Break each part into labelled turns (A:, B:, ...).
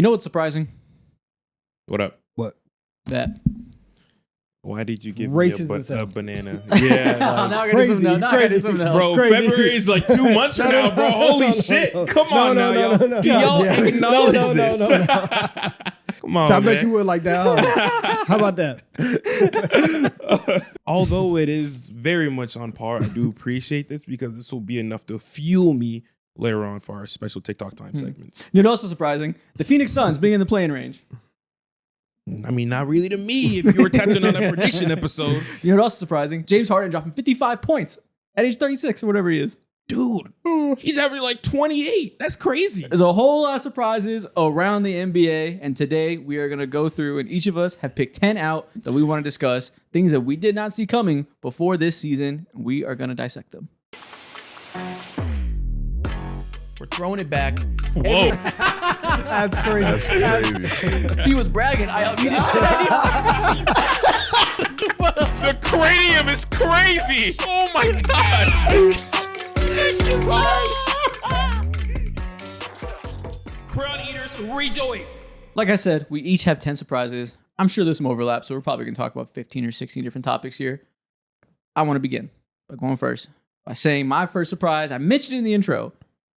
A: You know what's surprising?
B: What up?
C: What?
A: That.
B: Why did you give
C: Racist
B: me a banana? Yeah,
A: Now I gotta do something else. Now I gotta do something else.
B: bro.
C: Crazy.
B: February is like 2 months from now, bro. Holy shit! Come on now, y'all.
C: no.
B: Do y'all
C: Yeah.
B: acknowledge
C: No.
B: this? Come on,
C: So I
B: man.
C: bet you would like that. Huh? How about that?
B: Although it is very much on par, I do appreciate this because this will be enough to fuel me later on for our special TikTok time segments.
A: You know what's so surprising? The Phoenix Suns being in the playing range.
B: I mean, not really to me if you were tapping on that prediction episode.
A: You know what else is surprising? James Harden dropping 55 points at age 36 or whatever he is.
B: Dude, he's averaging like 28. That's crazy.
A: There's a whole lot of surprises around the NBA, and today we are going to go through, and each of us have picked 10 out that we want to discuss, things that we did not see coming before this season. We are going to dissect them. We're throwing it back.
B: Whoa.
C: That's crazy.
D: That's crazy.
A: He was bragging. I outbeat his shit.
B: The cranium is crazy. Oh my God. Crown eaters rejoice.
A: Like I said, we each have 10 surprises. I'm sure there's some overlap, so we're probably going to talk about 15 or 16 different topics here. I want to begin by going first by saying my first surprise. I mentioned it in the intro.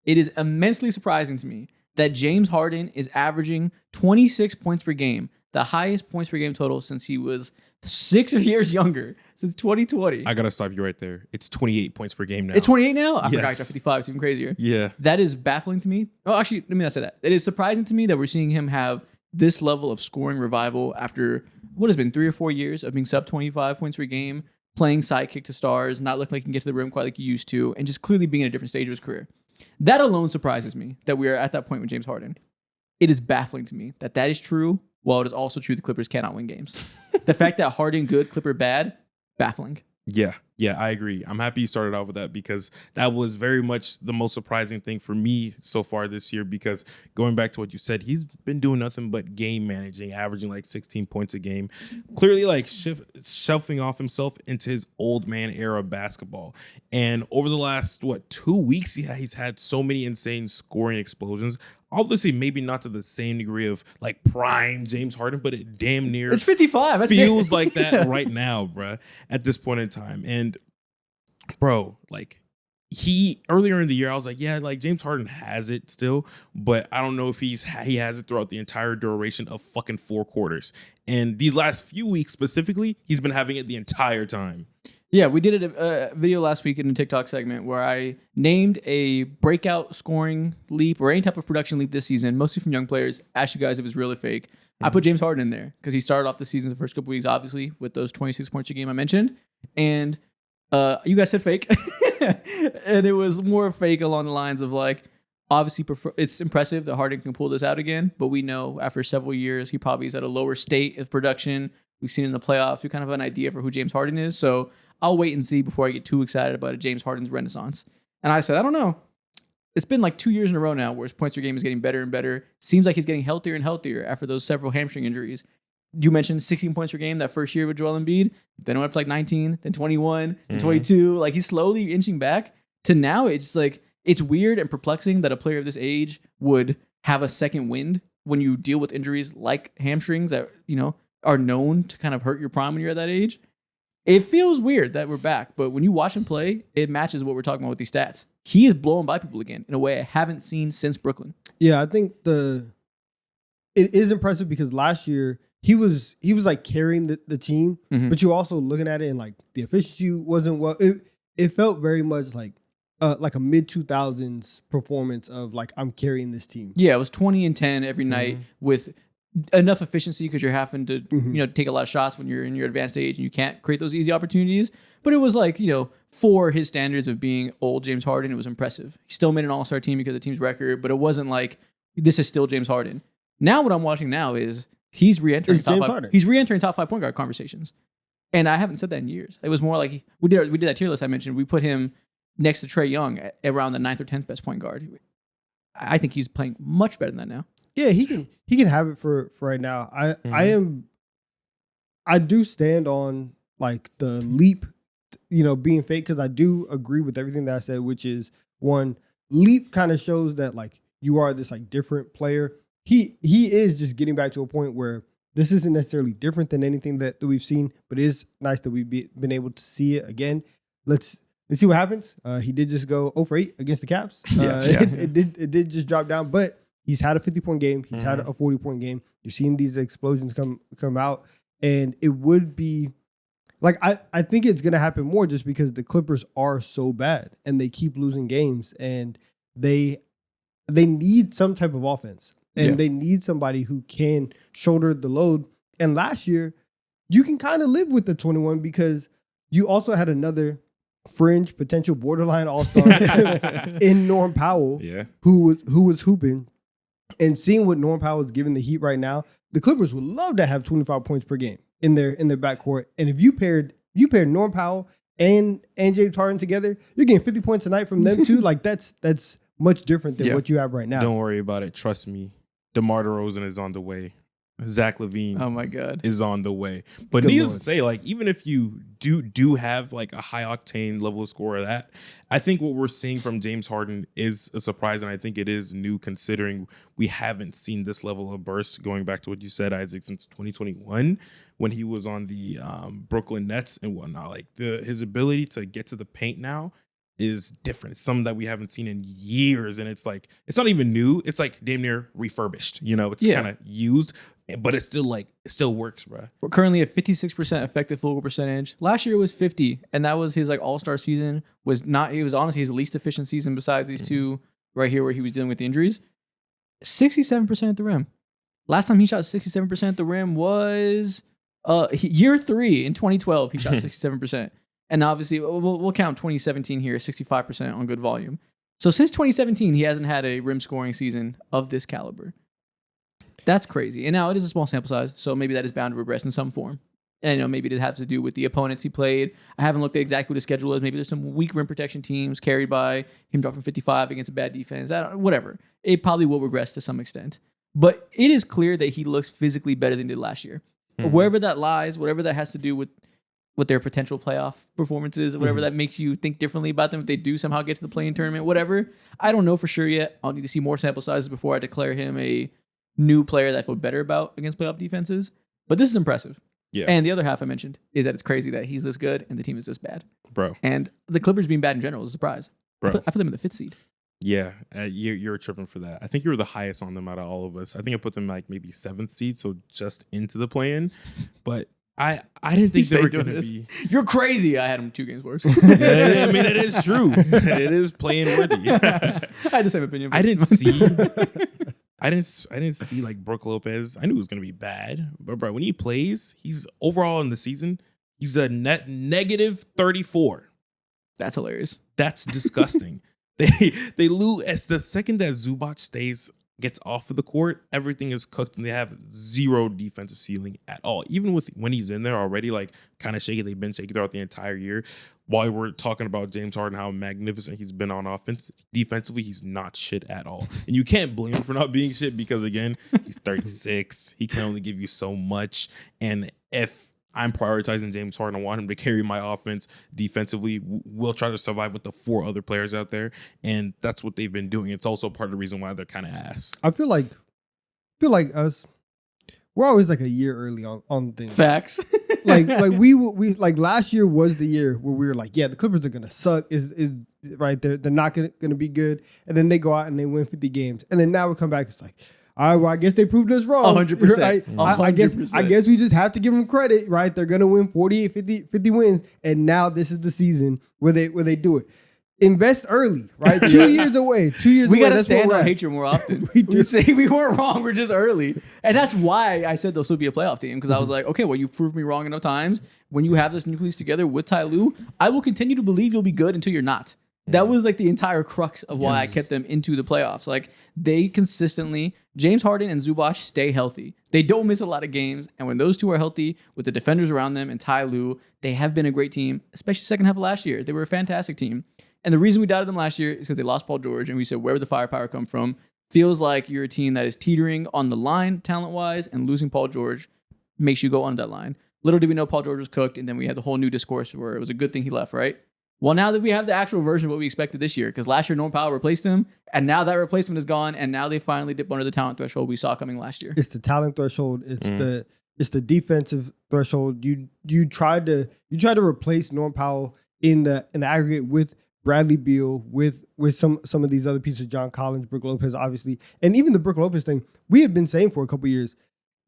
A: It is immensely surprising to me that James Harden is averaging 26 points per game, the highest points per game total since he was 6 years younger, since 2020.
B: I gotta stop you right there. It's 28 points per game now.
A: It's 28 now? I forgot
B: Yes.
A: he's at 55. It's even crazier.
B: Yeah.
A: That is baffling to me. Oh, actually, let me not say that. It is surprising to me that we're seeing him have this level of scoring revival after what has been 3 or 4 years of being sub 25 points per game, playing sidekick to stars, not looking like he can get to the rim quite like he used to, and just clearly being in a different stage of his career. That alone surprises me that we are at that point with James Harden. It is baffling to me that is true, while it is also true the Clippers cannot win games. The fact that Harden good, Clipper bad, baffling.
B: Yeah, I agree. I'm happy you started out with that because that was very much the most surprising thing for me so far this year because going back to what you said, he's been doing nothing but game managing, averaging like 16 points a game, clearly like shelving off himself into his old man era basketball. And over the last, 2 weeks, he's had so many insane scoring explosions. Obviously, maybe not to the same degree of like prime James Harden, but it damn near
A: It's 55. That's
B: feels like that right now, bruh, at this point in time. And bro, like earlier in the year, I was like, yeah, like James Harden has it still, but I don't know if he has it throughout the entire duration of fucking 4 quarters. And these last few weeks specifically, he's been having it the entire time.
A: Yeah, we did a video last week in a TikTok segment where I named a breakout scoring leap or any type of production leap this season, mostly from young players. Asked you guys if it was real or fake. I put James Harden in there because he started off the season the first couple weeks, obviously, with those 26 points a game I mentioned. And you guys said fake. And it was more fake along the lines of like, obviously, it's impressive that Harden can pull this out again, but we know after several years, he probably is at a lower state of production. We've seen in the playoffs. We kind of have an idea for who James Harden is. So I'll wait and see before I get too excited about a James Harden's renaissance. And I said, I don't know. It's been like 2 years in a row now where his points per game is getting better and better. Seems like he's getting healthier and healthier after those several hamstring injuries. You mentioned 16 points per game that first year with Joel Embiid. Then it went up to like 19, then 21, then 22. Like he's slowly inching back to now. It's like, it's weird and perplexing that a player of this age would have a second wind when you deal with injuries like hamstrings that, are known to kind of hurt your prime when you're at that age. It feels weird that we're back, but when you watch him play, it matches what we're talking about with these stats. He is blowing by people again in a way I haven't seen since Brooklyn.
C: Yeah, I think it is impressive because last year he was like carrying the team, but you also looking at it and like the efficiency wasn't well. It felt very much like a mid 2000s performance of like I'm carrying this team.
A: Yeah, it was 20 and 10 every night with enough efficiency because you're having to take a lot of shots when you're in your advanced age and you can't create those easy opportunities. But it was like, for his standards of being old James Harden, it was impressive. He still made an all-star team because of the team's record, but it wasn't like this is still James Harden. Now what I'm watching now is he's re-entering top 5. He's re-entering top 5 point guard conversations. And I haven't said that in years. It was more like we did that tier list I mentioned. We put him next to Trae Young at around the 9th or 10th best point guard. I think he's playing much better than that now.
C: Yeah, he can have it for right now. I do stand on like the leap, being fake because I do agree with everything that I said, which is one leap kind of shows that like you are this like different player. he is just getting back to a point where this isn't necessarily different than anything that we've seen, but it is nice that we've been able to see it again. Let's see what happens. He did just go 0 for 8 against the Caps. It did just drop down, but he's had a 50-point game. He's had a 40-point game. You're seeing these explosions come out, and it would be like I think it's gonna happen more just because the Clippers are so bad and they keep losing games, and they need some type of offense. And they need somebody who can shoulder the load. And last year, you can kind of live with the 21 because you also had another fringe, potential borderline all-star in Norm Powell, who was hooping. And seeing what Norm Powell is giving the Heat right now, the Clippers would love to have 25 points per game in their backcourt. And if you paired Norm Powell and James Harden together, you're getting 50 points a night from them too. Like that's much different than what you have right now.
B: Don't worry about it. Trust me. DeMar DeRozan is on the way. Zach LaVine
A: oh my God.
B: is on the way. But needless to say, like, even if you do have like a high octane level of score of that, I think what we're seeing from James Harden is a surprise, and I think it is new considering we haven't seen this level of burst going back to what you said, Isaac, since 2021 when he was on the Brooklyn Nets and whatnot. Like his ability to get to the paint now is different. It's something that we haven't seen in years. And it's like, it's not even new. It's like damn near refurbished. You know, it's kind of used, but it's still like, it still works, bro.
A: We're currently at 56% effective field goal percentage. Last year it was 50, and that was his like all-star season. It was honestly his least efficient season besides these two right here where he was dealing with the injuries. 67% at the rim. Last time he shot 67% at the rim was year 3 in 2012. He shot 67%. And obviously, we'll count 2017 here, 65% on good volume. So since 2017, he hasn't had a rim scoring season of this caliber. That's crazy. And now it is a small sample size, so maybe that is bound to regress in some form. And maybe it has to do with the opponents he played. I haven't looked at exactly what his schedule is. Maybe there's some weak rim protection teams carried by him dropping 55 against a bad defense. Whatever. It probably will regress to some extent. But it is clear that he looks physically better than he did last year. Wherever that lies, whatever that has to do with their potential playoff performances, whatever that makes you think differently about them if they do somehow get to the play-in tournament, whatever. I don't know for sure yet. I'll need to see more sample sizes before I declare him a new player that I feel better about against playoff defenses. But this is impressive. Yeah. And the other half I mentioned is that it's crazy that he's this good and the team is this bad.
B: Bro.
A: And the Clippers being bad in general is a surprise. Bro. I put them in the 5th seed.
B: Yeah, you're tripping for that. I think you were the highest on them out of all of us. I think I put them like maybe 7th seed, so just into the play-in. But I didn't think they were going to be.
A: You're crazy. I had them 2 games worse.
B: Yeah, I mean, it is true. It is playing worthy.
A: I had the same opinion.
B: I didn't see like Brook Lopez. I knew it was going to be bad, but bro, when he plays, he's overall in the season, he's a net negative 34.
A: That's hilarious.
B: That's disgusting. They lose as the second that Zubac gets off of the court, everything is cooked and they have zero defensive ceiling at all. Even with when he's in there already, like kind of shaky, they've been shaky throughout the entire year. While we're talking about James Harden, how magnificent he's been on offense, defensively, he's not shit at all. And you can't blame him for not being shit because, again, he's 36. He can only give you so much. And if I'm prioritizing James Harden, I want him to carry my offense defensively. We'll try to survive with the 4 other players out there. And that's what they've been doing. It's also part of the reason why they're kind of ass.
C: I feel like us, we're always like a year early on things.
A: Facts.
C: like we like last year was the year where we were like, yeah, the Clippers are gonna suck. Is right there. They're not gonna be good. And then they go out and they win 50 games. And then now we come back. It's like, all right, well, I guess they proved us wrong.
A: 100%.
C: Right? 100%. I guess we just have to give them credit, right? They're gonna win 48, 50 wins, and now this is the season where they do it. Invest early, right? 2 years away. 2 years away.
A: We gotta stand on hatred more often. we say we weren't wrong. We're just early, and that's why I said they'll still be a playoff team because I was like, okay, well, you've proved me wrong enough times. When you have this nucleus together with Ty Lue, I will continue to believe you'll be good until you're not. That was like the entire crux of why I kept them into the playoffs. Like they consistently, James Harden and Zubac stay healthy. They don't miss a lot of games. And when those two are healthy with the defenders around them and Ty Lue, they have been a great team, especially second half of last year. They were a fantastic team. And the reason we doubted them last year is because they lost Paul George. And we said, where would the firepower come from? Feels like you're a team that is teetering on the line talent-wise, and losing Paul George makes you go on that line. Little did we know Paul George was cooked. And then we had the whole new discourse where it was a good thing he left, right? Well, now that we have the actual version of what we expected this year, because last year Norm Powell replaced him, and now that replacement is gone, and now they finally dip under the talent threshold we saw coming last year.
C: It's the talent threshold. It's the defensive threshold. You tried to replace Norm Powell in the aggregate with Bradley Beal, with some of these other pieces, John Collins, Brook Lopez, obviously, and even the Brook Lopez thing. We had been saying for a couple of years,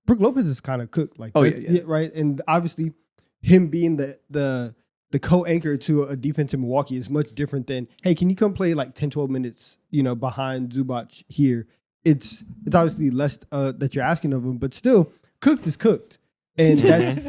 C: Brook Lopez is kind of cooked, like right, and obviously him being the co-anchor to a defense in Milwaukee is much different than, hey, can you come play like 10, 12 minutes, behind Zubac here? It's obviously less that you're asking of him, but still, cooked is cooked. And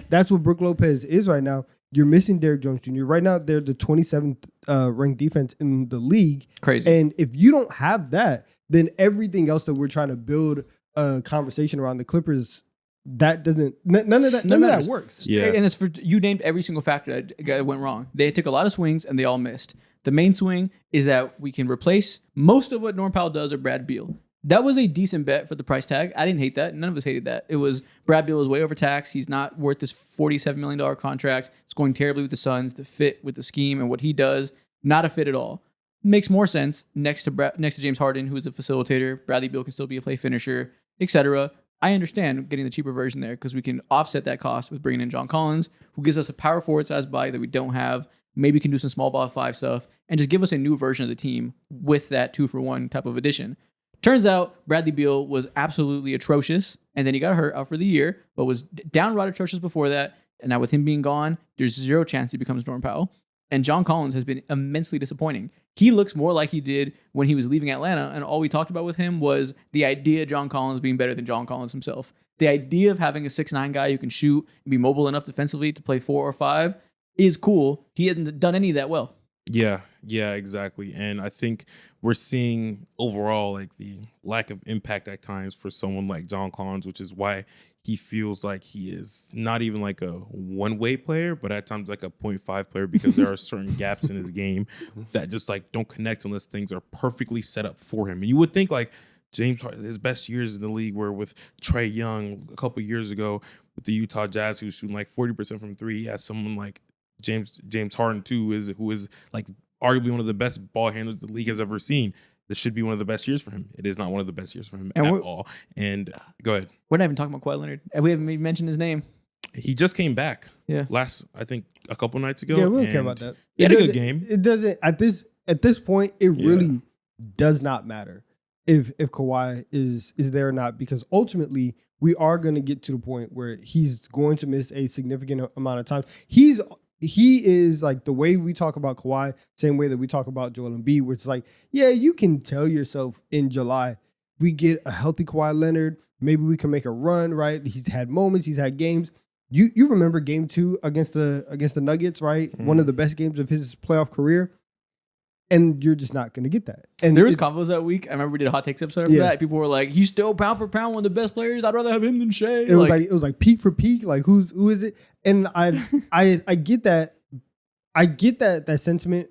C: that's what Brook Lopez is right now. You're missing Derrick Jones Jr. Right now, they're the 27th ranked defense in the league.
A: Crazy.
C: And if you don't have that, then everything else that we're trying to build a conversation around the Clippers, that doesn't, none of that works.
A: Yeah. And it's you named every single factor that went wrong. They took a lot of swings and they all missed. The main swing is that we can replace most of what Norm Powell does or Brad Beal. That was a decent bet for the price tag. I didn't hate that. None of us hated that. It was Brad Beal was way overtaxed. He's not worth this $47 million contract. It's going terribly with the Suns. The fit with the scheme and what he does, not a fit at all. Makes more sense next to James Harden, who is a facilitator. Bradley Beal can still be a play finisher, etc. I understand getting the cheaper version there because we can offset that cost with bringing in John Collins, who gives us a power forward size body that we don't have. Maybe can do some small ball 5 stuff and just give us a new version of the team with that 2-for-1 type of addition. Turns out Bradley Beal was absolutely atrocious, and then he got hurt out for the year, but was downright atrocious before that. And now with him being gone, there's zero chance he becomes Norm Powell. And John Collins has been immensely disappointing. He looks more like he did when he was leaving Atlanta, and all we talked about with him was the idea of John Collins being better than John Collins himself. The idea of having a 6'9" guy who can shoot and be mobile enough defensively to play 4 or 5 is cool. He hasn't done any of that well.
B: Yeah, exactly. And I think we're seeing overall like the lack of impact at times for someone like John Collins, which is why he feels like he is not even like a one-way player, but at times like a 0.5 player because there are certain gaps in his game that just like don't connect unless things are perfectly set up for him. And you would think like James Harden, his best years in the league were with Trae Young a couple years ago with the Utah Jazz, who was shooting like 40% from 3. He has someone like James Harden too, who is like arguably one of the best ball handlers the league has ever seen. This should be one of the best years for him. It is not one of the best years for him at all. And go ahead. We're
A: not even talking about Kawhi Leonard. We haven't even mentioned his name.
B: He just came back.
A: Yeah.
B: I think a couple nights ago.
C: Yeah, we don't care about that.
B: He had a good game.
C: It doesn't at this point. It really does not matter if Kawhi is there or not, because ultimately we are going to get to the point where he's going to miss a significant amount of time. He is like the way we talk about Kawhi, same way that we talk about Joel Embiid, which is like, yeah, you can tell yourself in July, we get a healthy Kawhi Leonard, maybe we can make a run, right? He's had moments, he's had games. You remember game 2 against the Nuggets, right? Mm-hmm. One of the best games of his playoff career. And you're just not going to get that. And
A: there was combos that week. I remember we did a hot takes episode of that. People were like, he's still pound for pound one of the best players. I'd rather have him than Shea.
C: It was like peak for peak. Like who is it? And I get that. I get that sentiment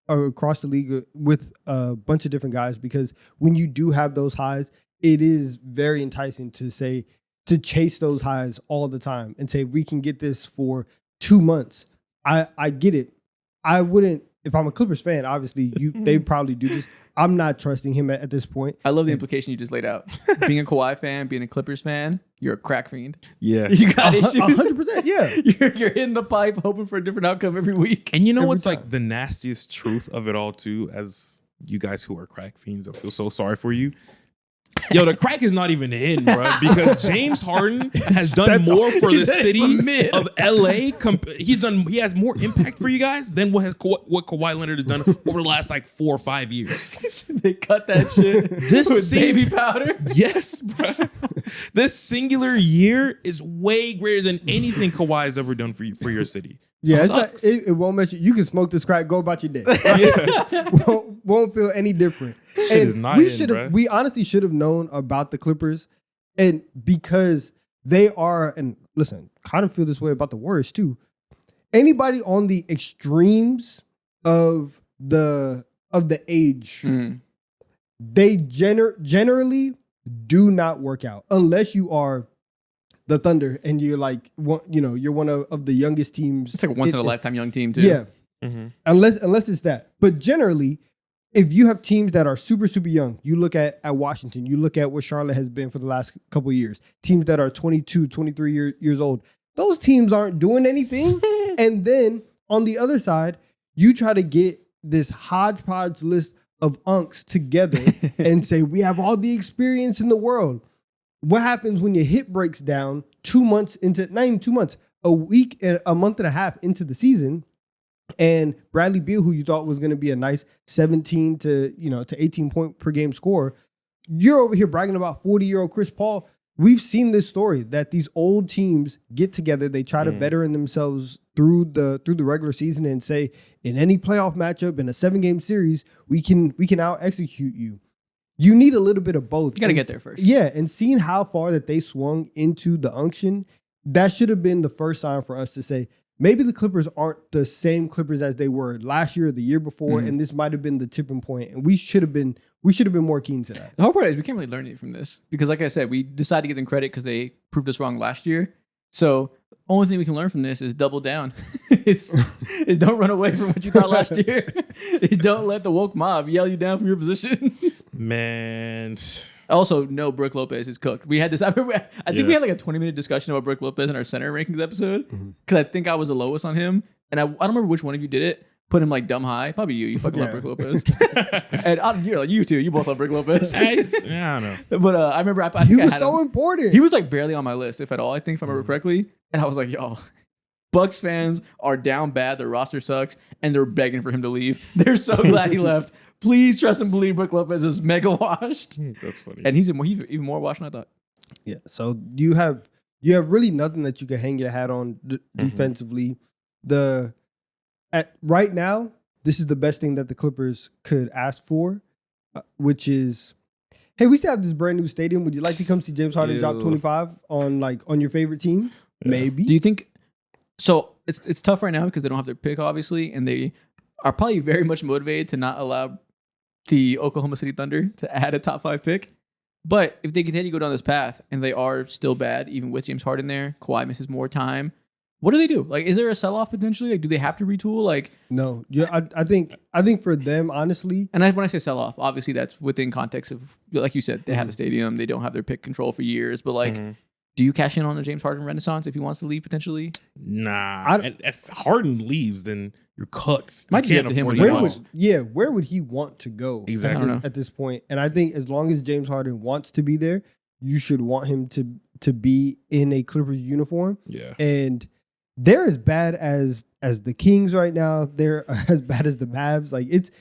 C: across the league with a bunch of different guys, because when you do have those highs, it is very enticing to chase those highs all the time and say, we can get this for 2 months. I get it. I wouldn't. If I'm a Clippers fan, obviously they probably do this. I'm not trusting him at this point.
A: I love the implication you just laid out. Being a Kawhi fan, being a Clippers fan, you're a crack fiend.
B: Yeah.
A: You got issues.
C: 100%, yeah.
A: You're hitting the pipe hoping for a different outcome every week.
B: And you know what's like the nastiest truth of it all too, as you guys who are crack fiends, I feel so sorry for you. Yo, the crack is not even hidden, bro, because James Harden has done more for the city of LA. He has more impact for you guys than what Kawhi Leonard has done over the last like 4 or 5 years.
A: They cut that shit with baby powder.
B: Yes, bro. This singular year is way greater than anything Kawhi has ever done for your city.
C: Yeah, it won't mess you. You can smoke this crack, go about your day. Right? won't feel any different.
B: Shit is not
C: we honestly should have known about the Clippers, and because they are, and listen, kind of feel this way about the Warriors too. Anybody on the extremes of the age, they generally do not work out unless you are the Thunder and you're like, you're one of the youngest teams.
A: It's like a once in a lifetime young team too.
C: Yeah. unless it's that. But generally, if you have teams that are super, super young, you look at Washington, you look at what Charlotte has been for the last couple of years, teams that are 22, 23 years old, those teams aren't doing anything. And then on the other side, you try to get this hodgepodge list of unks together and say, we have all the experience in the world. What happens when your hip breaks down 2 months into, not even 2 months, a week and a month and a half into the season, and Bradley Beal, who you thought was going to be a nice 17 to 18 point per game scorer, you're over here bragging about 40-year-old Chris Paul. We've seen this story that these old teams get together, they try to better in themselves through the regular season and say, in any playoff matchup in a 7-game series, we can out execute you. You need a little bit of both.
A: You got to get there first.
C: Yeah, and seeing how far that they swung into the unction, that should have been the first sign for us to say, maybe the Clippers aren't the same Clippers as they were last year or the year before, and this might have been the tipping point, and we should have been more keen to that.
A: The hard part is we can't really learn anything from this because, like I said, we decided to give them credit because they proved us wrong last year. So only thing we can learn from this is double down. is don't run away from what you thought last year. Is don't let the woke mob yell you down from your positions.
B: Man.
A: Also, no, Brook Lopez is cooked. We had this. I think we had like a 20-minute discussion about Brook Lopez in our center rankings episode because I think I was the lowest on him, and I don't remember which one of you did it. Put him like dumb high. Probably you. You fucking love Brook Lopez. And you're like you too. You both love Brook Lopez.
B: I don't know.
A: But I remember I think
C: he
A: I
C: was
A: had
C: so
A: him.
C: important.
A: He was like barely on my list, if at all. I think if I remember correctly. And I was like, yo, Bucks fans are down bad. Their roster sucks, and they're begging for him to leave. They're so glad he left. Please trust and believe Brook Lopez is mega washed.
B: That's funny.
A: And he's even more washed than I thought.
C: Yeah. So you have really nothing that you can hang your hat on defensively. Right now, this is the best thing that the Clippers could ask for, which is, hey, we still have this brand new stadium. Would you like to come see James Harden drop 25 on your favorite team? Yeah. Maybe.
A: Do you think? So it's tough right now because they don't have their pick, obviously, and they are probably very much motivated to not allow the Oklahoma City Thunder to add a top 5 pick. But if they continue to go down this path and they are still bad, even with James Harden there, Kawhi misses more time. What do they do? Like, is there a sell-off potentially? Like, do they have to retool? Like,
C: no. Yeah, I think for them, honestly.
A: And when I say sell-off, obviously that's within context of, like you said, they have a stadium, they don't have their pick control for years. But like, do you cash in on a James Harden renaissance if he wants to leave potentially?
B: Nah. And if Harden leaves, then you're cooked.
A: Might be up to him what he wants.
C: Where would he want to go
B: exactly
C: at this point? And I think as long as James Harden wants to be there, you should want him to be in a Clippers uniform.
B: Yeah.
C: And they're as bad as the Kings right now. They're as bad as the Mavs. Like it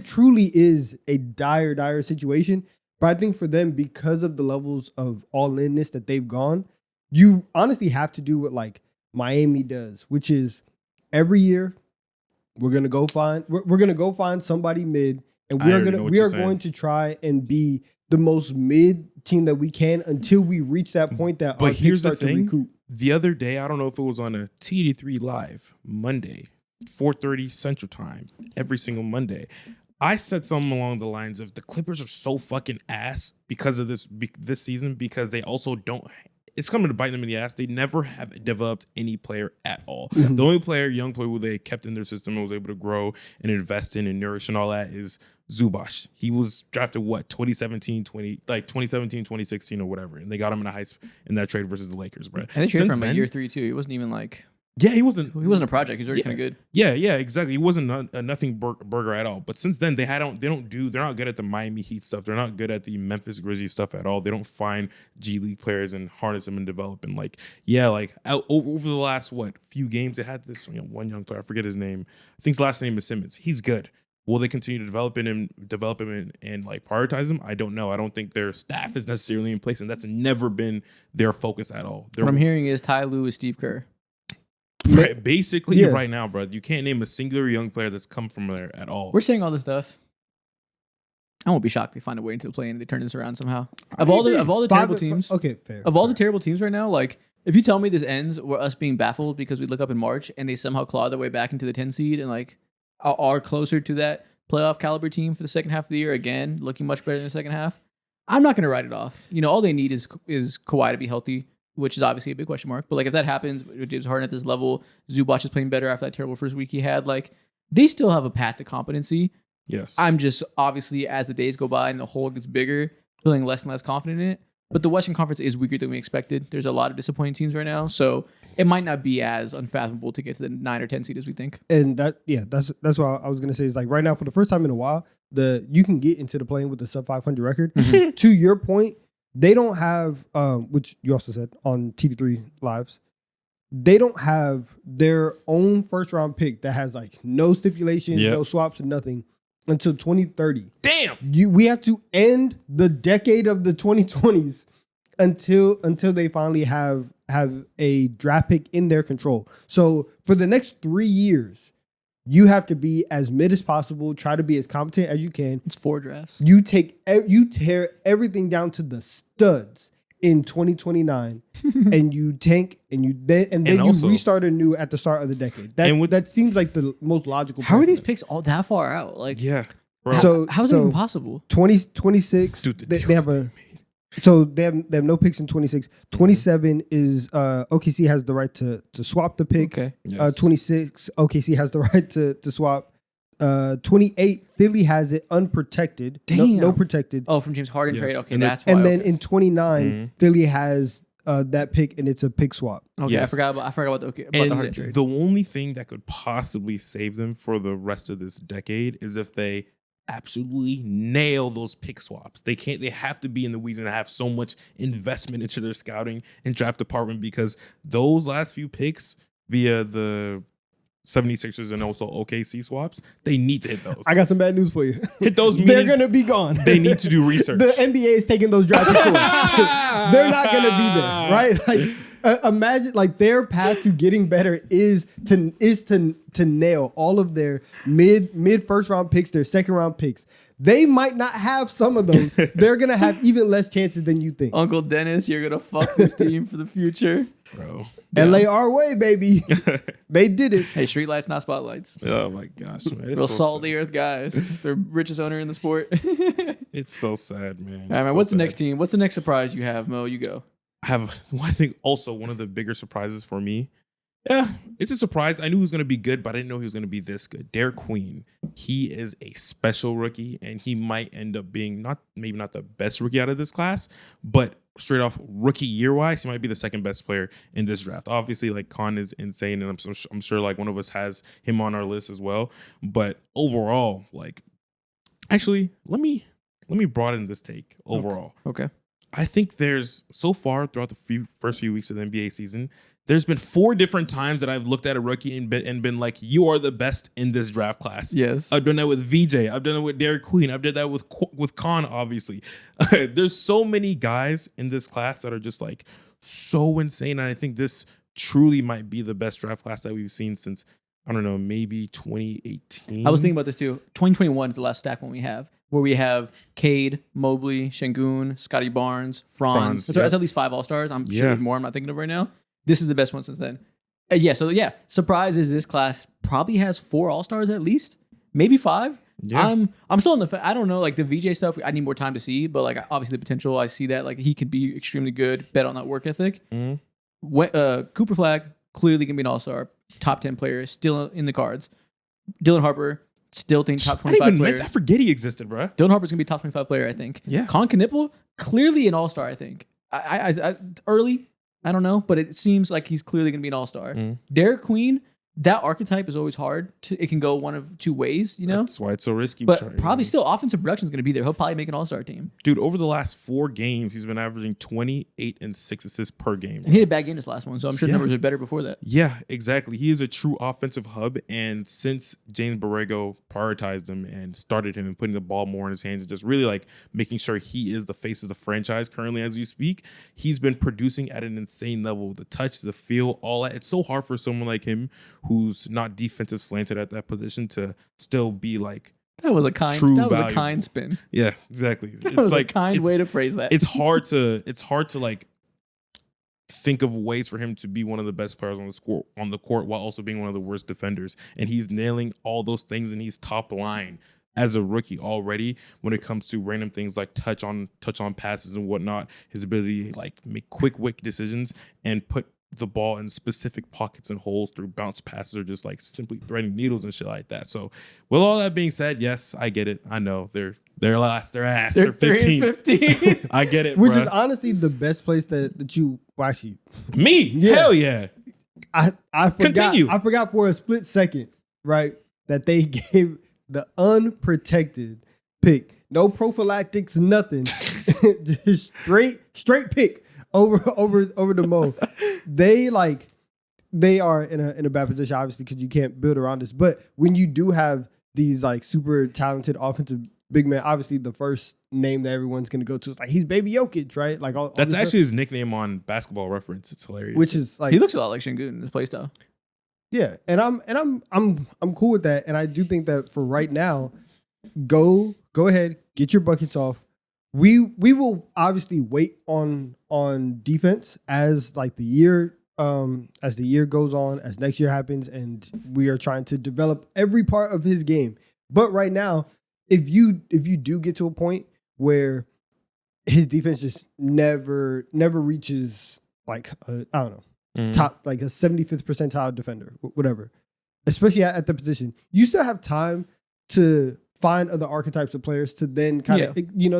C: truly is a dire situation. But I think for them, because of the levels of all-inness that they've gone, you honestly have to do what like Miami does, which is every year we're gonna go find somebody mid, and we are going to try and be the most mid team that we can until we reach that point that
B: but
C: our
B: here's
C: picks start
B: the thing.
C: to recoup.
B: The other day, I don't know if it was on a TD3 Live Monday, 4:30 Central Time, every single Monday. I said something along the lines of the Clippers are so fucking ass because of this season because they also don't. It's coming to bite them in the ass. They never have developed any player at all. The only young player who they kept in their system and was able to grow and invest in and nourish and all that is Zubac. He was drafted 2017, 2016 or whatever, and they got him in a heist in that trade versus the Lakers, bro.
A: And they traded from like year 3 too. He wasn't even like.
B: Yeah, he wasn't
A: a project. He's already kind of good.
B: Yeah, exactly. He wasn't a nothing burger at all. But since then, they're not good at the Miami Heat stuff. They're not good at the Memphis Grizzlies stuff at all. They don't find G League players and harness them and develop. And over the last few games, they had this one young player. I forget his name. I think his last name is Simmons. He's good. Will they continue to develop him and like prioritize him? I don't know. I don't think their staff is necessarily in place, and that's never been their focus at all.
A: What I'm hearing is Ty Lue is Steve Kerr.
B: Right, basically, right now, bro, you can't name a singular young player that's come from there at all.
A: We're saying all this stuff. I won't be shocked if they find a way into the play and they turn this around somehow. Of all the terrible teams,
C: okay, fair.
A: Of all the terrible teams right now, like if you tell me this ends with us being baffled because we look up in March and they somehow claw their way back into the 10 seed and like are closer to that playoff caliber team for the second half of the year again, looking much better in the second half, I'm not going to write it off. All they need is Kawhi to be healthy, which is obviously a big question mark. But like if that happens with James Harden at this level, Zubac is playing better after that terrible first week he had. Like they still have a path to competency.
B: Yes.
A: I'm just obviously as the days go by and the hole gets bigger, feeling less and less confident in it. But the Western Conference is weaker than we expected. There's a lot of disappointing teams right now, so it might not be as unfathomable to get to the 9 or 10 seed as we think.
C: And that's what I was gonna say is like right now for the first time in a while, you can get into the play-in with a sub 500 record.
A: Mm-hmm.
C: To your point, they don't have which you also said on TV3 lives. They don't have their own first round pick that has like no stipulations, no swaps, and nothing until 2030.
B: Damn.
C: We have to end the decade of the 2020s until they finally have a draft pick in their control. So for the next 3 years, you have to be as mid as possible, try to be as competent as you can.
A: It's 4 drafts.
C: You tear everything down to the studs in 2029 and you tank and then you restart anew at the start of the decade. That seems like the most logical.
A: How are these picks all that far out? Like,
B: yeah.
A: Bro. So how is it even possible?
C: 26.
B: Dude,
C: they have they have no picks in 26. 27 is OKC has the right to swap the pick.
A: Okay.
B: Yes.
C: 26 OKC has the right to swap. 28 Philly has it unprotected. No protected.
A: Oh, from James Harden trade. Okay,
C: and
A: that's why.
C: And then in 29 Philly has that pick and it's a pick swap.
A: Okay, yes. I forgot about the Harden trade.
B: The only thing that could possibly save them for the rest of this decade is if they absolutely nail those pick swaps. They have to be in the weeds and have so much investment into their scouting and draft department because those last few picks via the 76ers and also OKC swaps, they need to hit those.
C: I got some bad news for you.
B: Hit those.
C: They're going to be gone.
B: They need to do research.
C: The NBA is taking those draft picks away. They're not going to be there, right? Like imagine like their path to getting better is to nail all of their mid first round picks, their second round picks. They might not have some of those. They're gonna have even less chances than you think.
A: Uncle Dennis, you're gonna fuck this team for the future,
B: bro.
C: Yeah. LA our way, baby. They did it.
A: Hey, streetlights, not spotlights.
B: Oh my gosh, man.
A: Real salt of the earth guys. The richest owner in the sport.
B: It's so sad, man.
A: All right, man. What's the next team? What's the next surprise you have, Mo? You go.
B: I think also one of the bigger surprises for me. Yeah, it's a surprise. I knew he was going to be good, but I didn't know he was going to be this good. Derik Queen, he is a special rookie, and he might end up being maybe not the best rookie out of this class, but straight off rookie year-wise, he might be the second best player in this draft. Obviously, like Khan is insane, and I'm sure like one of us has him on our list as well. But overall, like, actually, let me broaden this take overall.
A: Okay.
B: I think there's so far throughout the first few weeks of the NBA season, there's been 4 different times that I've looked at a rookie and been like, you are the best in this draft class.
A: Yes.
B: I've done that with VJ. I've done it with Derik Queen. I've done that with Khan, obviously. There's so many guys in this class that are just like so insane. And I think this truly might be the best draft class that we've seen since, I don't know, maybe 2018.
A: I was thinking about this too. 2021 is the last stack one we have, where we have Cade, Mobley, Şengün, Scotty Barnes, Franz. So that's at least 5 All-Stars. I'm sure there's more I'm not thinking of right now. This is the best one since then. Surprise is this class probably has 4 All-Stars at least, maybe 5. Yeah. I'm still in the. I don't know, like the VJ stuff. I need more time to see, but like obviously the potential, I see that like he could be extremely good. Bet on that work ethic. Cooper Flag clearly gonna be an All-Star, top 10 player, still in the cards. Dylan Harper still think top 25 player.
B: I forget he existed, bro.
A: Dylan Harper's gonna be top 25 player, I think.
B: Yeah.
A: Knueppel clearly an All-Star, I think. I early. I don't know, but it seems like he's clearly going to be an all-star. Derik Queen, that archetype is always hard. It can go one of 2 ways, you know?
B: That's why it's so risky.
A: But probably still offensive production is going to be there. He'll probably make an all-star team.
B: Dude, over the last 4 games, he's been averaging 28 and 6 assists per game.
A: And he had a bad game this last one, so I'm sure the numbers are better before that.
B: Yeah, exactly. He is a true offensive hub, and since James Borrego prioritized him and started him and putting the ball more in his hands and just really like making sure he is the face of the franchise currently as we speak, he's been producing at an insane level. The touch, the feel, all that. It's so hard for someone like him who's not defensive slanted at that position to still be like
A: that was a kind spin.
B: Yeah, exactly.
A: That was like a kind way to phrase that.
B: It's hard to like think of ways for him to be one of the best players on the court while also being one of the worst defenders. And he's nailing all those things, and he's top line as a rookie already when it comes to random things like touch on passes and whatnot. His ability to like make quick decisions and put the ball in specific pockets and holes through bounce passes or just like simply threading needles and shit like that. So with all that being said, yes, I get it. I know they're last, they're ass, they're 15. I get it,
C: Which
B: bruh.
C: is honestly the best place that you actually.
B: Me,
C: Yeah.
B: hell yeah.
C: I forgot.
B: Continue.
C: I forgot for a split second, right, that they gave the unprotected pick, no prophylactics, nothing, just straight pick over the Mo. They are in a bad position, obviously, because you can't build around this. But when you do have these like super talented offensive big men, obviously the first name that everyone's gonna go to is like he's Baby Jokic, right? Like all
B: That's
C: this
B: actually
C: stuff,
B: his nickname on Basketball Reference. It's hilarious.
C: which is like
A: He looks a lot like Şengün in his play style.
C: yeah, and I'm cool with that, and I do think that for right now, go ahead, get your buckets off. We will obviously wait on defense as like the year goes on, as next year happens, and we are trying to develop every part of his game. But right now, if you do get to a point where his defense just never reaches like I don't know. Top like a 75th percentile defender, whatever. Especially at the position, you still have time to find other archetypes of players to then kind of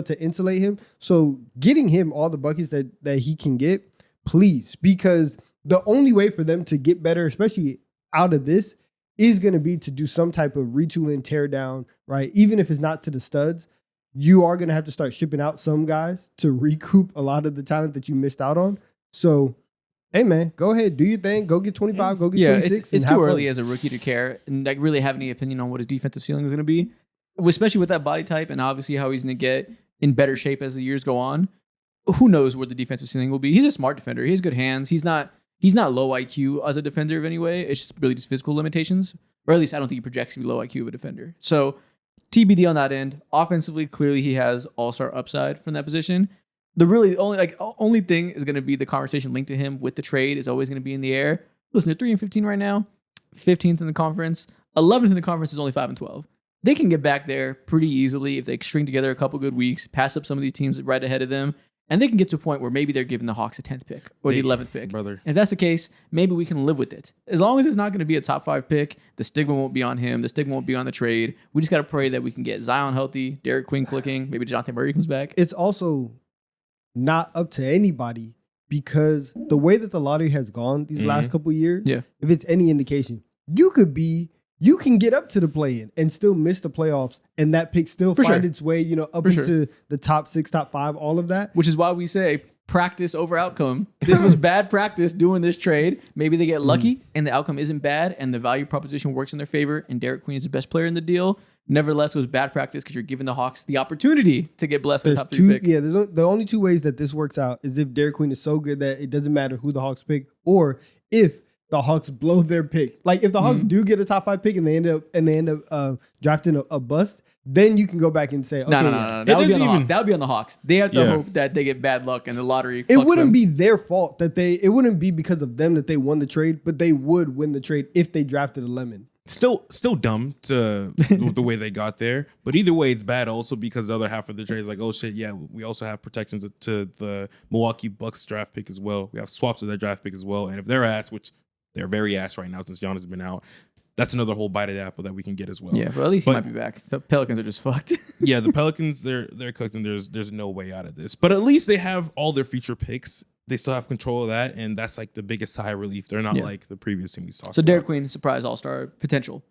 C: to insulate him. So getting him all the buckets that he can get, please, because the only way for them to get better, especially out of this, is going to be to do some type of retooling, tear down, right? Even if it's not to the studs, you are going to have to start shipping out some guys to recoup a lot of the talent that you missed out on. So. Hey man, go ahead, do your thing. Go get 25. Go get 26.
A: It's too early as a rookie to care and like really have any opinion on what his defensive ceiling is going to be, especially with that body type and obviously how he's going to get in better shape as the years go on. Who knows where the defensive ceiling will be? He's a smart defender. He has good hands. He's not low IQ as a defender of any way. It's just really just physical limitations, or at least I don't think he projects to be low IQ of a defender. So TBD on that end. Offensively, clearly he has all-star upside from that position. The really only thing is going to be the conversation linked to him with the trade is always going to be in the air. Listen, they're 3-15 right now, 15th in the conference, 11th in the conference is only 5-12. They can get back there pretty easily if they string together a couple good weeks, pass up some of these teams right ahead of them, and they can get to a point where maybe they're giving the Hawks a 10th pick or the 11th pick.
B: Brother.
A: And if that's the case, maybe we can live with it. As long as it's not going to be a top 5 pick, the stigma won't be on him. The stigma won't be on the trade. We just got to pray that we can get Zion healthy, Derik Queen clicking, maybe DeJounte Murray comes back.
C: It's also not up to anybody because the way that the lottery has gone these last couple of years, if it's any indication, you can get up to the play-in and still miss the playoffs, and that pick still find its way, up into the top 6, top 5, all of that.
A: Which is why we say practice over outcome. This was bad practice doing this trade. Maybe they get lucky and the outcome isn't bad and the value proposition works in their favor and Derik Queen is the best player in the deal. Nevertheless, it was bad practice because you're giving the Hawks the opportunity to get blessed with a top 3 pick.
C: Yeah, there's the only 2 ways that this works out is if Derik Queen is so good that it doesn't matter who the Hawks pick, or if the Hawks blow their pick. Like if the Hawks do get a top 5 pick and they end up drafting a bust, then you can go back and say, okay,
A: no. That would be on the Hawks. That would be on the Hawks. They have to hope that they get bad luck and the lottery.
C: It wouldn't be their fault it wouldn't be because of them that they won the trade, but they would win the trade if they drafted a lemon.
B: Still dumb with the way they got there, but either way, it's bad also because the other half of the trade is like, oh shit, yeah, we also have protections to the Milwaukee Bucks draft pick as well. We have swaps to their draft pick as well, and if they're ass, which they're very ass right now since Giannis has been out, that's another whole bite of the apple that we can get as well.
A: Yeah, but at least he might be back. The Pelicans are just fucked.
B: Yeah, the Pelicans they're cooked, and there's no way out of this. But at least they have all their future picks. They still have control of that, and that's like the biggest sigh of relief. They're not like the previous team we talked about.
A: So Derik Queen, surprise all-star potential.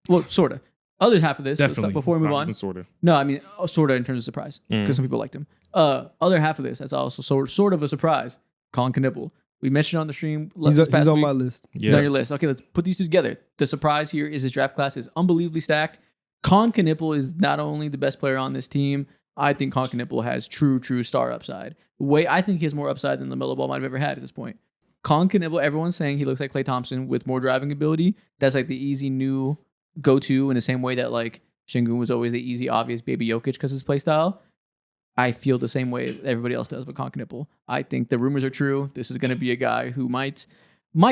A: Well, sort of. Other half of this,
B: definitely.
A: Before we move on.
B: Sort of.
A: No, I mean, sort of in terms of surprise, because some people liked him. Other half of this, that's also sort of a surprise. Colin Knueppel. We mentioned on the stream.
C: He's on my list.
A: He's on your list. Okay, let's put these 2 together. The surprise here is his draft class is unbelievably stacked. Colin Knueppel is not only the best player on this team, I think Colin Knueppel has true star upside. I think he has more upside than LaMelo Ball might have ever had at this point. Colin Knueppel, everyone's saying he looks like Klay Thompson with more driving ability. That's like the easy new go-to in the same way that like Şengün was always the easy, obvious Baby Jokic because of his play style. I feel the same way everybody else does with Colin Knueppel. I think the rumors are true. This is going to be a guy who might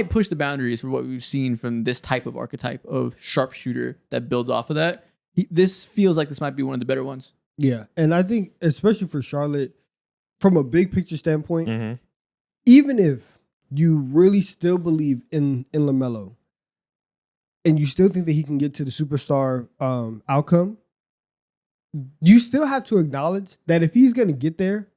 A: push the boundaries for what we've seen from this type of archetype of sharpshooter that builds off of that. This feels like this might be one of the better ones.
C: Yeah, and I think especially for Charlotte, from a big picture standpoint, even if you really still believe in LaMelo, and you still think that he can get to the superstar outcome, you still have to acknowledge that if he's going to get there,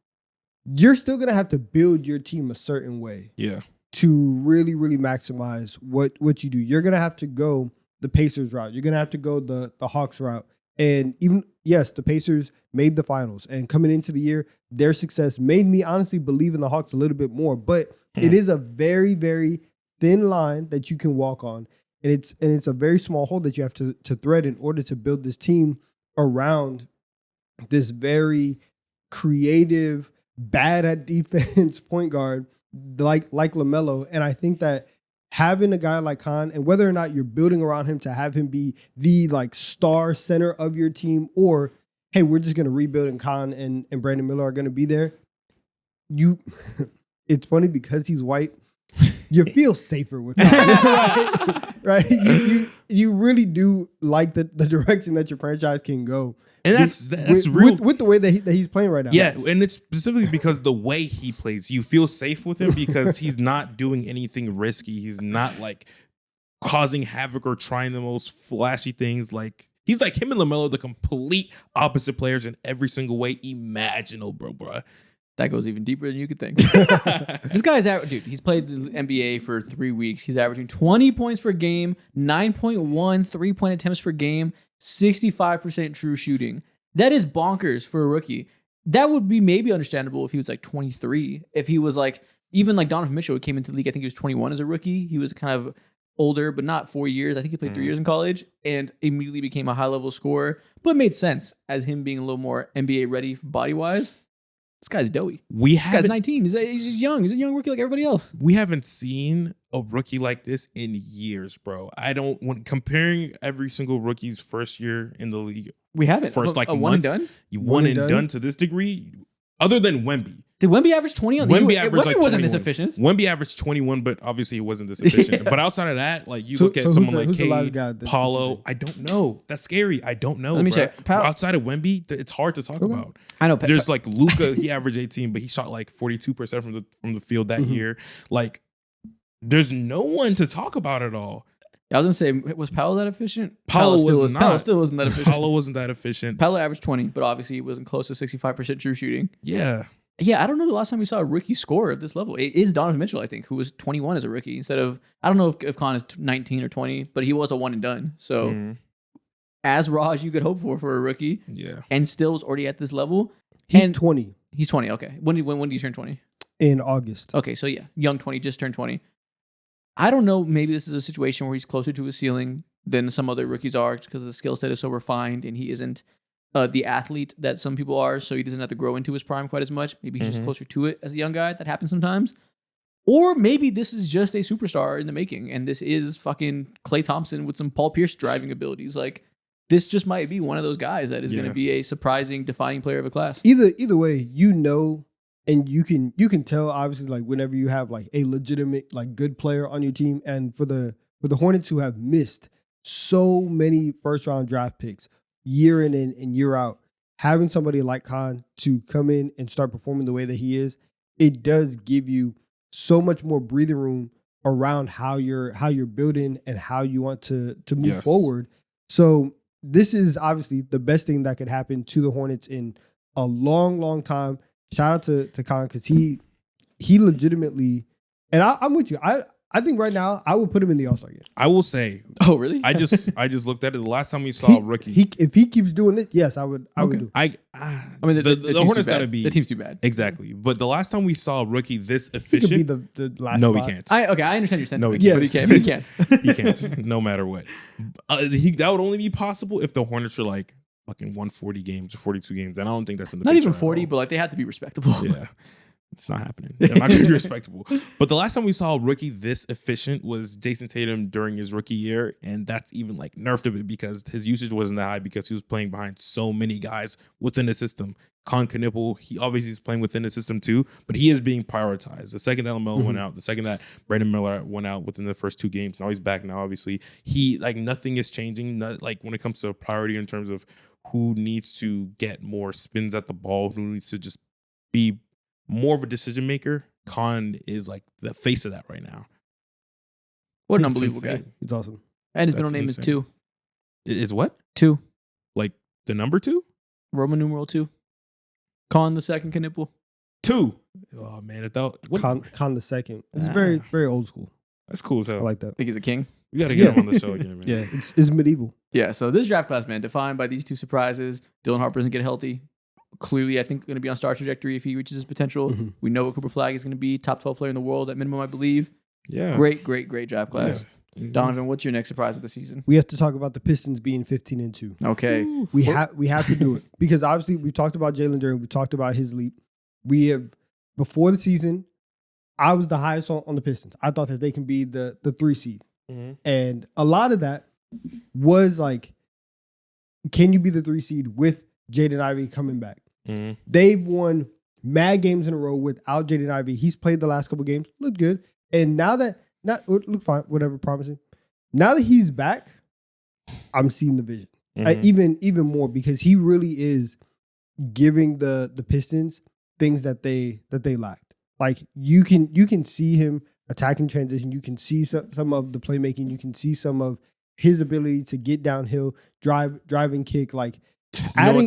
C: you're still going to have to build your team a certain way.
B: Yeah.
C: To really, really maximize what you do. You're going to have to go the Pacers route. You're going to have to go the Hawks route. And even, yes, the Pacers made the finals. And coming into the year, their success made me honestly believe in the Hawks a little bit more. But it is a very, very thin line that you can walk on. And it's a very small hole that you have to thread in order to build this team around this very creative, bad at defense point guard like LaMelo. And I think that having a guy like Khan, and whether or not you're building around him to have him be the like star center of your team, or hey, we're just gonna rebuild and Khan and Brandon Miller are gonna be there. It's funny because he's white. You feel safer with Khan, right? You really do like the direction that your franchise can go.
B: And that's real
C: with the way that he's playing right now.
B: Yeah, and it's specifically because the way he plays, you feel safe with him because he's not doing anything risky. He's not like causing havoc or trying the most flashy things. Like he's like him and LaMelo, the complete opposite players in every single way imaginable, bro.
A: That goes even deeper than you could think. This guy's dude. He's played the NBA for 3 weeks. He's averaging 20 points per game, 9.1 3-point attempts per game, 65% true shooting. That is bonkers for a rookie. That would be maybe understandable if he was like 23. If he was like, even like Donovan Mitchell, who came into the league, I think he was 21 as a rookie. He was kind of older, but not 4 years. I think he played 3 years in college and immediately became a high-level scorer, but made sense as him being a little more NBA ready body-wise. This guy's doughy. This guy's 19. He's young. He's a young rookie like everybody else.
B: We haven't seen a rookie like this in years, bro. When comparing every single rookie's first year in the league.
A: We haven't.
B: First like
A: a
B: month,
A: one and done?
B: You one and done to this degree, other than Wemby.
A: Did Wemby average 20 on the
B: Wemby averaged like
A: wasn't
B: 21.
A: this efficient.
B: Wemby averaged 21, but obviously it wasn't this efficient. Yeah. But outside of that, like you look at someone like Cade, Paulo, I don't know. That's scary. I don't know.
A: Let me check.
B: Outside of Wemby, it's hard to talk about.
A: I know.
B: There's like Luka, he averaged 18, but he shot like 42% from the field that year. Like, there's no one to talk about at all.
A: I was gonna say, was Paolo that efficient?
B: Paolo still
A: wasn't that efficient.
B: Paolo wasn't that efficient.
A: Paolo averaged 20, but obviously he wasn't close to 65% true shooting.
B: Yeah.
A: Yeah, I don't know the last time we saw a rookie score at this level. It is Donovan Mitchell, I think, who was 21 as a rookie instead of, I don't know if Khan is 19 or 20, but he was a one and done. So as raw as you could hope for a rookie.
B: Yeah.
A: And still was already at this level.
C: He's 20.
A: He's 20, okay. When do you turn 20?
C: In August.
A: Okay, so yeah, young 20, just turned 20. I don't know, maybe this is a situation where he's closer to his ceiling than some other rookies are just because the skill set is so refined and he isn't the athlete that some people are, so he doesn't have to grow into his prime quite as much. Maybe he's just closer to it as a young guy. That happens sometimes. Or maybe this is just a superstar in the making, and this is fucking Klay Thompson with some Paul Pierce driving abilities. Like, this just might be one of those guys that is going to be a surprising, defining player of a class.
C: Either way, and you can tell, obviously, like whenever you have like a legitimate, like good player on your team, and for the Hornets who have missed so many first round draft picks year in and year out, having somebody like Khan to come in and start performing the way that he is, it does give you so much more breathing room around how you're building and how you want to move forward. So this is obviously the best thing that could happen to the Hornets in a long, long time. Shout out to Khan because he legitimately, and I'm with you. I think right now I would put him in the All-Star game.
B: I will say.
A: Oh, really?
B: I just looked at it. The last time we saw a rookie,
C: if he keeps doing it, yes, I would. I would do.
A: I mean, the
B: Hornets got to be.
A: The team's too bad.
B: Exactly. But the last time we saw a rookie this efficient,
C: he could be the last.
B: No,
C: spot.
B: he can't.
A: I understand your sentiment.
B: No, he
A: can't. But he can't.
B: He can't. No matter what. That would only be possible if the Hornets are like fucking 140 games or 42 games. And I don't think that's in the
A: not
B: picture
A: even 40, but like they have to be respectable.
B: Yeah. It's not happening. They're not going to be respectable. But the last time we saw a rookie this efficient was Jason Tatum during his rookie year. And that's even like nerfed a bit because his usage wasn't that high because he was playing behind so many guys within the system. Knueppel, he obviously is playing within the system too, but he is being prioritized. The second that LaMelo went out, the second that Brandon Miller went out within the first 2 games, now he's back now, obviously. Nothing is changing. Like when it comes to priority in terms of who needs to get more spins at the ball, who needs to just be more of a decision maker. Khan is like the face of that right now.
A: What an
B: He's
A: unbelievable
B: insane.
A: guy.
C: He's awesome.
A: And his
B: That's
A: middle name is
B: insane.
A: 2.
B: It's what?
A: 2.
B: Like the number 2?
A: Roman numeral 2. Khan the second Knueppel.
B: 2. Oh man,
C: Khan the second. It's very, very old school.
B: That's cool as hell.
C: I like that.
A: I think he's a king.
B: We got to get him on the show again, man.
C: Yeah, it's medieval.
A: Yeah, so this draft class, man, defined by these two surprises. Dylan Harper doesn't get healthy. Clearly, I think going to be on star trajectory if he reaches his potential.
C: Mm-hmm.
A: We know what Cooper Flag is going to be. Top 12 player in the world at minimum, I believe.
B: Yeah.
A: Great draft class.
B: Yeah.
A: Donovan, what's your next surprise of the season?
C: We have to talk about the Pistons being 15-2.
A: Okay.
C: We have to do it because obviously we talked about Jalen Duren. We talked about his leap. We have before the season. I was the highest on the Pistons. I thought that they can be the 3 seed, and a lot of that was like, can you be the 3 seed with Jaden Ivey coming back? They've won mad games in a row without Jaden Ivey. He's played the last couple games, looked good, and now that look fine, whatever, promising. Now that he's back, I'm seeing the vision even more because he really is giving the Pistons things that they lacked. Like you can see him attacking transition. You can see some of the playmaking. You can see some of his ability to get downhill, drive and kick. Like adding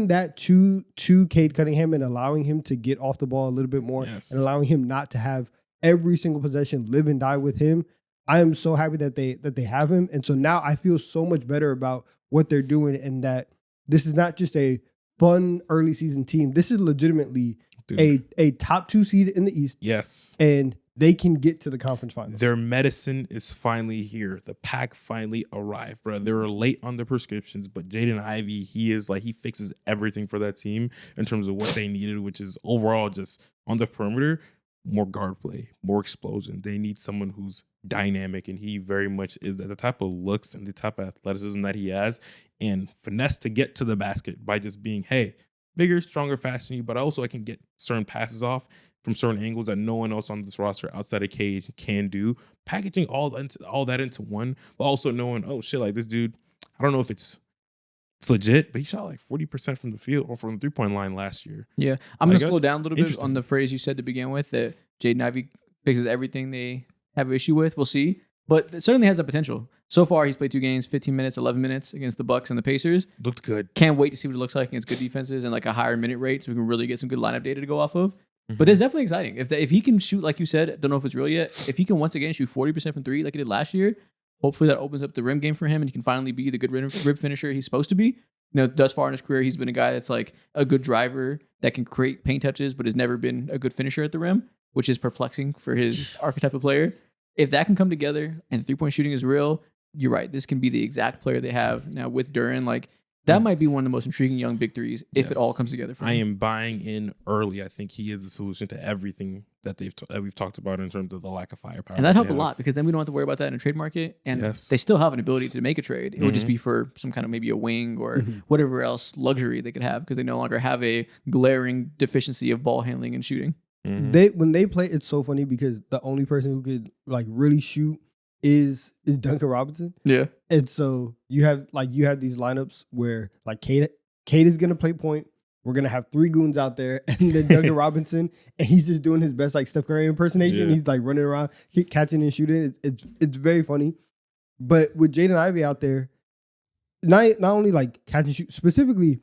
C: that to Cade Cunningham and allowing him to get off the ball a little bit more and allowing him not to have every single possession live and die with him. I am so happy that they have him. And so now I feel so much better about what they're doing and that this is not just a fun early season team. This is legitimately a top 2 seed in the East.
B: Yes.
C: And they can get to the conference finals.
B: Their medicine is finally here. The pack finally arrived, bro. They were late on the prescriptions, but Jaden Ivey, he fixes everything for that team in terms of what they needed, which is overall just on the perimeter, more guard play, more explosion. They need someone who's dynamic, and he very much is the type of looks and the type of athleticism that he has and finesse to get to the basket by just being, hey, bigger, stronger, faster than you, but also I can get certain passes off from certain angles that no one else on this roster outside of Cade can do. Packaging all that into one, but also knowing, oh shit, like this dude, I don't know if it's legit, but he shot like 40% from the field or from the 3-point line last year.
A: Yeah. I'm going to slow down a little bit on the phrase you said to begin with, that Jaden Ivey fixes everything they have an issue with. We'll see. But it certainly has the potential. So far, he's played 2 games, 15 minutes, 11 minutes against the Bucks and the Pacers.
B: Looked good.
A: Can't wait to see what it looks like against good defenses and like a higher minute rate so we can really get some good lineup data to go off of. But it's definitely exciting. If he can shoot, like you said, don't know if it's real yet, if he can once again shoot 40% from 3 like he did last year, hopefully that opens up the rim game for him and he can finally be the good rib finisher he's supposed to be. You know, thus far in his career, he's been a guy that's like a good driver that can create paint touches, but has never been a good finisher at the rim, which is perplexing for his archetype of player. If that can come together and 3-point shooting is real, you're right. This can be the exact player they have now with Duren. Like that might be one of the most intriguing young big threes if it all comes together for him.
B: I am buying in early. I think he is the solution to everything that we've talked about in terms of the lack of firepower.
A: And that helped a lot because then we don't have to worry about that in a trade market. And they still have an ability to make a trade. It would just be for some kind of maybe a wing or whatever else luxury they could have because they no longer have a glaring deficiency of ball handling and shooting.
C: When they play, it's so funny because the only person who could like really shoot is Duncan Robinson.
A: Yeah.
C: And so you have these lineups where like Cade is gonna play point. We're gonna have 3 goons out there, and then Duncan Robinson, and he's just doing his best like Steph Curry impersonation. He's like running around, catching and shooting. It's very funny. But with Jaden Ivey out there, not only like catch and shoot, specifically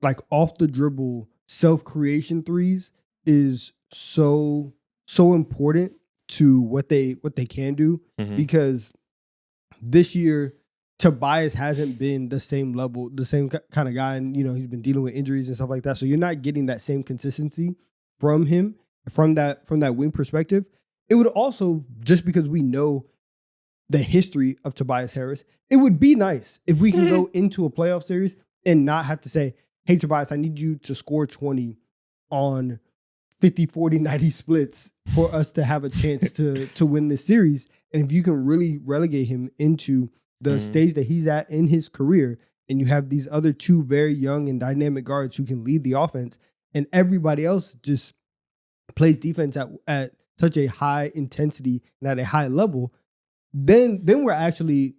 C: like off the dribble self creation threes is so important to what they can do because this year Tobias hasn't been the same level, the same kind of guy, and he's been dealing with injuries and stuff like that. So you're not getting that same consistency from him from that wing perspective. It would also, just because we know the history of Tobias Harris, it would be nice if we can go into a playoff series and not have to say, hey Tobias, I need you to score 20 on 50, 40, 90 splits for us to have a chance to win this series. And if you can really relegate him into the stage that he's at in his career, and you have these other 2 very young and dynamic guards who can lead the offense, and everybody else just plays defense at such a high intensity and at a high level, then we're actually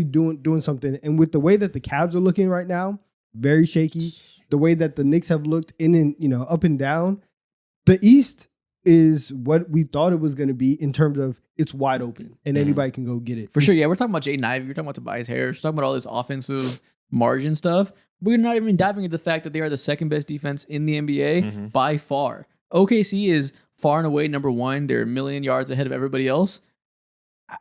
C: doing something. And with the way that the Cavs are looking right now, very shaky, the way that the Knicks have looked in and up and down, the East is what we thought it was going to be in terms of it's wide open and anybody can go get it.
A: For sure, yeah. We're talking about Jaden Ivey. We're talking about Tobias Harris. We're talking about all this offensive margin stuff. We're not even diving into the fact that they are the second best defense in the NBA by far. OKC is far and away number one. They're a million yards ahead of everybody else.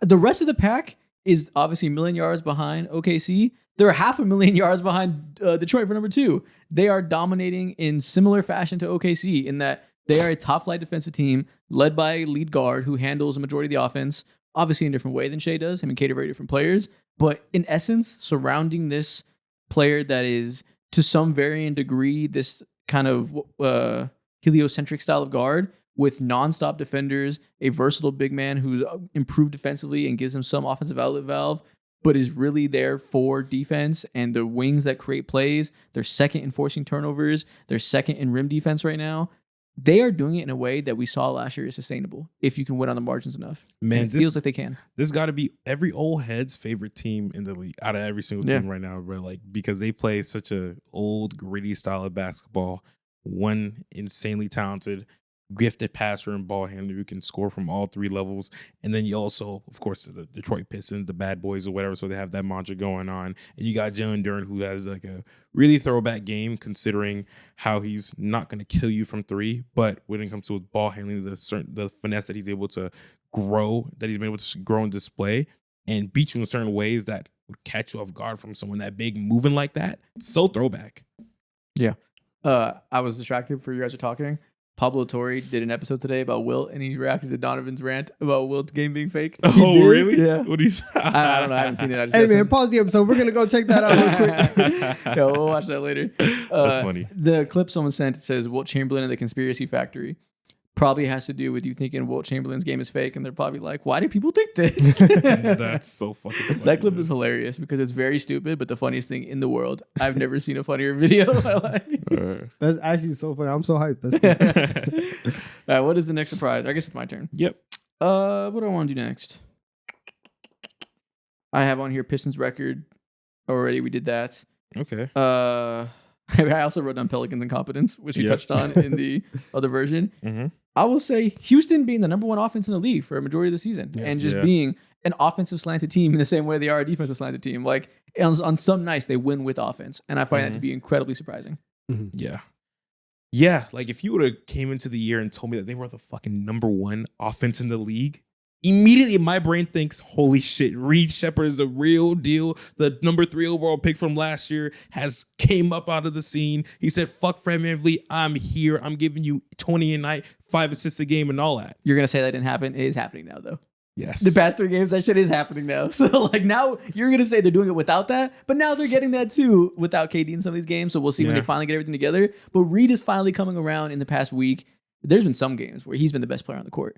A: The rest of the pack is obviously a million yards behind OKC. They're 500,000 yards behind Detroit for number two. They are dominating in similar fashion to OKC in that they are a top-flight defensive team led by a lead guard who handles a majority of the offense, obviously in a different way than Shea does. Him and Kate are very different players. But in essence, surrounding this player that is, to some varying degree, this kind of heliocentric style of guard with nonstop defenders, a versatile big man who's improved defensively and gives him some offensive outlet valve, but is really there for defense and the wings that create plays. They're second in forcing turnovers. They're second in rim defense right now. They are doing it in a way that we saw last year is sustainable if you can win on the margins enough.
B: Man,
A: it feels like they can.
B: This got to be every old head's favorite team in the league out of every single team right now, bro. Like, because they play such a old, gritty style of basketball. One insanely talented, gifted passer and ball handler who can score from all three levels. And then you also, of course, the Detroit Pistons, the bad boys or whatever. So they have that mantra going on. And you got Jalen Duren, who has like a really throwback game considering how he's not going to kill you from three. But when it comes to his ball handling, the finesse that he's able to grow, that he's been able to grow and display and beat you in certain ways that would catch you off guard from someone that big moving like that. So throwback.
A: Yeah. I was distracted for you guys are talking. Pablo Torre did an episode today about Wilt, and he reacted to Donovan's rant about Wilt's game being fake.
B: Oh, really?
A: Yeah.
B: What do you say?
A: I don't know. I haven't seen it. I just
C: Hey, man, pause the episode. We're going to go check that out real quick.
A: Yeah, we'll watch that later.
B: That's funny.
A: The clip someone sent, it says Wilt Chamberlain and the Conspiracy Factory. Probably has to do with you thinking Wilt Chamberlain's game is fake, and they're probably like, why do people think this?
B: That's so fucking funny.
A: That clip is hilarious because it's very stupid, but the funniest thing in the world. I've never seen a funnier video in my life.
C: That's actually so funny. I'm so hyped. That's cool.
A: All right, what is the next surprise? I guess it's my turn.
B: Yep.
A: What do I want to do next? I have on here Pistons record already. We did that.
B: Okay.
A: I also wrote down Pelicans incompetence, which we touched on in the other version.
B: Mm-hmm.
A: I will say Houston being the number one offense in the league for a majority of the season and just being an offensive slanted team in the same way they are a defensive slanted team. Like on some nights they win with offense, and I find that to be incredibly surprising.
C: Mm-hmm.
B: Yeah. Yeah, like if you would have came into the year and told me that they were the fucking number one offense in the league, immediately my brain thinks, holy shit, Reed Shepherd is the real deal. The number 3 overall pick from last year has came up out of the scene. He said, fuck Fred VanVleet, I'm here. I'm giving you 20 a night, 5 assists a game and all that.
A: You're going to say that didn't happen? It is happening now, though.
B: Yes.
A: The past 3 games, that shit is happening now. So, like, now you're going to say they're doing it without that, but now they're getting that too without KD in some of these games. So we'll see when they finally get everything together. But Reed is finally coming around in the past week. There's been some games where he's been the best player on the court.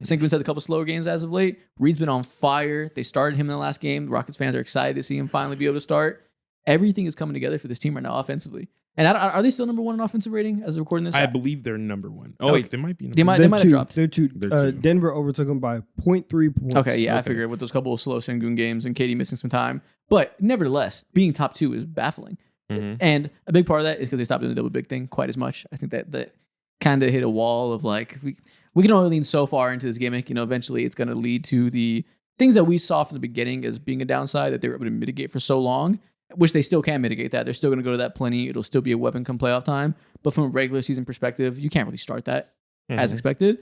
A: Sinkman's had a couple slower games as of late. Reed's been on fire. They started him in the last game. The Rockets fans are excited to see him finally be able to start. Everything is coming together for this team right now offensively. And are they still number one in offensive rating as of recording this?
B: I believe they're number one. Oh,
A: okay.
B: Wait, they might be.
A: They might have dropped.
C: They're two. Denver overtook them by 0.3 points.
A: Okay, yeah, I figured with those couple of slow Sengun games and KD missing some time. But nevertheless, being top 2 is baffling.
B: Mm-hmm.
A: And a big part of that is because they stopped doing the double big thing quite as much. I think that kind of hit a wall of like, we can only lean so far into this gimmick. You know, eventually it's going to lead to the things that we saw from the beginning as being a downside that they were able to mitigate for so long, which they still can mitigate that. They're still going to go to that plenty. It'll still be a weapon come playoff time. But from a regular season perspective, you can't really start that as expected.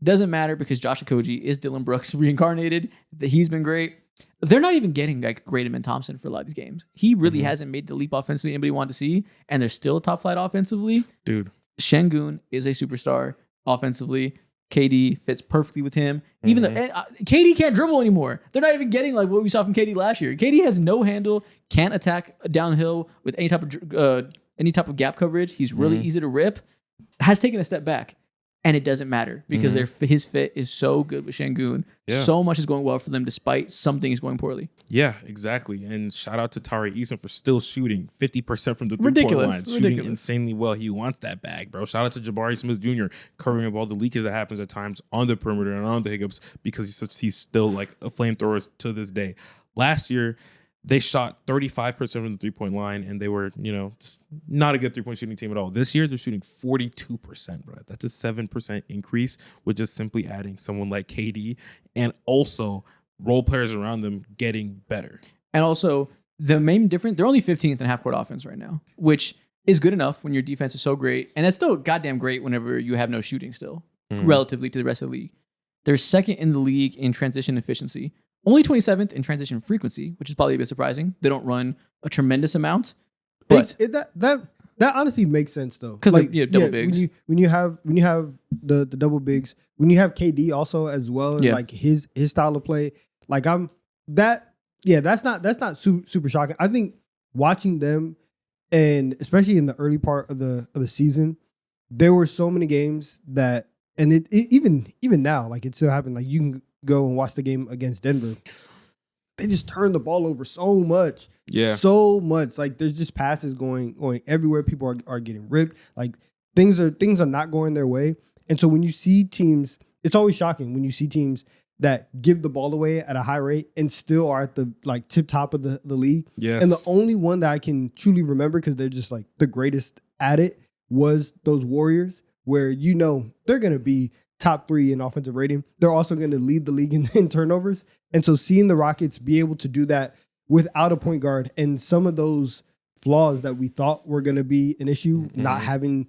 A: Doesn't matter because Josh Okogie is Dylan Brooks reincarnated. He's been great. They're not even getting like Graydon Thompson for a lot of these games. He really hasn't made the leap offensively anybody wanted to see, and they're still top flight offensively.
B: Dude.
A: Sengun is a superstar offensively. KD fits perfectly with him. Even though KD can't dribble anymore. They're not even getting like what we saw from KD last year. KD has no handle, can't attack downhill with any type of gap coverage. He's really easy to rip. Has taken a step back. And it doesn't matter because his fit is so good with Sengun. Yeah. So much is going well for them despite some things going poorly.
B: Yeah, exactly. And shout out to Tari Eason for still shooting 50% from the three-point line. Shooting insanely well. He wants that bag, bro. Shout out to Jabari Smith Jr. covering up all the leakage that happens at times on the perimeter and on the hiccups because he's still like a flamethrower to this day. Last year, they shot 35% from the 3-point line, and they were, not a good 3-point shooting team at all. This year, they're shooting 42%, bro. That's a 7% increase with just simply adding someone like KD and also role players around them getting better.
A: And also, the main difference, they're only 15th in half-court offense right now, which is good enough when your defense is so great. And that's still goddamn great whenever you have no shooting still, relatively to the rest of the league. They're second in the league in transition efficiency. Only 27th in transition frequency, which is probably a bit surprising. They don't run a tremendous amount. But
C: that honestly makes sense though.
A: Because double bigs.
C: When you have the double bigs, when you have KD also as well, and like his style of play, like that's not super shocking. I think watching them, and especially in the early part of the season, there were so many games that, and it even now, like it still happened. Like you can go and watch the game against Denver. They just turn the ball over so much. Yeah. So much. Like there's just passes going everywhere. People are getting ripped. Like things are not going their way. And so when you see teams, it's always shocking when you see teams that give the ball away at a high rate and still are at the like tip top of the league. Yes. And the only one that I can truly remember, because they're just like the greatest at it, was those Warriors, where they're gonna be top 3 in offensive rating. They're also going to lead the league in turnovers. And so seeing the Rockets be able to do that without a point guard, and some of those flaws that we thought were going to be an issue, not having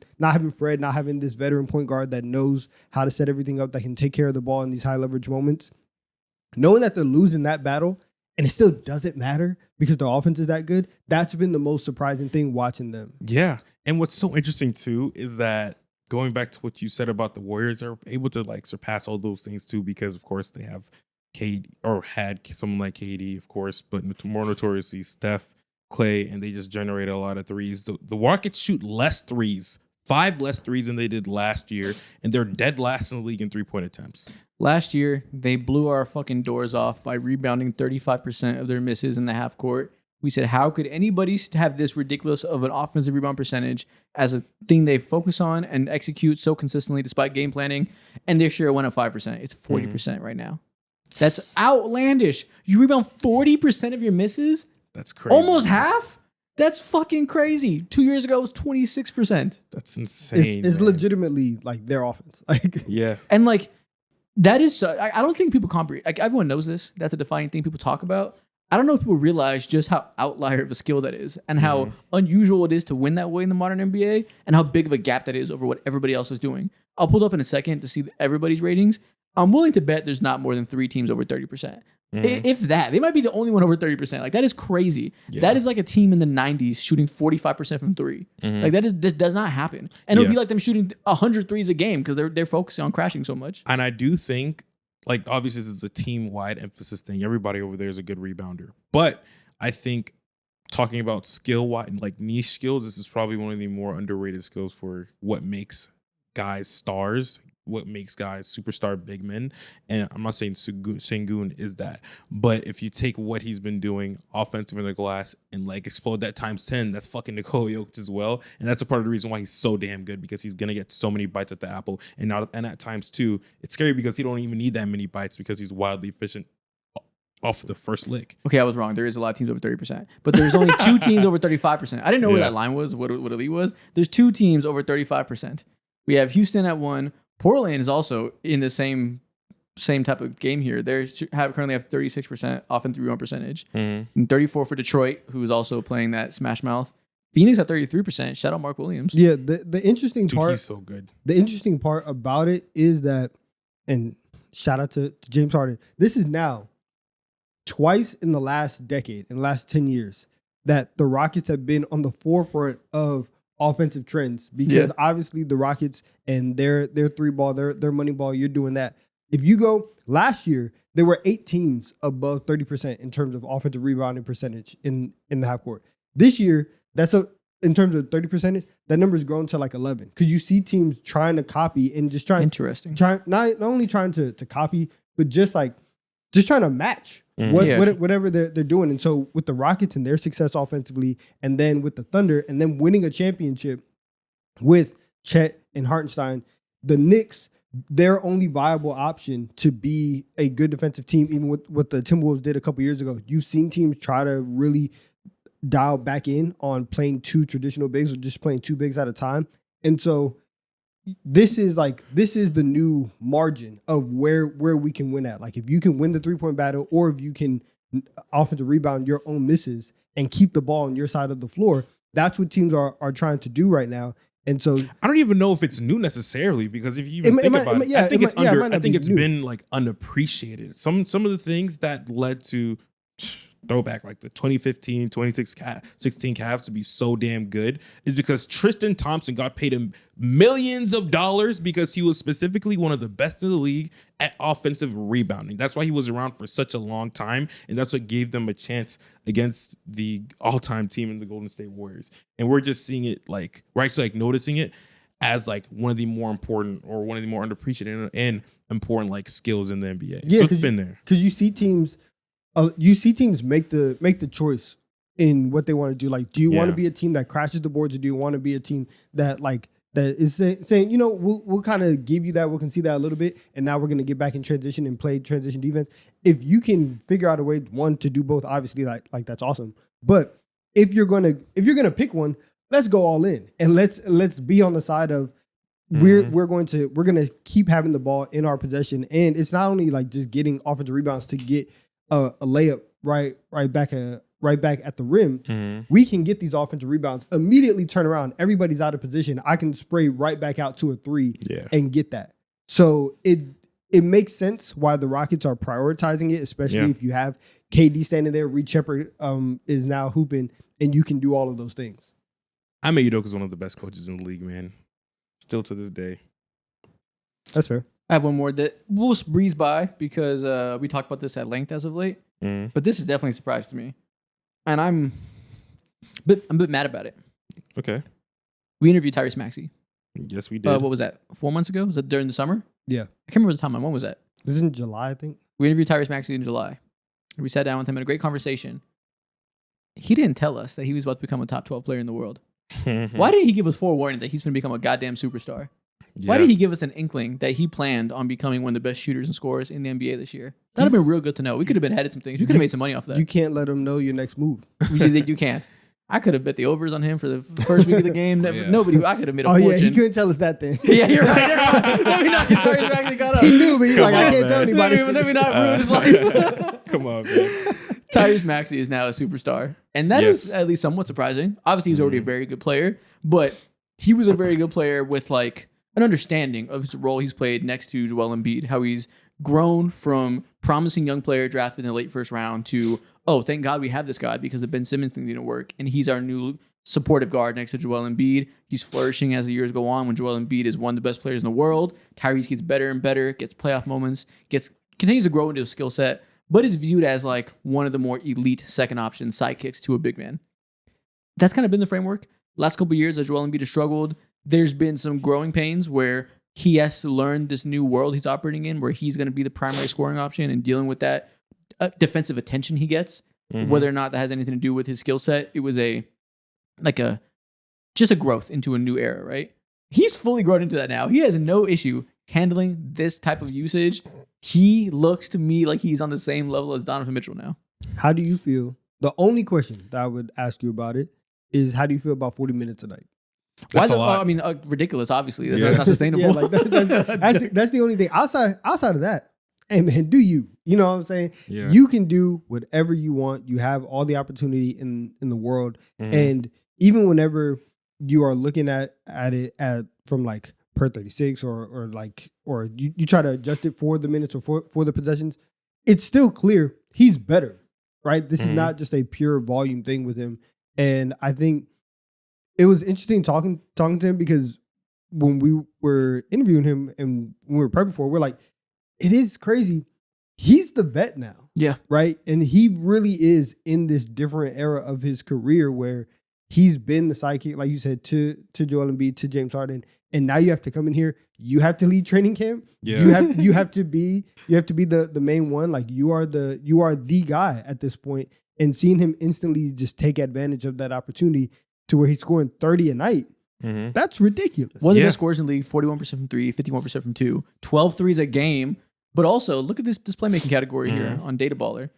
C: Fred, not having this veteran point guard that knows how to set everything up, that can take care of the ball in these high leverage moments, knowing that they're losing that battle and it still doesn't matter because their offense is that good, that's been the most surprising thing watching them.
B: Yeah. And what's so interesting too is that, going back to what you said about the Warriors, are able to like surpass all those things too, because of course they have KD, or had someone like KD, of course, but more notoriously Steph, Clay, and they just generate a lot of threes. The Rockets shoot less threes, 5 less threes than they did last year, and they're dead last in the league in 3-point attempts.
A: Last year, they blew our fucking doors off by rebounding 35% of their misses in the half court. We said, how could anybody have this ridiculous of an offensive rebound percentage as a thing they focus on and execute so consistently despite game planning? And their share went up 5%. It's 40% right now. That's outlandish. You rebound 40% of your misses?
B: That's crazy.
A: Almost half? That's fucking crazy. 2 years ago, it was 26%.
B: That's insane.
C: It's legitimately like their offense. Like,
B: yeah.
A: And like, that is so, I don't think people comprehend. Like, everyone knows this. That's a defining thing people talk about. I don't know if people realize just how outlier of a skill that is, and how unusual it is to win that way in the modern NBA, and how big of a gap that is over what everybody else is doing. I'll pull it up in a second to see everybody's ratings. I'm willing to bet there's not more than 3 teams over 30%. If that. They might be the only one over 30%. Like, that is crazy. Yeah. That is like a team in the 90s shooting 45% from 3. Like, this does not happen. And it would be like them shooting 100 threes a game because they're focusing on crashing so much.
B: And I do think, like, obviously this is a team-wide emphasis thing. Everybody over there is a good rebounder. But I think talking about skill-wide, like niche skills, this is probably one of the more underrated skills for what makes guys stars, what makes guys superstar big men. And I'm not saying Sengun is that, but if you take what he's been doing offensive in the glass and like explode that times 10, that's fucking Nikola Jokic as well. And that's a part of the reason why he's so damn good, because he's gonna get so many bites at the apple. And at times too, it's scary because he don't even need that many bites because he's wildly efficient off the first lick.
A: Okay, I was wrong. There is a lot of teams over 30%, but there's only 2 teams over 35%. I didn't know where that line was, what elite was. There's 2 teams over 35%. We have Houston at 1. Portland is also in the same type of game here. They currently have 36% offensive rebound percentage, and 34% for Detroit, who is also playing that smash mouth. Phoenix at 33%. Shout out Mark Williams.
C: Yeah, the interesting part.
B: He's so good.
C: The interesting part about it is that, and shout out to James Harden. This is now twice in the last decade, in the last 10 years, that the Rockets have been on the forefront of offensive trends, because obviously the Rockets and their 3-ball, their money ball, you're doing that. If you go last year, there were 8 teams above 30% in terms of offensive rebounding percentage in the half court. This year, in terms of 30%, that number's grown to like 11, because you see teams trying to copy and just trying not only trying to copy, but just trying to match whatever they're doing. And so with the Rockets and their success offensively, and then with the Thunder, and then winning a championship with Chet and Hartenstein, the Knicks their only viable option to be a good defensive team, even with what the Timberwolves did a couple years ago. You've seen teams try to really dial back in on playing two traditional bigs or just playing two bigs at a time. And so this is the new margin of where we can win at. Like if you can win the 3-point battle, or if you can offensive rebound your own misses and keep the ball on your side of the floor, that's what teams are trying to do right now. And so
B: I don't even know if it's new necessarily, because if you even think about it, I think it's been like unappreciated. Some of the things that led to throwback like the 2015, 2016 Cavs to be so damn good is because Tristan Thompson got paid him millions of dollars because he was specifically one of the best in the league at offensive rebounding. That's why he was around for such a long time, and that's what gave them a chance against the all-time team in the Golden State Warriors. And we're just seeing it like, we're actually like noticing it as like one of the more important or one of the more underappreciated and important like skills in the NBA.
C: Yeah,
B: so it's been there.
C: Because you see teams make the choice in what they want to do. Like, do you want to be a team that crashes the boards, or do you want to be a team that is saying, you know, we'll kind of give you that, we'll concede that a little bit, and now we're going to get back in transition and play transition defense. If you can figure out a way, one, to do both, obviously, like that's awesome. But if you're gonna pick one, let's go all in, and let's be on the side of we're gonna keep having the ball in our possession, and it's not only like just getting offensive rebounds to get a layup right back at the rim. Mm-hmm. We can get these offensive rebounds, immediately turn around. Everybody's out of position. I can spray right back out to a three and get that. So it makes sense why the Rockets are prioritizing it, especially if you have KD standing there. Reed Shepherd is now hooping, and you can do all of those things.
B: Ime Udoka is one of the best coaches in the league, man. Still to this day.
C: That's fair.
A: I have one more that we'll breeze by because we talked about this at length as of late. But this is definitely a surprise to me. And I'm a bit mad about it.
B: Okay.
A: We interviewed Tyrese Maxey.
B: Yes, we did.
A: What was that? 4 months ago? Was that during the summer?
C: Yeah.
A: I can't remember the timeline. When was that?
C: It was in July, I think.
A: We interviewed Tyrese Maxey in July. We sat down with him in a great conversation. He didn't tell us that he was about to become a top 12 player in the world. Why didn't he give us forewarning that he's going to become a goddamn superstar? Yeah. Why did he give us an inkling that he planned on becoming one of the best shooters and scorers in the NBA this year? That would have been real good to know. We could have been headed some things. We could have made some money off that.
C: You can't let him know your next move.
A: You can't. I could have bet the overs on him for the first week of the game. Nobody. I could have made a fortune.
C: Yeah, he couldn't tell us that then.
A: Yeah, you're right. Let me not get Tyrese Maxey got up.
C: He knew, but he's like, I can't tell anybody.
A: Let me not ruin his life.
B: Come on, man.
A: Tyrese Maxey is now a superstar. And that is at least somewhat surprising. Obviously, he was already a very good player, but he was a very good player with like an understanding of his role he's played next to Joel Embiid, how he's grown from promising young player drafted in the late first round to, oh, thank God we have this guy because the Ben Simmons thing didn't work. And he's our new supportive guard next to Joel Embiid. He's flourishing as the years go on when Joel Embiid is one of the best players in the world. Tyrese gets better and better, gets playoff moments, continues to grow into a skill set, but is viewed as like one of the more elite second option sidekicks to a big man. That's kind of been the framework. Last couple of years as Joel Embiid has struggled, there's been some growing pains where he has to learn this new world he's operating in, where he's going to be the primary scoring option and dealing with that defensive attention he gets, whether or not that has anything to do with his skill set. It was just a growth into a new era, right? He's fully grown into that now. He has no issue handling this type of usage. He looks to me like he's on the same level as Donovan Mitchell now.
C: How do you feel? The only question that I would ask you about it is, how do you feel about 40 minutes a night?
B: That's a lot.
A: I mean, ridiculous, obviously. That's not sustainable.
C: That's the only thing. Outside of that, hey, man, do you. You know what I'm saying?
B: Yeah.
C: You can do whatever you want. You have all the opportunity in the world. And even whenever you are looking at it from like per 36 or you try to adjust it for the minutes or for the possessions, it's still clear he's better, right? This is not just a pure volume thing with him. And I think it was interesting talking to him, because when we were interviewing him and when we were prepping for it, we're like, it is crazy. He's the vet now.
A: Yeah.
C: Right. And he really is in this different era of his career where he's been the sidekick, like you said, to Joel Embiid, to James Harden. And now you have to come in here. You have to lead training camp. Yeah. You have to be the main one. Like you are the guy at this point. And seeing him instantly just take advantage of that opportunity to where he's scoring 30 a night That's ridiculous.
A: One of the best scorers in the league, 41% from 3, 51% from 2, 12 threes a game. But also, look at this playmaking category here on Data Baller.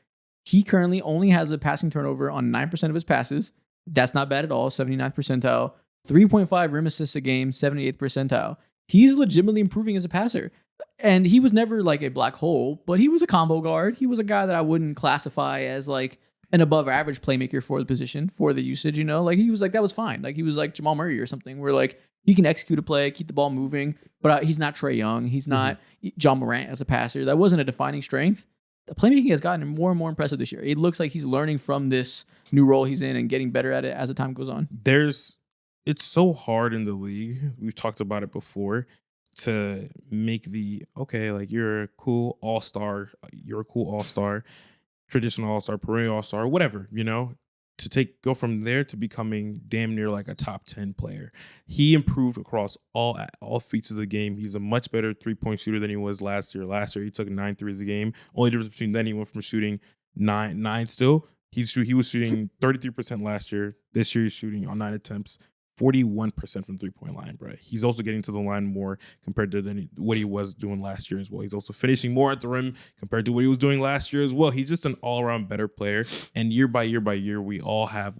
A: He currently only has a passing turnover on 9% of his passes. That's not bad at all, 79th percentile. 3.5 rim assists a game, 78th percentile. He's legitimately improving as a passer. And he was never like a black hole, but he was a combo guard. He was a guy that I wouldn't classify as like an above average playmaker for the position, for the usage, Like he was like, that was fine. Like he was like Jamal Murray or something where like he can execute a play, keep the ball moving, but he's not Trae Young. He's not John Morant as a passer. That wasn't a defining strength. The playmaking has gotten more and more impressive this year. It looks like he's learning from this new role he's in and getting better at it as the time goes on.
B: It's so hard in the league. We've talked about it before to make like you're a cool all-star, traditional all-star, perennial all-star, whatever, to go from there to becoming damn near like a top 10 player. He improved across all feats of the game. He's a much better 3-point shooter than he was last year. Last year, he took 9 threes a game. Only difference between then, he went from shooting nine still. He was shooting 33% last year. This year, he's shooting on 9 attempts, 41% from 3-point line, bro. He's also getting to the line more compared to what he was doing last year as well. He's also finishing more at the rim compared to what he was doing last year as well. He's just an all-around better player. And year by year, we all have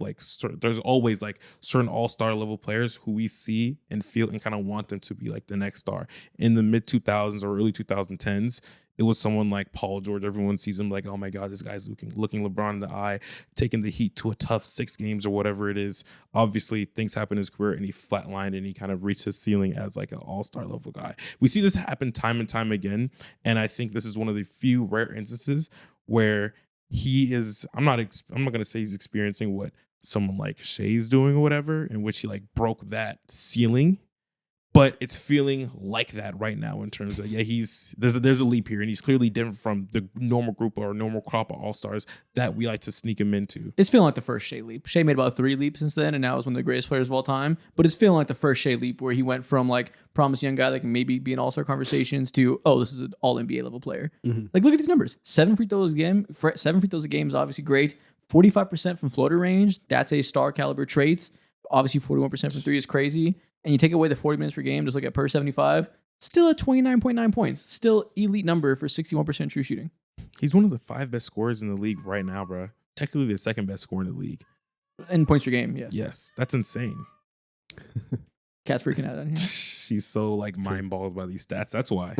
B: there's always like certain all-star level players who we see and feel and kind of want them to be like the next star. In the mid-2000s or early 2010s, it was someone like Paul George. Everyone sees him like, oh my God, this guy's looking LeBron in the eye, taking the Heat to a tough 6 games or whatever it is. Obviously, things happen in his career and he flatlined and he kind of reached his ceiling as like an all-star level guy. We see this happen time and time again. And I think this is one of the few rare instances where he is, I'm not going to say he's experiencing what someone like Shea's doing or whatever, in which he like broke that ceiling. But it's feeling like that right now in terms of, there's a leap here, and he's clearly different from the normal group or normal crop of all-stars that we like to sneak him into.
A: It's feeling like the first Shea leap. Shea made about 3 leaps since then, and now is one of the greatest players of all time. But it's feeling like the first Shea leap where he went from like promised young guy that can maybe be in all-star conversations to, this is an all-NBA level player. Like, look at these numbers. 7 free throws a game. 7 free throws a game is obviously great. 45% from floater range. That's a star caliber trait. Obviously, 41% from 3 is crazy. And you take away the 40 minutes per game, just look at per 75, still at 29.9 points. Still elite number for 61% true shooting.
B: He's one of the 5 best scorers in the league right now, bro. Technically the 2nd best scorer in the league.
A: In points per game, yeah.
B: Yes, that's insane.
A: Cat's freaking out on here.
B: She's so like mind-boggled by these stats. That's why.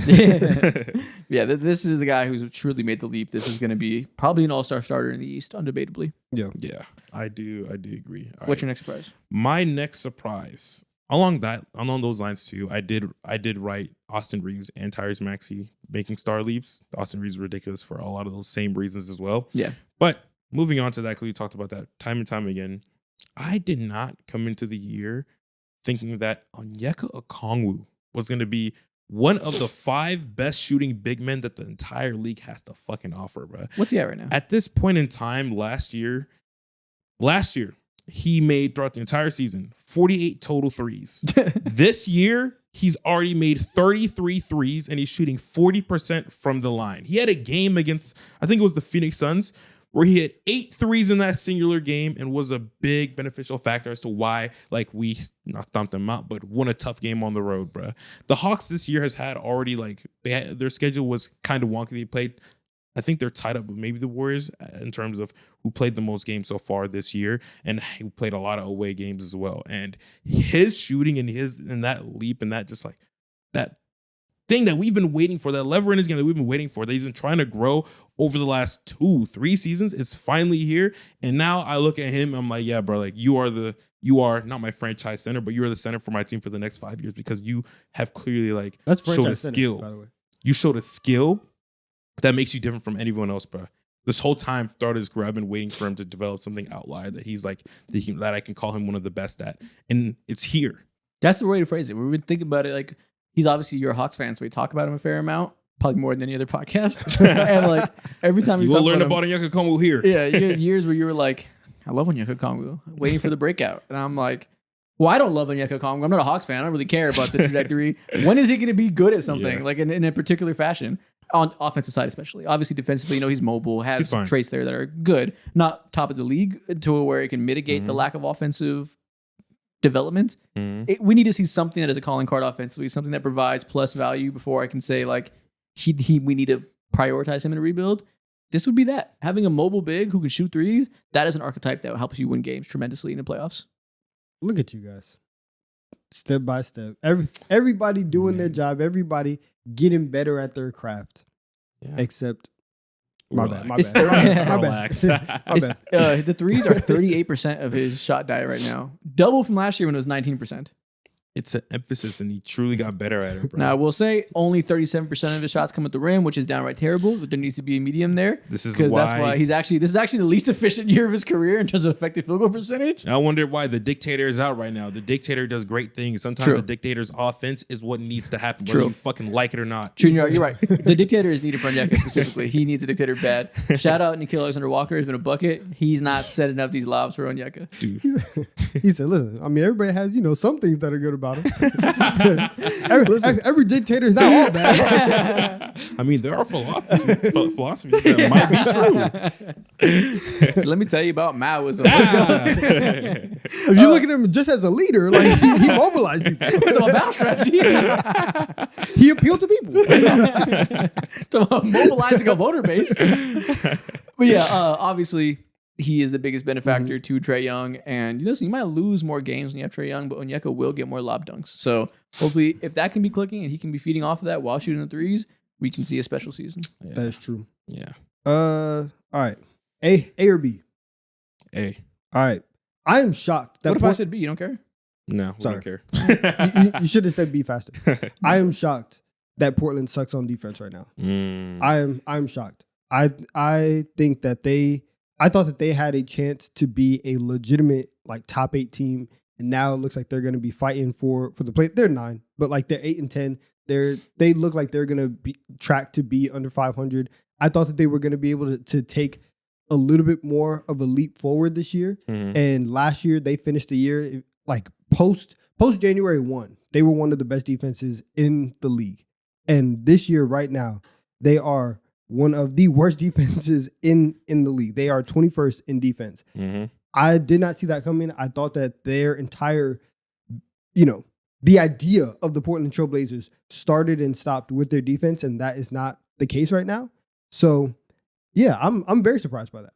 A: Yeah, this is a guy who's truly made the leap. This is going to be probably an all-star starter in the East, undebatably.
B: Yeah, I do agree.
A: What's your next surprise?
B: My next surprise, along those lines too, I did write Austin Reeves and Tyrese Maxey making star leaps. Austin Reeves is ridiculous for a lot of those same reasons as well.
A: Yeah.
B: But moving on to that, because we talked about that time and time again, I did not come into the year thinking that Onyeka Okungwu was going to be one of the 5 best shooting big men that the entire league has to fucking offer, bro.
A: What's he at right now?
B: At this point in time, last year, he made throughout the entire season 48 total threes. This year, he's already made 33 threes and he's shooting 40% from the line. He had a game against, I think it was the Phoenix Suns, where he had 8 threes in that singular game and was a big beneficial factor as to why, like, we not thumped them out, but won a tough game on the road, bro. The Hawks this year has had already, like, their schedule was kind of wonky. They played, I think they're tied up with maybe the Warriors in terms of who played the most games so far this year, and he played a lot of away games as well. And his shooting and that leap and that just like that thing that we've been waiting for, that lever in his game that we've been waiting for, that he's been trying to grow over the last 2-3 seasons, is finally here. And now I look at him, I'm like, yeah, bro, like you are not my franchise center, but you are the center for my team for the next 5 years, because you have clearly like showed a skill. By the way. You showed a skill that makes you different from anyone else, bro. This whole time throughout his career, I've been waiting for him to develop something outlier that he's like, that I can call him one of the best at. And it's here.
A: That's the way to phrase it. We've been thinking about it like, he's obviously, you're a Hawks fan, so we talk about him a fair amount, probably more than any other podcast. And like every time
B: you will learn about Onyeka Okungwu here.
A: Yeah, you had years where you were like, I love Onyeka Okungwu, waiting for the breakout. And I'm like, well, I don't love Onyeka Okungwu. I'm not a Hawks fan. I don't really care about the trajectory. When is he going to be good at something, like in a particular fashion? On offensive side especially. Obviously defensively, he's mobile, has traits there that are good. Not top of the league to where it can mitigate the lack of offensive development. We need to see something that is a calling card offensively, something that provides plus value before I can say like we need to prioritize him in a rebuild. This would be that. Having a mobile big who can shoot threes, that is an archetype that helps you win games tremendously in the playoffs.
C: Look at you guys. Step by step. Everybody doing their job. Everybody getting better at their craft. Yeah. Except my bad.
A: The threes are 38% of his shot diet right now. Double from last year when it was 19%.
B: It's an emphasis, and he truly got better at it, bro.
A: Now, I will say only 37% of his shots come at the rim, which is downright terrible, but there needs to be a medium there.
B: This is
A: why this is actually the least efficient year of his career in terms of effective field goal percentage.
B: I wonder why the dictator is out right now. The dictator does great things. Sometimes the dictator's offense is what needs to happen, whether you fucking like it or not.
A: Junior, you're right. The dictator is needed for Onyeka specifically. He needs a dictator bad. Shout out Nickeil Alexander-Walker. Has been a bucket. He's not setting up these lobs for Onyeka.
B: Dude.
C: He said, listen, I mean, everybody has, some things that are good about him. every dictator is not all bad.
B: I mean, there are philosophies that might be true.
A: So let me tell you about Maoism.
C: If you look at him just as a leader, like he mobilized people.
A: With a battle strategy.
C: He appealed to people.
A: Mobilizing a voter base. But yeah, obviously, he is the biggest benefactor to Trae Young. And listen, you might lose more games when you have Trae Young, but Onyeka will get more lob dunks. So hopefully, if that can be clicking and he can be feeding off of that while shooting the threes, we can see a special season.
C: Yeah. That is true.
B: Yeah.
C: All right. A or B?
B: A.
C: All right. I am shocked.
A: What if I said B? You don't care?
B: No, I don't care.
C: You should have said B faster. I am shocked that Portland sucks on defense right now. I'm shocked. I think that I thought that they had a chance to be a legitimate like top 8 team, and now it looks like they're going to be fighting for the play. They're 9, but like they're 8 and 10. They look like they're going to be tracked to be under 500. I thought that they were going to be able to take a little bit more of a leap forward this year. And last year they finished the year like post January 1. They were one of the best defenses in the league, and this year right now they are one of the worst defenses in the league. They are 21st in defense. I did not see that coming. I thought that their entire, the idea of the Portland Trailblazers started and stopped with their defense, and that is not the case right now. So, yeah, I'm very surprised by that.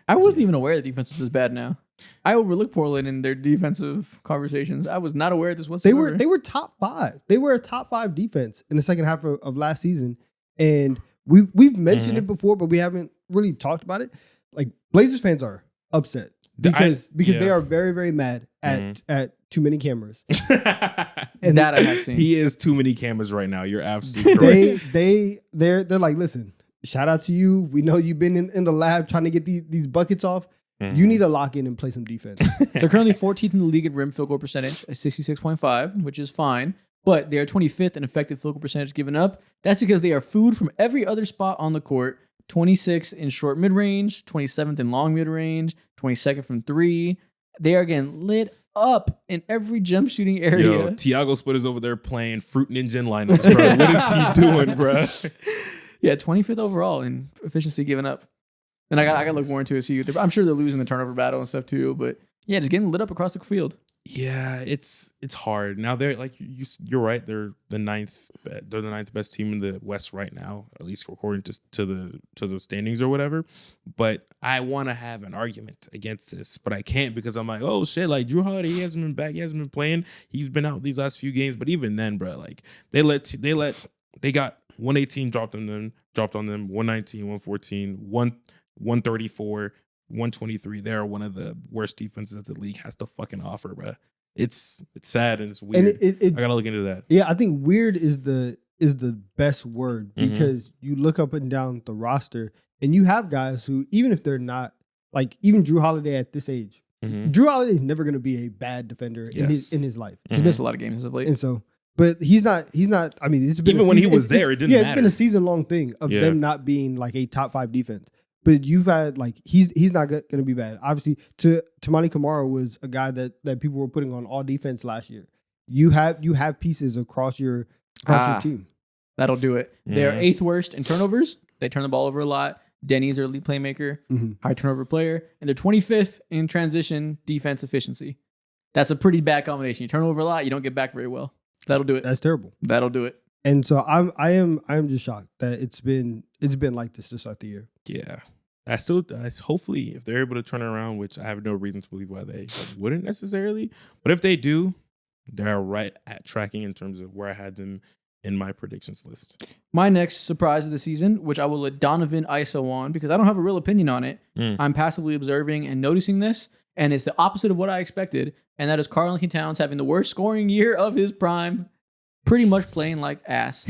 A: I wasn't even aware the defense was this bad now. I overlooked Portland in their defensive conversations. I was not aware this whatsoever.
C: They were top 5. They were a top 5 defense in the second half of last season, and We've mentioned it before, but we haven't really talked about it. Like Blazers fans are upset because they are very, very mad at too many cameras.
A: And that I have seen.
B: He is too many cameras right now. You're absolutely correct.
C: They're like, listen, shout out to you. We know you've been in the lab trying to get these buckets off. You need to lock in and play some defense.
A: They're currently 14th in the league in rim field goal percentage at 66.5, which is fine. But they are 25th in effective field goal percentage given up. That's because they are food from every other spot on the court. 26th in short mid-range, 27th in long mid-range, 22nd from 3. They are getting lit up in every jump shooting area.
B: Yo, Tiago Split is over there playing Fruit Ninja lineups, bro. What is he doing, bro?
A: Yeah, 25th overall in efficiency given up. And I got to look more into it. See, I'm sure they're losing the turnover battle and stuff too. But yeah, just getting lit up across the field.
B: Yeah, it's hard. Now they're like you're right. They're the ninth best team in the West right now, at least according to the standings or whatever. But I want to have an argument against this, but I can't because I'm like, oh shit, like Drew Holiday, he hasn't been back, he hasn't been playing. He's been out these last few games, but even then, bro, like they got 118 dropped on them, 119, 114, 134. 123. They're one of the worst defenses that the league has to fucking offer, bro. It's sad and it's weird. And I gotta look into that.
C: Yeah, I think weird is the best word because you look up and down the roster and you have guys who, even if they're not like even Drew Holiday at this age, Drew Holiday is never going to be a bad defender in his life.
A: He's missed a lot of games as of late,
C: and so. But he's not. I mean, it's been
B: even when he was there, it didn't matter.
C: It's been a season-long thing of them not being like a top 5 defense. But you've had like he's not going to be bad. Obviously, Tamani Kamara was a guy that people were putting on all defense last year. You have pieces across your team.
A: That'll do it. They're 8th worst in turnovers. They turn the ball over a lot. Denny's their lead playmaker, high turnover player, and they're 25th in transition defense efficiency. That's a pretty bad combination. You turn over a lot, you don't get back very well. That'll do it.
C: That's terrible.
A: That'll do it.
C: And so I am just shocked that it's been like this to start the year.
B: Yeah. Hopefully, if they're able to turn it around, which I have no reason to believe why they wouldn't necessarily, but if they do, they're right at tracking in terms of where I had them in my predictions list.
A: My next surprise of the season, which I will let Donovan ISO on because I don't have a real opinion on it. I'm passively observing and noticing this, and it's the opposite of what I expected, and that is Karl Anthony Towns having the worst scoring year of his prime, pretty much playing like ass.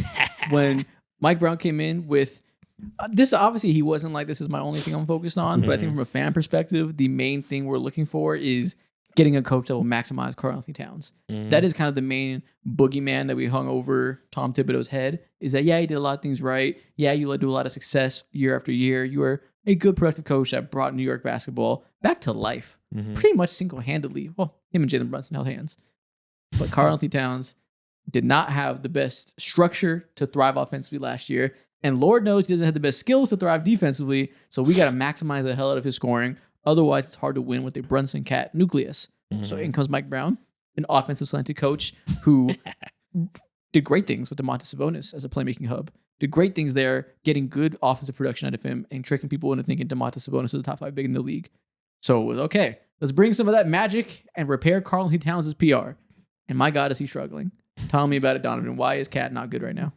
A: When Mike Brown came in with this, obviously he wasn't like, this is my only thing I'm focused on, but I think from a fan perspective, the main thing we're looking for is getting a coach that will maximize Karl Anthony Towns. That is kind of the main boogeyman that we hung over Tom Thibodeau's head, is that, yeah, he did a lot of things right. Yeah, you do a lot of success year after year. You are a good, productive coach that brought New York basketball back to life, pretty much single-handedly. Well, him and Jalen Brunson held hands. But Karl Anthony Towns did not have the best structure to thrive offensively last year. And Lord knows he doesn't have the best skills to thrive defensively. So we got to maximize the hell out of his scoring. Otherwise, it's hard to win with a Brunson Cat nucleus. So in comes Mike Brown, an offensive slanted coach who did great things with Domantas Sabonis as a playmaking hub. Did great things there, getting good offensive production out of him and tricking people into thinking Domantas Sabonis is the top 5 big in the league. So it was okay. Let's bring some of that magic and repair Karl Anthony Towns' PR. And my God, is he struggling? Tell me about it, Donovan. Why is Cat not good right now?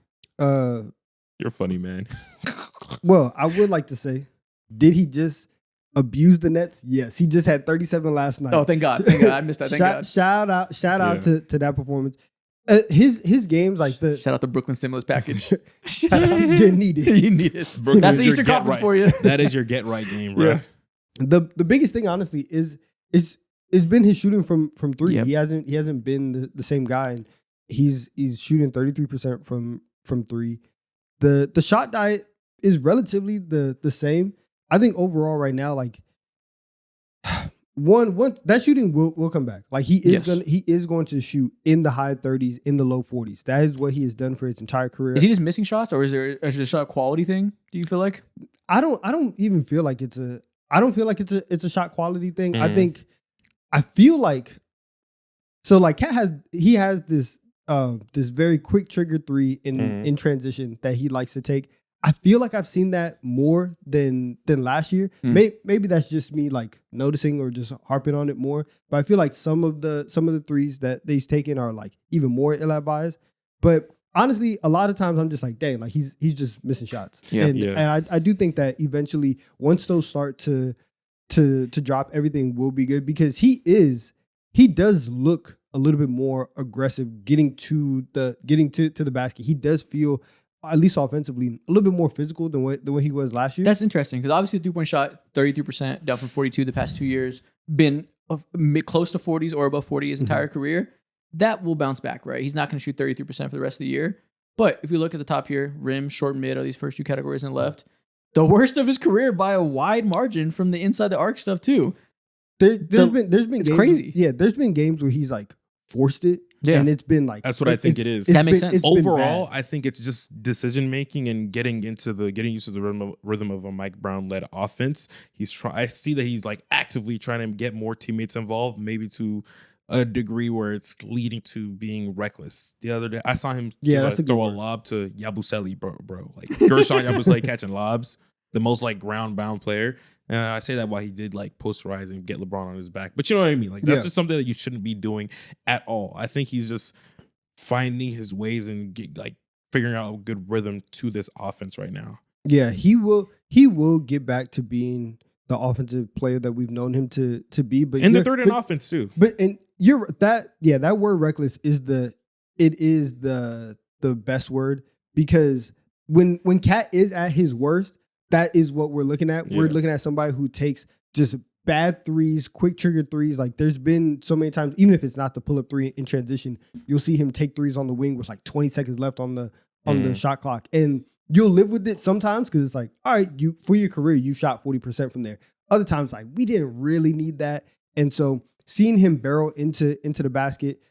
B: You're funny, man.
C: Well, I would like to say, did he just abuse the Nets? Yes, he just had 37 last night.
A: Oh, thank God. Thank God. I missed that. Thank God.
C: Shout out to that performance. His games, like the
A: shout out the Brooklyn stimulus package.
C: Shout out, you need it.
A: You need it.
B: Brooklyn
A: That's the Eastern Conference
B: right.
A: for you.
B: That is your get right game, bro.
A: Yeah.
C: The biggest thing, honestly, is it's been his shooting from three.
A: Yep.
C: He hasn't been the same guy, and he's shooting 33% from three. The shot diet is relatively the same. I think overall right now, like one that shooting will come back. Like he is going to shoot in the high 30s, in the low 40s. That is what he has done for his entire career.
A: Is he just missing shots, or is it a shot quality thing? Do you feel like?
C: I don't even feel like it's a shot quality thing. I feel like so like Cat has this very quick trigger three in transition that he likes to take. I feel like I've seen that more than last year. Maybe that's just me like noticing or just harping on it more. But I feel like some of the threes that he's taken are like even more ill-advised. But honestly, a lot of times I'm just like, dang, like he's just missing shots.
A: Yeah.
C: And I do think that eventually once those start to drop, everything will be good because he does look a little bit more aggressive getting to the basket. He does feel, at least offensively, a little bit more physical than what he was last year.
A: That's interesting because obviously the 3-point shot, 33%, down from 42 the past 2 years, been close to 40s or above 40 his entire career. That will bounce back, right? He's not going to shoot 33% for the rest of the year. But if you look at the top here, rim, short, mid are these first two categories on the left. The worst of his career by a wide margin from the inside the arc stuff too.
C: There's been
A: it's
C: games
A: crazy.
C: There's been games where he's like forced it.
A: Yeah.
C: And it's been like
B: that's what I think it is.
A: That makes sense.
B: Overall, I think it's just decision making and getting used to the rhythm of a Mike Brown led offense. I see that he's like actively trying to get more teammates involved, maybe to a degree where it's leading to being reckless. The other day, I saw him throw a lob to Yabusele, bro. Like Gershon Yabusele catching lobs, the most like ground bound player. And I say that while he did like posterize and get LeBron on his back. But you know what I mean? Like that's just something that you shouldn't be doing at all. I think he's just finding his ways and figuring out a good rhythm to this offense right now. Yeah,
C: he will get back to being the offensive player that we've known him to be. But
B: in the third and offense too.
C: But and you're that word reckless is the best word because when Cat is at his worst, that is what we're looking at. Yeah. We're looking at somebody who takes just bad threes, quick trigger threes. Like there's been so many times, even if it's not the pull-up three in transition, you'll see him take threes on the wing with like 20 seconds left on the shot clock. And you'll live with it sometimes because it's like, all right, for your career, you shot 40% from there. Other times, like we didn't really need that. And so seeing him barrel into the basket,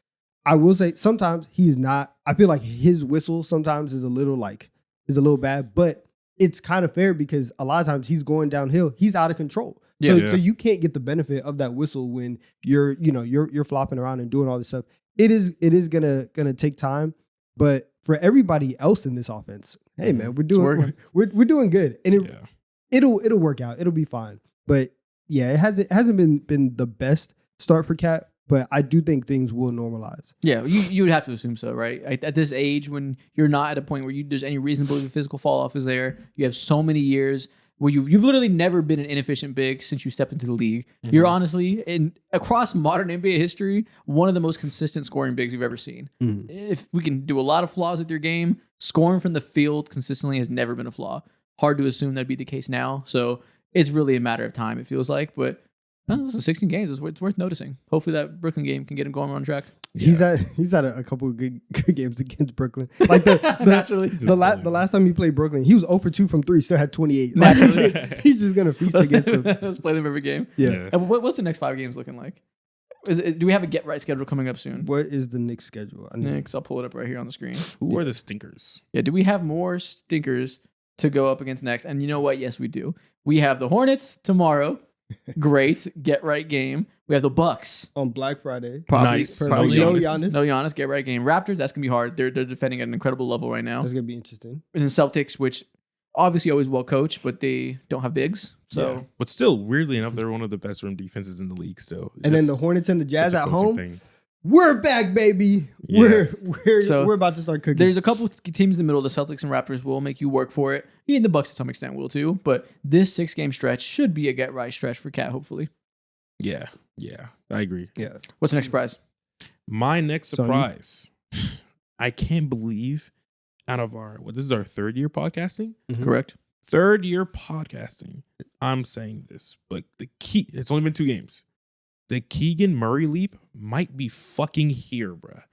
C: I will say sometimes he's not. I feel like his whistle sometimes is a little bad, but it's kind of fair because a lot of times he's going downhill. He's out of control. So you can't get the benefit of that whistle when you're flopping around and doing all this stuff. It is gonna take time, but for everybody else in this offense, hey man, we're doing good, and it'll work out. It'll be fine. But yeah, it hasn't been the best start for Cat, but I do think things will normalize.
A: Yeah, you would have to assume so, right? At this age, when you're not at a point where there's any reason to believe a physical fall off is there, you have so many years where you've literally never been an inefficient big since you stepped into the league. Mm-hmm. You're honestly, across modern NBA history, one of the most consistent scoring bigs you've ever seen. Mm-hmm. If we can do a lot of flaws with your game, scoring from the field consistently has never been a flaw. Hard to assume that'd be the case now. So it's really a matter of time, it feels like. But this is 16 games. It's worth noticing. Hopefully that Brooklyn game can get him going on track.
C: Yeah. He's had a couple of good games against Brooklyn. Like naturally, the last time he played Brooklyn, he was 0 for 2 from 3, still had 28. Naturally, he's just gonna feast against them.
A: Let's play them every game.
C: Yeah.
A: And what's the next 5 games looking like? Do we have a get right schedule coming up soon?
C: What is the Knicks schedule?
A: Knicks, I'll pull it up right here on the screen.
B: Who are the stinkers?
A: Yeah, do we have more stinkers to go up against next? And you know what? Yes, we do. We have the Hornets tomorrow. Great get right game. We have the Bucks
C: on Black Friday.
A: Probably
C: no Giannis.
A: No Giannis, get right game. Raptors, that's gonna be hard. They're defending at an incredible level right now.
C: That's gonna be interesting.
A: And then Celtics, which obviously always well coached, but they don't have bigs. So,
B: but still, weirdly enough, they're one of the best rim defenses in the league. Still,
C: and then the Hornets and the Jazz at home. Thing. We're back, baby. Yeah. We're about to start cooking.
A: There's a couple teams in the middle. The Celtics and Raptors will make you work for it. Even the Bucks to some extent will too. But this 6-game stretch should be a get right stretch for Cat, hopefully.
B: Yeah, I agree.
C: Yeah.
A: What's the next surprise?
B: My next surprise. I can't believe out of this is our 3rd year podcasting.
A: Mm-hmm. Correct.
B: 3rd year podcasting. I'm saying this, but it's only been 2 games. The Keegan Murray leap might be fucking here, bruh.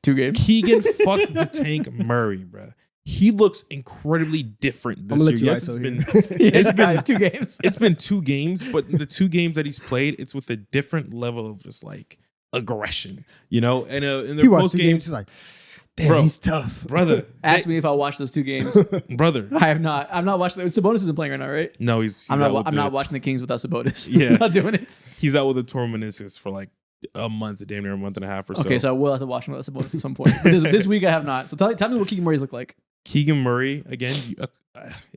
A: 2 games?
B: Keegan fuck the tank Murray, bruh. He looks incredibly different this year. Yes, it's been
A: 2 games.
B: It's been 2 games, but the 2 games that he's played, it's with a different level of just like aggression, you know? And in the post games,
C: he's like, damn, he's tough,
B: brother.
A: Ask me if I watched those 2 games,
B: brother.
A: I have not. I'm not watching. Sabonis isn't playing right now, right?
B: No, he's
A: I'm not watching the Kings without Sabonis.
B: Yeah,
A: I'm not doing it.
B: He's out with a torn meniscus for like a month, damn near a month and a half or so.
A: Okay, so I will have to watch him without Sabonis at some point. But this week I have not. So tell me what Keegan Murray's look like.
B: Keegan Murray, again,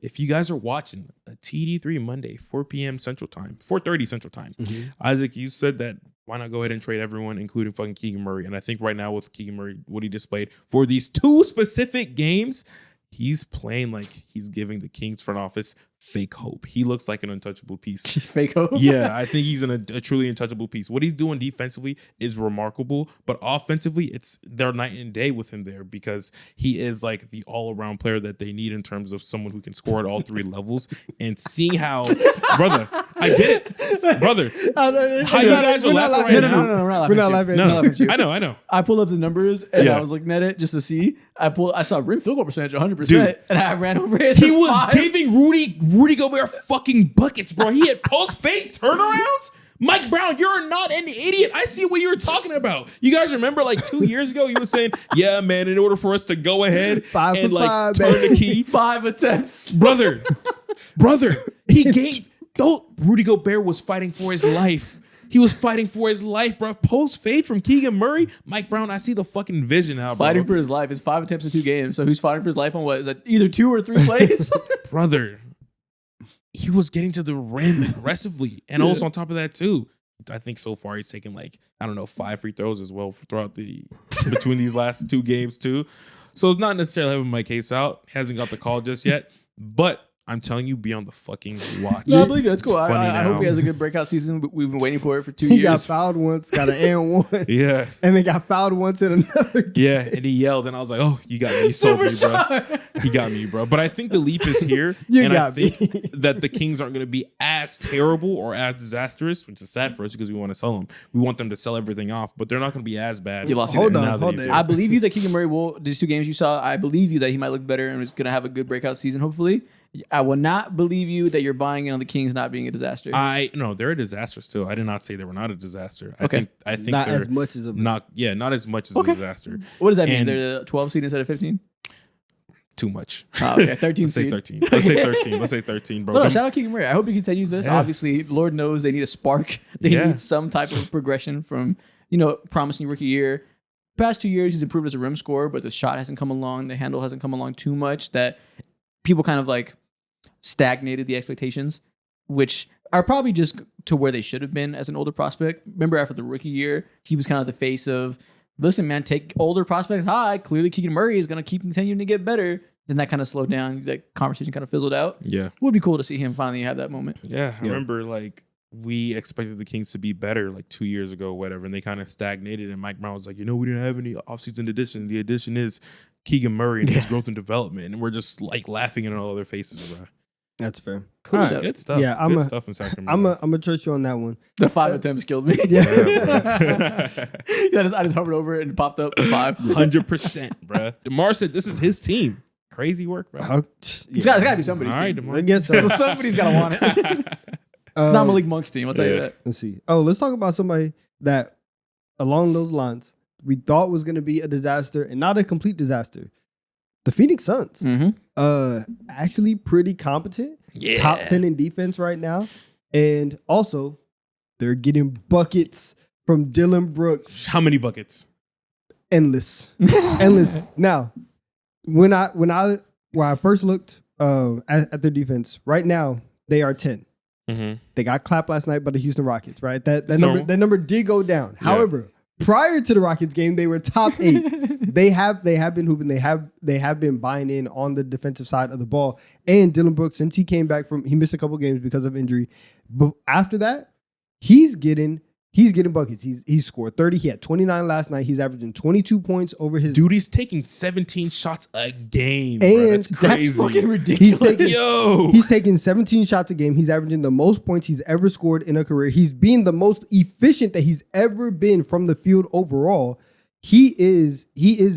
B: if you guys are watching a TD3 Monday, 4 p.m. Central Time, 4:30 Central Time, Isaac, you said that why not go ahead and trade everyone, including fucking Keegan Murray? And I think right now with Keegan Murray, what he displayed for these 2 specific games, he's playing like he's giving the Kings front office fake hope. He looks like an untouchable piece.
A: Fake hope?
B: Yeah, I think he's a truly untouchable piece. What he's doing defensively is remarkable, but offensively, they're night and day with him there because he is like the all-around player that they need in terms of someone who can score at all 3 levels. And seeing how, brother, I get it, brother. How you guys are laughing right now?
A: No, we're not laughing at you.
B: I know.
A: I pulled up the numbers and I was looking at it just to see. I saw rim field goal percentage 100%, and I ran over it.
B: He was giving Rudy Gobert fucking buckets, bro. He had post fake turnarounds. Mike Brown, you're not an idiot. I see what you were talking about. You guys remember like 2 years ago, you were saying, yeah, man, in order for us to go ahead and like turn the key.
A: 5 attempts.
B: Brother, he gave, Rudy Gobert was fighting for his life. He was fighting for his life, bro. Post fade from Keegan Murray. Mike Brown, I see the fucking vision now, bro.
A: Fighting for his life is 5 attempts in 2 games. So who's fighting for his life on what? Is that either 2 or 3 plays?
B: Brother, he was getting to the rim aggressively. And also on top of that, too, I think so far he's taken 5 free throws as well throughout between these last 2 games, too. So it's not necessarily having my case out. Hasn't got the call just yet. But I'm telling you, be on the fucking watch.
A: No, I believe it. That's cool. I hope he has a good breakout season. We've been waiting for it for 2 years.
C: He got fouled once, got an and 1.
B: Yeah.
C: And then got fouled once in another game.
B: Yeah, and he yelled, and I was like, oh, you got me. You sold me, bro. He got me, bro. But I think the leap is here. I think that the Kings aren't going to be as terrible or as disastrous, which is sad for us because we want to sell them. We want them to sell everything off, but they're not going to be as bad.
A: You lost.
C: Hold on.
A: I believe you that Keegan Murray will, these 2 games you saw, I believe you that he might look better and is going to have a good breakout season, hopefully. I will not believe you that you're buying in on the Kings not being a disaster.
B: No, they're a disaster still. I did not say they were not a disaster.
A: Okay.
B: I think
C: not
B: they're
C: as much as a
B: not as much as a disaster.
A: What does that mean? They're the 12 seed instead of 15?
B: too much.
A: Oh, okay, 13
B: Let's say
A: seed.
B: 13. Let's say 13. Let's say 13, bro.
A: No, shout out Keegan Murray. I hope he continues this.
B: Yeah.
A: Obviously, Lord knows they need a spark. They need some type of progression from, promising rookie year. Past 2 years, he's improved as a rim scorer, but the shot hasn't come along. The handle hasn't come along too much that people kind of like stagnated the expectations, which are probably just to where they should have been as an older prospect. Remember, after the rookie year, he was kind of the face of, listen, man, take older prospects high. Clearly, Keegan Murray is going to keep continuing to get better. Then that kind of slowed down. That conversation kind of fizzled out.
B: Yeah.
A: It would be cool to see him finally have that moment.
B: Yeah. I remember we expected the Kings to be better 2 years ago or whatever, and they kind of stagnated. And Mike Brown was like, we didn't have any offseason addition. The addition is Keegan Murray and his growth and development. And we're just laughing in all their faces, bro.
C: That's fair.
B: Cool.
A: Right.
B: Good stuff.
C: Yeah,
B: good stuff in Sacramento.
C: I'm gonna trust you on that one.
A: The 5 attempts killed me.
C: Yeah.
A: I just hovered over it and popped up the 5.
B: 100%, bro. DeMar said this is his team. Crazy work, bro.
A: It's got to be somebody's
B: All right,
A: team.
B: DeMar.
C: I guess
A: So somebody's got to want it. It's not Malik Monk's team, I'll tell you that.
C: Let's see. Oh, let's talk about somebody that, along those lines, we thought was going to be a disaster and not a complete disaster. The Phoenix Suns.
A: Mm-hmm.
C: Actually pretty competent.
B: Yeah.
C: Top 10 in defense right now. And also, they're getting buckets from Dylan Brooks.
B: How many buckets?
C: Endless. Endless. Now, when I first looked at their defense, right now, they are 10.
B: Mm-hmm.
C: They got clapped last night by the Houston Rockets, right? That
B: normal.
C: number did go down.
B: Yeah.
C: However, prior to the Rockets game, they were top 8. They have been hooping. They have been buying in on the defensive side of the ball. And Dylan Brooks, since he came back he missed a couple games because of injury, but after that, he's getting buckets. He's scored 30. He had 29 last night. He's averaging 22 points over his.
B: Dude, he's taking 17 shots a game.
C: And
B: bro. That's crazy.
A: That's fucking ridiculous.
C: He's taking 17 shots a game. He's averaging the most points he's ever scored in a career. He's being the most efficient that he's ever been from the field overall. He is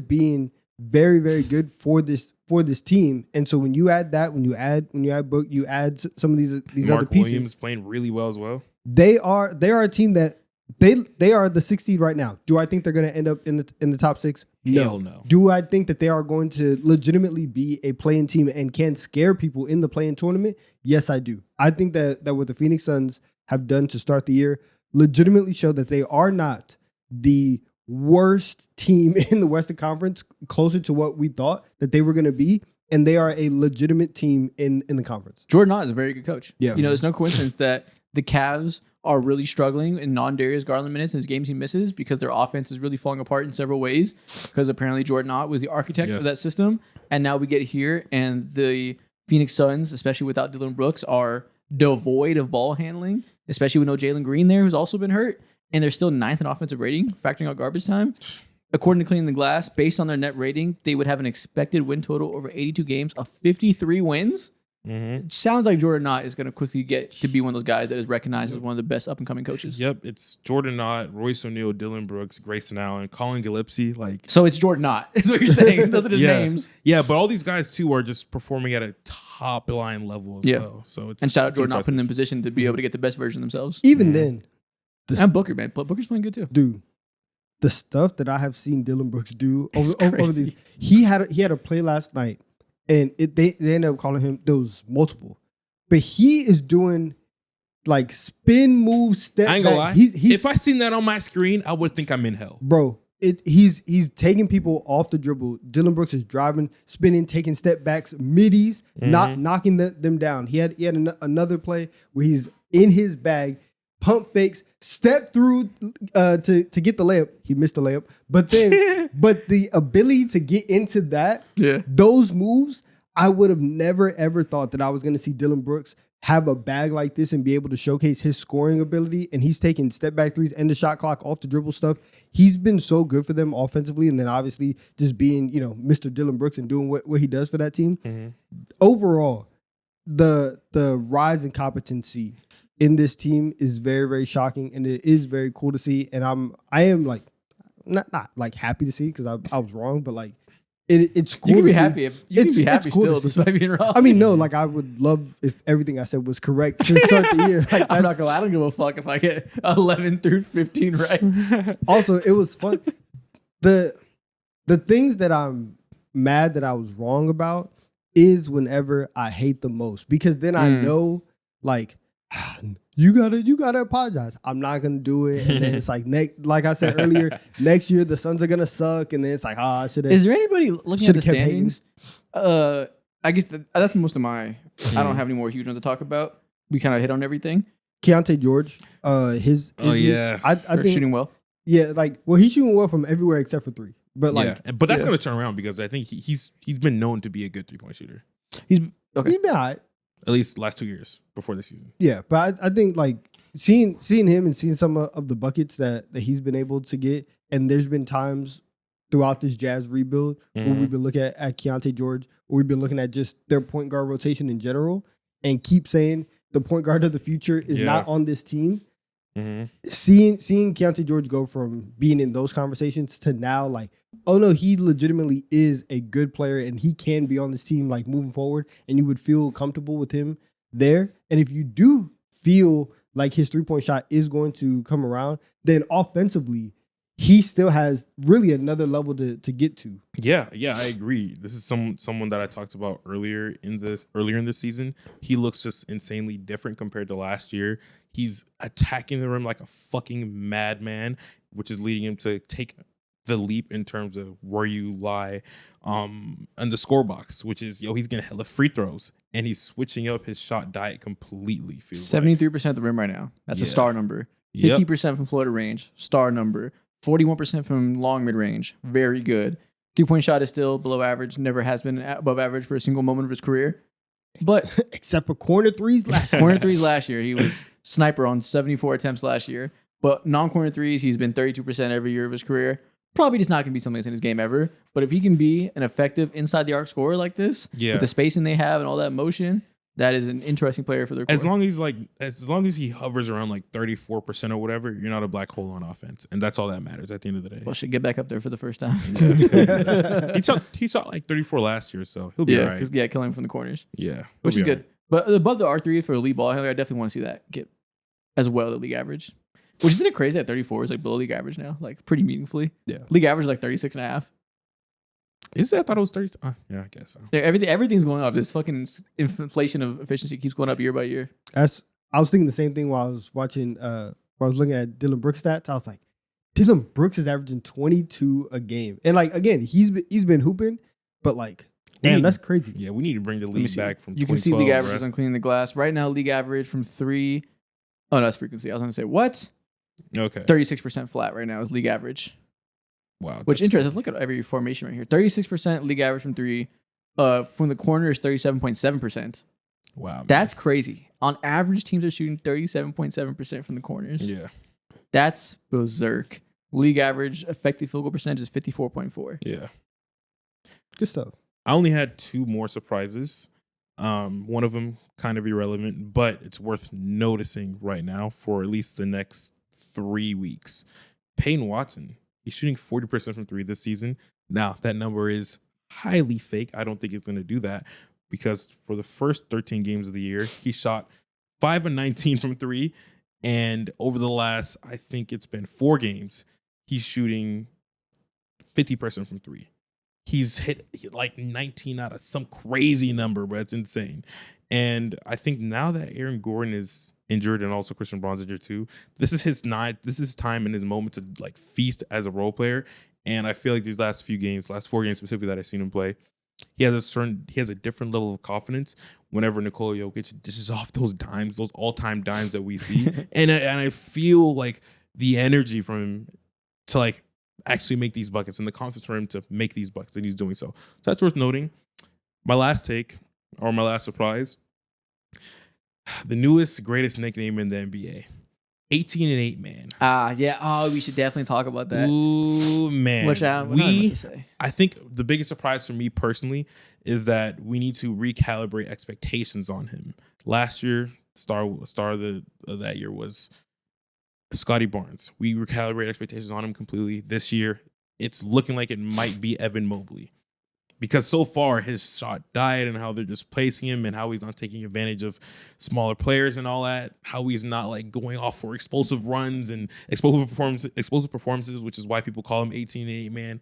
C: being very, very good for this team. And so when you add that, when you add Book, you add some of these
B: Mark
C: other pieces.
B: Williams playing really well as well.
C: They are a team that they are the 6th seed right now. Do I think they're going to end up in the top 6?
B: Hell no.
C: Do I think that they are going to legitimately be a play-in team and can scare people in the play-in tournament? Yes, I do. I think that what the Phoenix Suns have done to start the year legitimately show that they are not the worst team in the Western Conference, closer to what we thought that they were going to be, and they are a legitimate team in the conference.
A: Jordan Ott is a very good coach.
C: Yeah.
A: There's no coincidence that the Cavs are really struggling in non-Darius Garland minutes in his games he misses because their offense is really falling apart in several ways because apparently Jordan Ott was the architect of that system. And now we get here and the Phoenix Suns, especially without Dylan Brooks, are devoid of ball handling, especially with no Jalen Green there, who's also been hurt. And they're still 9th in offensive rating, factoring out garbage time. According to Cleaning the Glass, based on their net rating, they would have an expected win total over 82 games of 53 wins.
B: Mm-hmm.
A: It sounds like Jordan Ott is going to quickly get to be one of those guys that is recognized as one of the best up-and-coming coaches.
B: Yep, it's Jordan Ott, Royce O'Neal, Dylan Brooks, Grayson Allen, Colin Gillespie.
A: So it's Jordan Ott, is what you're saying. Those are his names.
B: Yeah, but all these guys, too, are just performing at a top-line level as well. So it's
A: and shout out Jordan Ott, putting them in position to be able to get the best version of themselves.
C: Even then,
A: and Booker, man. Booker's playing good, too.
C: Dude, the stuff that I have seen Dylan Brooks do over
A: crazy.
C: He had a play last night, and they ended up calling him, there was multiple. But he is doing like spin move step.
B: I ain't gonna
C: back.
B: lie.
C: He's,
B: if I seen that on my screen, I would think I'm in hell.
C: Bro, he's taking people off the dribble. Dylan Brooks is driving, spinning, taking step backs, middies, not knocking them down. He had another play where he's in his bag, pump fakes, step through to get the layup. He missed the layup. But then but the ability to get into those moves, I would have never, ever thought that I was going to see Dylan Brooks have a bag like this and be able to showcase his scoring ability. And he's taking step back threes and the shot clock off the dribble stuff. He's been so good for them offensively. And then obviously just being, Mr. Dylan Brooks and doing what he does for that team. Mm-hmm. Overall, the rise in competency in this team is very, very shocking. And it is very cool to see. And I am like, not like happy to see because I was wrong, but like, it's cool.
A: You can
C: to
A: be
C: see.
A: happy if you can be happy
C: cool
A: still, despite being wrong.
C: I mean, no, like I would love if everything I said was correct to start the year. Like,
A: I'm not gonna lie, I don't give a fuck if I get 11 through 15 right.
C: Also, it was fun. The things that I'm mad that I was wrong about is whenever I hate the most, because then I know like you gotta apologize. I'm not gonna do it, and then it's like like I said earlier, next year the Suns are gonna suck, and then it's like I should have.
A: Is there anybody looking at the standings?
C: Hating.
A: I guess that's most of my. I don't have any more huge ones to talk about. We kind of hit on everything.
C: Keontae George, I think
A: shooting well.
C: Yeah, like he's shooting well from everywhere except for three. But
B: but that's gonna turn around because I think he's been known to be a good 3-point shooter.
A: He's been all right.
B: At least last 2 years before this season.
C: Yeah, but I think like seeing him and seeing some of the buckets that he's been able to get, and there's been times throughout this Jazz rebuild where we've been looking at Keontae George, or we've been looking at just their point guard rotation in general, and keep saying the point guard of the future is not on this team. Seeing Keontae George go from being in those conversations to now like, oh no, he legitimately is a good player and he can be on this team like moving forward, and you would feel comfortable with him there. And if you do feel like his 3-point shot is going to come around, then offensively he still has really another level to get to.
B: Yeah, I agree. This is someone that I talked about earlier in this season. He looks just insanely different compared to last year. He's attacking the rim like a fucking madman, which is leading him to take the leap in terms of where you lie on the score box, which is he's getting hella free throws and he's switching up his shot diet completely.
A: 73% of the rim right now. That's a star number. 50% from floater range, star number. 41% from long mid range, very good. 3-point shot is still below average. Never has been above average for a single moment of his career. But
C: except for corner threes
A: last year. He was sniper on 74 attempts last year. But non-corner threes, he's been 32% every year of his career. Probably just not going to be something that's in his game ever. But if he can be an effective inside the arc scorer like this, with the spacing they have and all that motion, that is an interesting player for their core.
B: As long as he hovers around like 34% or whatever, you're not a black hole on offense, and that's all that matters at the end of the day.
A: Well, should get back up there for the first time.
B: He shot like 34 last year, so he'll be all right.
A: Killing him from the corners.
B: Yeah,
A: which is good. Right. But above the R3 for elite ball handler, I definitely want to see that get as well the league average. Which isn't it crazy that 34 is like below league average now, like pretty meaningfully. Yeah, league average is like 36.5.
B: Is that? I thought it was 30. Yeah, I guess so.
A: Yeah, everything's going up. This fucking inflation of efficiency keeps going up year by year.
C: I was thinking the same thing while I was watching. While I was looking at Dylan Brooks stats. I was like, Dylan Brooks is averaging 22 a game, and like again, he's been hooping, but like, damn, that's crazy.
B: Yeah, we need to bring the league back from.
A: You can see league averages on cleaning the glass right now. League average from 3. Oh no, that's frequency. I was going to say what?
B: Okay,
A: 36% flat right now is league average.
B: Wow.
A: Which interesting. Let's look at every formation right here. 36% league average from 3. From the corner is 37.7%.
B: Wow.
A: That's crazy. On average, teams are shooting 37.7% from the corners.
B: Yeah.
A: That's berserk. League average effective field goal percentage is 54.4.
B: Yeah.
C: Good stuff.
B: I only had 2 more surprises. One of them kind of irrelevant, but it's worth noticing right now for at least the next 3 weeks. Peyton Watson. He's shooting 40% from 3 this season. Now, that number is highly fake. I don't think it's going to do that because for the first 13 games of the year, he shot 5 and 19 from 3. And over the last, I think it's been 4 games, he's shooting 50% from 3. He's hit like 19 out of some crazy number, but it's insane. And I think now that Aaron Gordon is injured and also Christian Braun's injured too, this is his time and his moment to like feast as a role player. And I feel like these last 4 games specifically that I've seen him play, he has a different level of confidence whenever Nikola Jokic dishes off those dimes, those all-time dimes that we see. and I feel like the energy from him to like actually make these buckets and the confidence for him to make these buckets, and he's doing so. So that's worth noting. My last surprise, the newest, greatest nickname in the NBA. 18-8 man.
A: Yeah. Oh, we should definitely talk about that.
B: Ooh, man.
A: I
B: think the biggest surprise for me personally is that we need to recalibrate expectations on him. Last year, star of that year was Scotty Barnes. We recalibrated expectations on him completely. This year, it's looking like it might be Evan Mobley. Because so far, his shot diet and how they're just placing him and how he's not taking advantage of smaller players and all that, how he's not like going off for explosive runs and explosive performances, which is why people call him 18-8 man.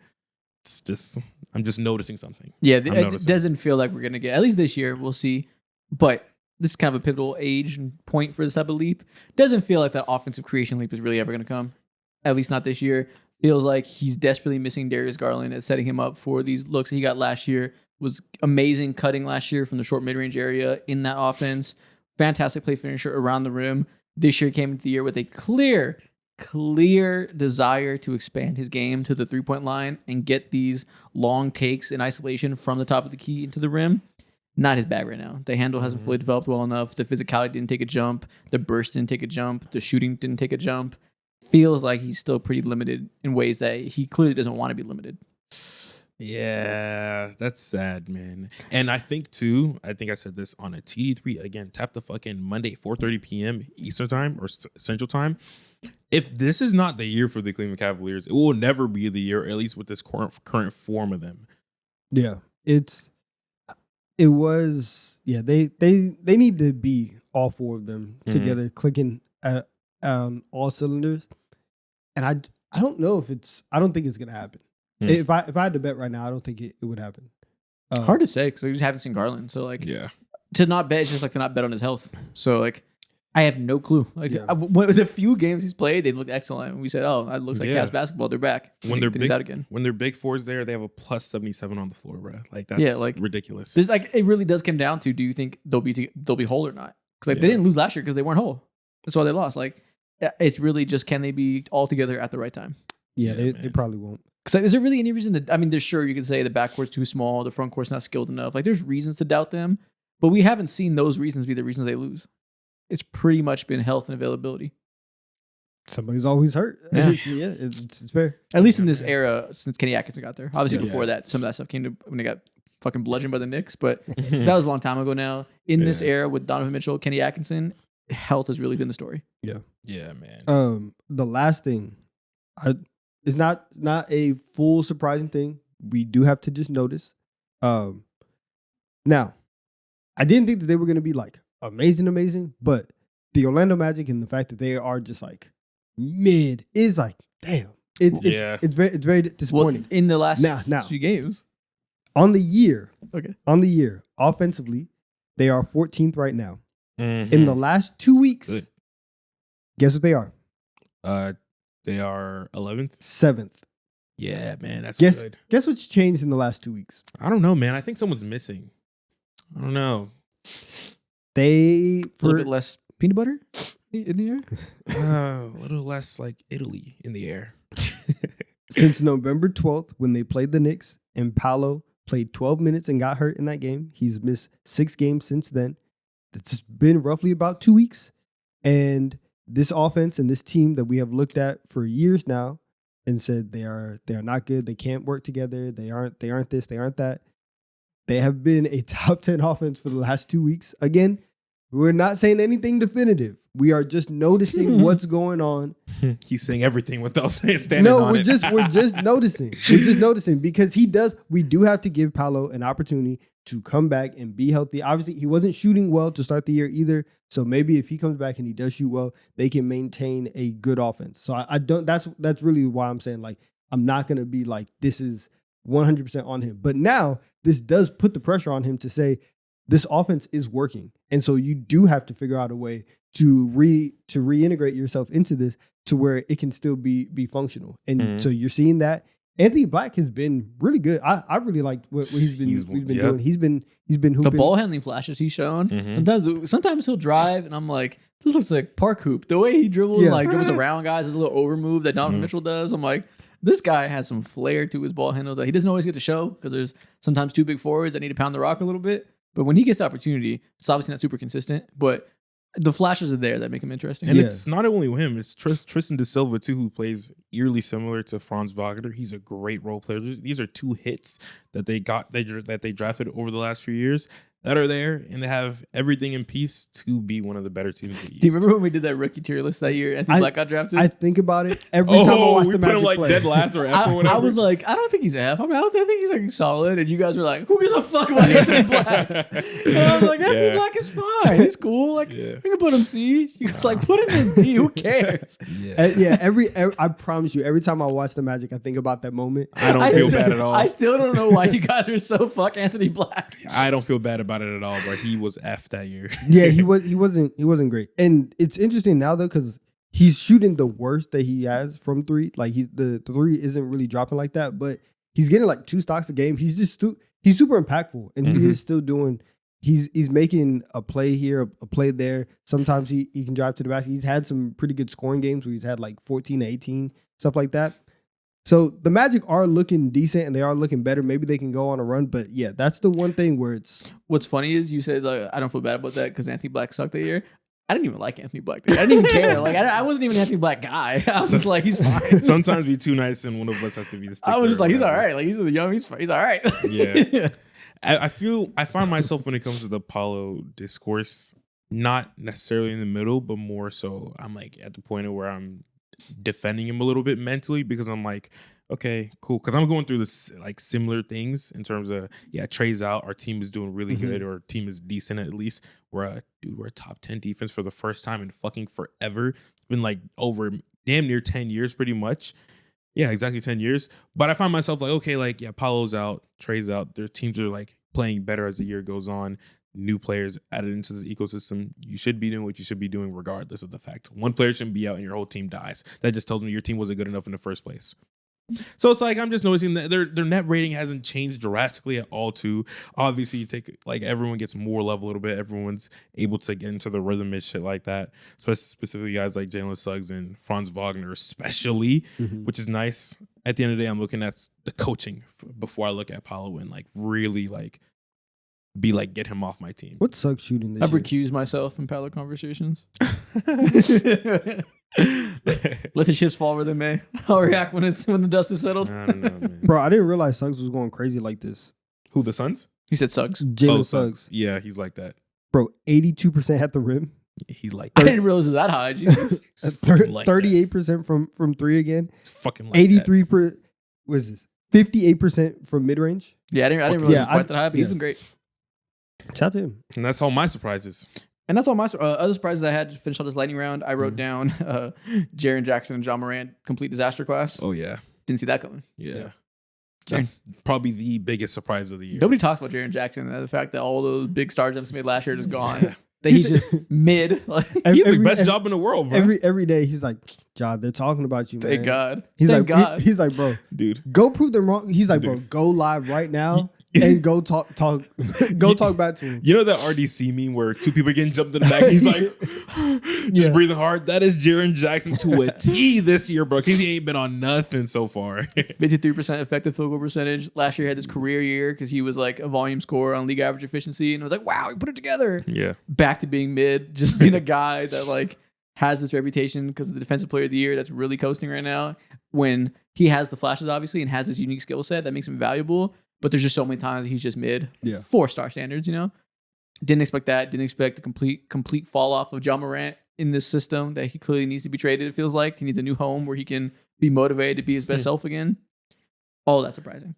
B: It's just I'm just noticing something.
A: Yeah,
B: I'm
A: it
B: noticing.
A: doesn't feel like we're gonna get, at least this year. We'll see, but this is kind of a pivotal age and point for this type of leap. Doesn't feel like that offensive creation leap is really ever gonna come. At least not this year. Feels like he's desperately missing Darius Garland at setting him up for these looks he got last year. Was amazing cutting last year from the short mid-range area in that offense. Fantastic play finisher around the rim. This year came into the year with a clear desire to expand his game to the three-point line and get these long takes in isolation from the top of the key into the rim. Not his bag right now. The handle hasn't fully developed well enough. The physicality didn't take a jump. The burst didn't take a jump. The shooting didn't take a jump. Feels like he's still pretty limited in ways that he clearly doesn't want to be limited.
B: Yeah, that's sad, man. And I think too, I said this on a TD3 again, tap the fucking Monday 4:30 p.m. Eastern time or Central time. If this is not the year for the Cleveland Cavaliers, it will never be the year, at least with this current form of them.
C: Yeah, it was. Yeah, they need to be all four of them together, clicking at all cylinders. And I don't know if I don't think it's gonna happen. If I had to bet right now, I don't think it would happen.
A: Hard to say because we just haven't seen Garland. So like, to not bet is just like to not bet on his health. So like, I have no clue. Like with the few games he's played, they look excellent. And we said, oh, it looks like Cavs basketball. They're back.
B: When they're big
A: out again.
B: When they're big fours there, they have a plus 77 on the floor, bro. Like that's ridiculous.
A: There's like it really does come down to, do you think they'll be whole or not? Because like they didn't lose last year because they weren't whole. That's why they lost. Like it's really just, can they be all together at the right time?
C: Yeah, they probably won't.
A: Because like, is there really any reason to? I mean, there's sure you could say the backcourt's too small, the front court's not skilled enough. Like there's reasons to doubt them, but we haven't seen those reasons be the reasons they lose. It's pretty much been health and availability.
C: Somebody's always hurt.
A: Yeah,
C: it's fair.
A: At least in this era, since Kenny Atkinson got there. Obviously, before that, some of that stuff came to when they got fucking bludgeoned by the Knicks, but that was a long time ago now. In this era with Donovan Mitchell, Kenny Atkinson, health has really been the story.
B: Yeah, man.
C: The last thing, it's not a full surprising thing. We do have to just notice. Now, I didn't think that they were going to be like amazing, but the Orlando Magic and the fact that they are just like mid is like, damn. It's very disappointing.
A: Well, in the last few games.
C: On the year, offensively, they are 14th right now. In the last 2 weeks, guess what they are?
B: They are 11th?
C: 7th.
B: Yeah, man, that's good.
C: Guess what's changed in the last 2 weeks?
B: I don't know, man. I think someone's missing. I don't know.
A: A little bit less peanut butter in the air?
B: A little less like Italy in the air.
C: Since November 12th, when they played the Knicks and Paolo played 12 minutes and got hurt in that game, he's missed 6 games since then. It's been roughly about 2 weeks. And this offense and this team that we have looked at for years now and said they are not good, they can't work together, they aren't this, they aren't that. They have been a top 10 offense for the last 2 weeks. Again, we're not saying anything definitive. We are just noticing what's going on.
B: He's saying everything without standing on it.
C: No, we're just noticing. We're just noticing because we do have to give Paolo an opportunity to come back and be healthy. Obviously, he wasn't shooting well to start the year either. So maybe if he comes back and he does shoot well, they can maintain a good offense. So I don't. That's really why I'm saying, like, I'm not gonna be like, this is 100% on him. But now this does put the pressure on him to say this offense is working, and so you do have to figure out a way to reintegrate yourself into this to where it can still be functional. And so you're seeing that. Anthony Black has been really good. I really liked what he's been doing. He's been hooping.
A: The ball handling flashes he's shown. Sometimes he'll drive, and I'm like, this looks like park hoop. The way he dribbles, dribbles around guys, this little over move that Donovan Mitchell does. I'm like, this guy has some flair to his ball handles that he doesn't always get to show because there's sometimes 2 big forwards that need to pound the rock a little bit. But when he gets the opportunity, it's obviously not super consistent, but the flashes are there that make him interesting.
B: And it's not only him, it's Tristan De Silva too, who plays eerily similar to Franz Wagner. He's a great role player. These are 2 hits that they got that they drafted over the last few years that are there, and they have everything in piece to be one of the better teams in the East.
A: Do you remember when we did that rookie tier list that year? Anthony Black got drafted.
C: I think about it every time I watch the Magic
B: like
C: play.
B: dead last or F or whatever.
A: I was like, I don't think he's F. I mean, I think he's like solid. And you guys were like, who gives a fuck about Anthony Black? And I was like, Anthony Black is fine. He's cool. Like, we can put him C. You guys like, put him in B. Who cares?
C: Every I promise you, every time I watch the Magic, I think about that moment.
B: I don't feel bad at all.
A: I still don't know why you guys are so fuck Anthony Black.
B: I don't feel bad about it at all, bro. He was F that year.
C: Yeah, he wasn't great. And it's interesting now though, because he's shooting the worst that he has from three. Like the three isn't really dropping like that, but he's getting like 2 stocks a game. He's just he's super impactful, and he is still doing. He's making a play here, a play there. Sometimes he can drive to the basket. He's had some pretty good scoring games where he's had like 14 to 18, stuff like that. So the Magic are looking decent and they are looking better. Maybe they can go on a run, but yeah, that's the one thing where it's.
A: What's funny is you said like, I don't feel bad about that because Anthony Black sucked that year. I didn't even like Anthony Black. I didn't even care. Like I wasn't even an Anthony Black guy. I was just like, he's fine.
B: Sometimes be too nice and one of us has to be the stickler.
A: I was just like, he's all right. Like he's young. He's all right.
B: Yeah. I find myself when it comes to the Paolo discourse, not necessarily in the middle, but more so I'm like at the point of where I'm defending him a little bit mentally because I'm like, okay, cool. Because I'm going through this like similar things in terms of Trey's out, our team is doing really good, or our team is decent at least. We're a top 10 defense for the first time in fucking forever. It's been like over damn near 10 years, pretty much. Yeah, exactly 10 years. But I find myself like, okay, like Paolo's out, Trey's out. Their teams are like playing better as the year goes on. New players added into the ecosystem. You should be doing what you should be doing regardless of the fact. One player shouldn't be out and your whole team dies. That just tells me your team wasn't good enough in the first place. So it's like I'm just noticing that their net rating hasn't changed drastically at all too. Obviously, you take like everyone gets more level a little bit. Everyone's able to get into the rhythm and shit like that. Specifically guys like Jalen Suggs and Franz Wagner especially, which is nice. At the end of the day, I'm looking at the coaching before I look at Paolo and like really like be like, get him off my team.
C: What's Suggs shooting this
A: I've
C: year?
A: recused myself from Paolo conversations. Let the chips fall where they may. I'll react when the dust is settled.
B: I don't know, man.
C: Bro, I didn't realize Suggs was going crazy like this.
B: Who, the Suns?
A: He said Suggs.
C: Jalen Suggs.
B: Yeah, he's like that.
C: Bro, 82% at the rim.
B: He's like
A: I
B: that.
A: didn't realize it was that high. Jesus.
C: 38% from three again.
B: It's fucking like
C: 83 what is this? 58% from mid range.
A: Yeah, I didn't realize it was quite that high, but he's been great.
C: Shout out to him.
B: And that's all my surprises.
A: And that's all my other surprises I had to finish out this lightning round. I wrote down Jaren Jackson and John Morant complete disaster class.
B: Oh yeah,
A: didn't see that coming.
B: Yeah. That's probably the biggest surprise of the year.
A: Nobody talks about Jaren Jackson and the fact that all those big star jumps made last year are just gone. That he's just mid. Like,
B: he's the best job in the world, bro.
C: Every day he's like, John, they're talking about you, man.
A: Thank God.
C: He's
A: Thank
C: like,
A: God.
C: He's like, bro,
B: dude,
C: go prove them wrong. He's like, bro, go live right now and go talk back to him.
B: You know that RDC meme where 2 people are getting jumped in the back? He's like, just breathing hard. That is Jaren Jackson to a T this year, bro. Because he ain't been on nothing so far.
A: 53% effective field goal percentage. Last year he had his career year because he was like a volume scorer on league average efficiency. And it was like, wow, he put it together.
B: Yeah.
A: Back to being mid, just being a guy that like has this reputation because of the defensive player of the year that's really coasting right now. When he has the flashes, obviously, and has this unique skill set that makes him valuable. But there's just so many times he's just mid. 4-star standards, you know? Didn't expect that. Didn't expect the complete fall off of John Morant in this system that he clearly needs to be traded, it feels like. He needs a new home where he can be motivated to be his best self again. All that's surprising.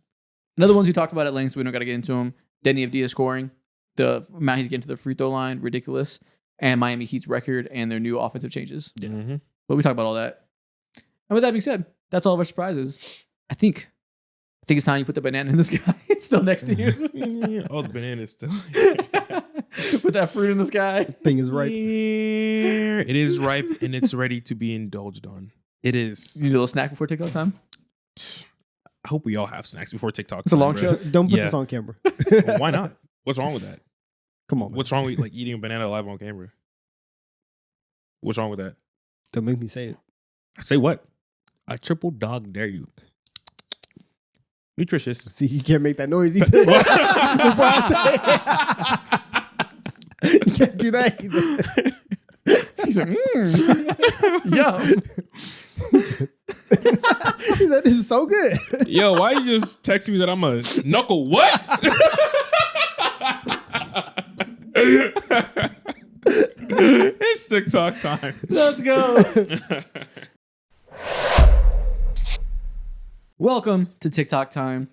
A: Another ones we talked about at length, so we don't got to get into them. Denny Avdija scoring. The amount he's getting to the free throw line, ridiculous. And Miami Heat's record and their new offensive changes. Yeah. Mm-hmm. But we talked about all that. And with that being said, that's all of our surprises. I think it's time you put the banana in the sky. It's still next to you.
B: Oh, the banana's still.
A: Put that fruit in the sky.
C: Thing is ripe.
B: It is ripe and it's ready to be indulged on. It is.
A: You need a little snack before TikTok time?
B: I hope we all have snacks before TikTok.
A: It's a long show.
C: Don't put this on camera.
B: Well, why not? What's wrong with that?
C: Come on, man.
B: What's wrong with like eating a banana live on camera? What's wrong with that?
C: Don't make me say it.
B: Say what? I triple dog dare you. Nutritious.
C: See, you can't make that noise either. Before I say it. You can't do that either.
A: He's like, yum.
C: He said, this is so good.
B: Yo, why you just text me that I'm a knuckle what? It's TikTok time.
A: Let's go. Welcome to TikTok time.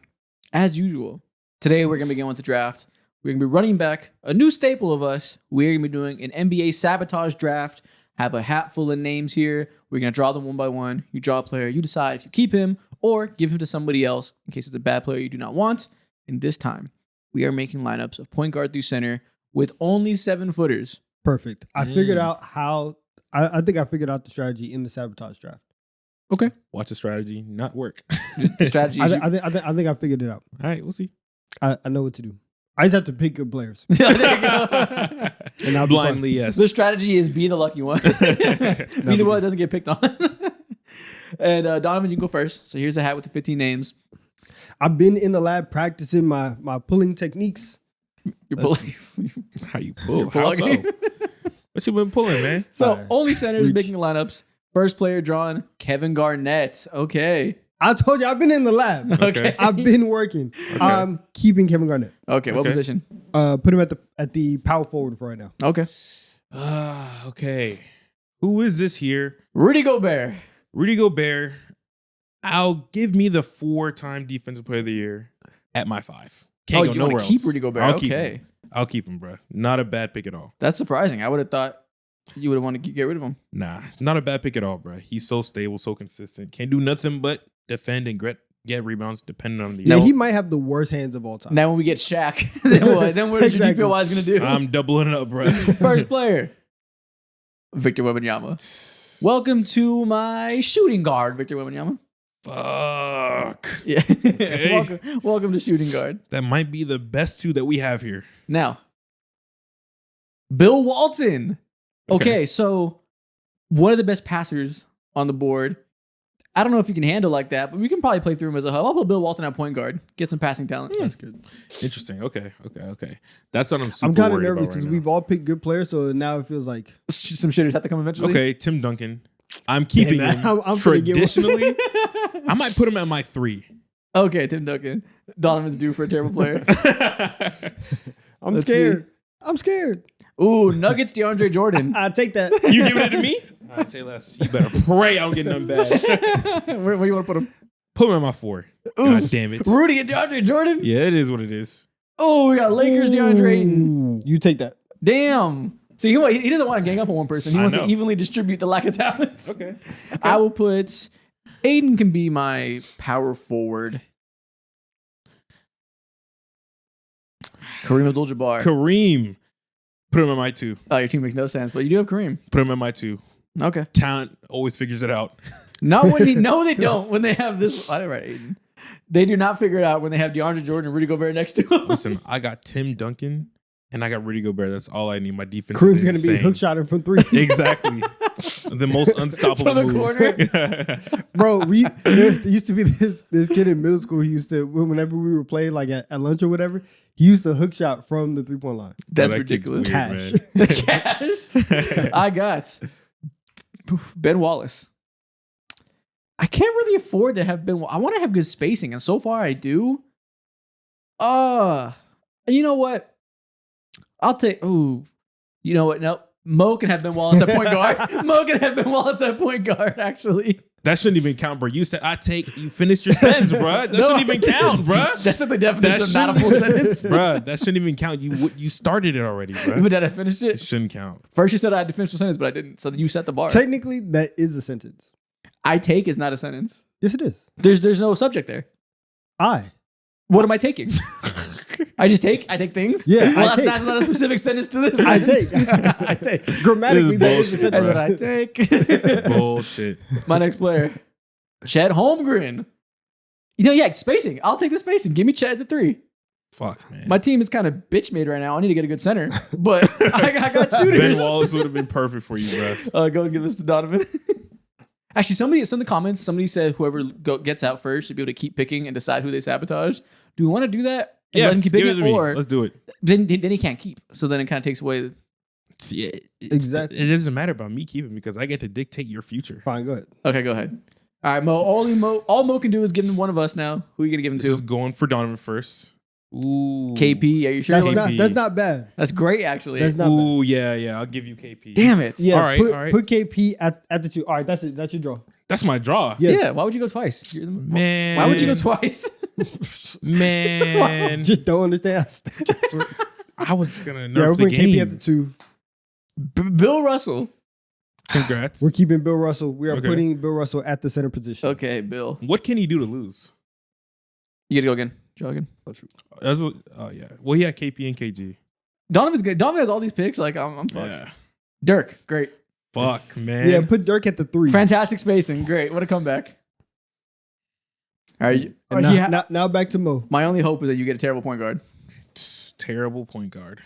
A: As usual, today we're going to begin with the draft. We're going to be running back a new staple of us. We're going to be doing an NBA sabotage draft. Have a hat full of names here. We're going to draw them one by one. You draw a player. You decide if you keep him or give him to somebody else in case it's a bad player you do not want. And this time, we are making lineups of point guard through center with only 7-footers.
C: Perfect. I figured out how. I think I figured out the strategy in the sabotage draft.
B: Okay. Watch the strategy not work.
A: The strategy.
C: I think I figured it out.
B: All right, we'll see.
C: I know what to do. I just have to pick good players.
A: There you go.
C: And I'll be
B: Blindly, yes.
A: The strategy is be the lucky one. Be the one that doesn't get picked on. And Donovan, you can go first. So here's a hat with the 15 names.
C: I've been in the lab practicing my pulling techniques.
A: You're pulling.
B: How you pull?
A: You're
B: How so?
A: plugging.
B: What you been pulling, man?
A: So
C: Fire.
A: only centers
C: Reach.
A: making lineups. First player drawn, Kevin Garnett. Okay.
C: I told you I've been in the lab.
A: Okay.
C: I've been working. I'm keeping Kevin Garnett.
A: Okay. What
B: Okay.
A: position?
C: Put him at the power forward for right now.
A: Okay.
B: Okay. Who is this here?
A: Rudy Gobert.
B: Rudy Gobert. I'll give me the 4-time defensive player of the year at my 5. Can't go
A: you
B: nowhere
A: want to keep
B: else.
A: Rudy Gobert?
B: I'll keep
A: Okay.
B: him. I'll keep him, bro. Not a bad pick at all.
A: That's surprising. I would have thought you would have wanted to get rid of him.
B: Nah, not a bad pick at all, bro. He's so stable, so consistent. Can't do nothing but defend and get rebounds depending on the
C: Yeah,
A: Now-
C: he might have the worst hands of all time.
A: Now when we get Shaq, then what? Then what is
C: Exactly.
A: your DPOY going to do?
B: I'm doubling it up, bro.
A: First player, Victor Wembanyama. Welcome to my shooting guard, Victor Wembanyama.
B: Fuck.
A: Yeah.
B: Okay.
A: welcome to shooting guard.
B: That might be the best 2 that we have here.
A: Now, Bill Walton. Okay, so one of the best passers on the board. I don't know if you can handle like that, but we can probably play through him as a hub. I'll put Bill Walton at point guard, get some passing talent.
C: That's good.
B: Interesting. Okay. That's what I'm super
C: I'm kind of
B: worried
C: nervous
B: about
C: because
B: right
C: we've all picked good players, so now it feels like
A: Some shitters have to come
B: now.
A: eventually.
B: Okay, Tim Duncan. I'm keeping
C: man,
B: him.
C: I'm finna get one.
B: Traditionally, I might put him at my 3.
A: Okay, Tim Duncan. Donovan's due for a terrible player.
C: I'm
A: Let's
C: scared. I'm scared.
A: Ooh, Nuggets DeAndre Jordan.
C: I take that.
B: You giving it to me? I'd say less. You better pray I don't get nothing bad.
A: Where do you want to put him?
B: Put him at my 4. God damn it.
A: Rudy and DeAndre Jordan?
B: Yeah, it is what it is.
A: Oh, we got Lakers DeAndre Ayton.
C: Ooh, you take that.
A: Damn. So he doesn't want to gang up on one person. He
B: I
A: wants
B: know.
A: to evenly distribute the lack of talents.
B: Okay.
A: I will put Aiden can be my power forward. Kareem Abdul-Jabbar.
B: Kareem. Put him at my 2.
A: Oh, your team makes no sense, but you do have Kareem.
B: Put him at my 2.
A: Okay.
B: Talent always figures it out.
A: Not when they don't. When they have this, I didn't write Aiden. They do not figure it out when they have DeAndre Jordan and Rudy Gobert next to him.
B: Listen, I got Tim Duncan and I got Rudy Gobert. That's all I need. My defense
C: Kareem's
B: is
C: going to be
B: insane.
C: hook shotting from 3.
B: Exactly. The most unstoppable
A: From the
B: move.
C: Bro, there used to be this kid in middle school. He used to, whenever we were playing like at lunch or whatever, he used to hook shot from the 3-point line.
A: That's
B: That kid's
A: ridiculous.
B: weird,
C: Cash.
B: man.
A: The cash. I got Ben Wallace. I can't really afford to have Ben. I want to have good spacing, and so far I do. You know what? I'll take. Ooh, you know what? Nope. Mo can have Ben Wallace at point guard. Mo can have Ben Wallace at point guard. Actually,
B: That shouldn't even count, bro. You said you finished your sentence, bro. That shouldn't even count, bro.
A: That's not the definition of not a full sentence.
B: Bro, that shouldn't even count. You started it already, bro.
A: But did I finish
B: It
A: it?
B: shouldn't count.
A: First, you said I had to finish the sentence, but I didn't. So you set the bar.
C: Technically, that is a sentence.
A: I take is not a sentence.
C: Yes, it is.
A: There's no subject there. What am I taking? I take things.
C: Yeah,
A: well,
C: I take.
A: that's not a specific sentence to this.
C: I take.
A: I take.
C: Grammatically, that is a
B: bullshit,
A: And
C: sentence.
A: then I take.
B: Bullshit.
A: My next player, Chet Holmgren. You know, yeah, spacing. I'll take the spacing. Give me Chet at the 3.
B: Fuck, man.
A: My team is kind of bitch made right now. I need to get a good center, but I got shooters.
B: Ben Wallace would have been perfect for you, bro.
A: Go and give this to Donovan. Actually, somebody in the comments, somebody said whoever gets out first should be able to keep picking and decide who they sabotage. Do we want to do that? And let him
B: Yes,
A: keep
B: give it
A: picking,
B: to me.
A: or
B: Let's do it.
A: then he can't keep. So then it kind of takes away.
B: Yeah,
C: Exactly.
B: It doesn't matter about me keeping because I get to dictate your future.
C: Fine, go ahead.
A: Okay, go ahead. All right, Mo. All Mo can do is give him one of us now. Who are you gonna give him
B: This
A: to?
B: is going for Donovan first. Ooh.
A: KP, are you sure?
C: That's not bad.
A: That's great, actually.
C: That's not
B: Ooh, yeah. I'll give you KP.
A: Damn it.
C: Yeah,
B: All right.
C: Put KP at the 2. All right, that's it. That's your draw.
B: That's my draw.
C: Yes.
A: Yeah, why would you go twice?
B: Man.
A: Why would you go twice?
B: Man.
C: Just don't understand.
B: I was going to nerf
C: Yeah, we're
B: the
C: putting
B: game.
C: KP at the 2.
A: Bill Russell.
B: Congrats.
C: We're keeping Bill Russell. We are
B: Okay.
C: putting Bill Russell at the center position.
A: Okay, Bill.
B: What can he do to lose?
A: You get to go again. Joe again.
B: That's what, oh, yeah. Well, he had KP and KG.
A: Donovan's good. Donovan has all these picks. Like, I'm fucked.
B: Yeah.
A: Dirk, great.
B: Fuck, man.
C: Yeah, put Derik at the 3.
A: Fantastic spacing. Great. What a comeback. All right.
C: And now back to Mo.
A: My only hope is that you get a terrible point guard.
B: Terrible point guard.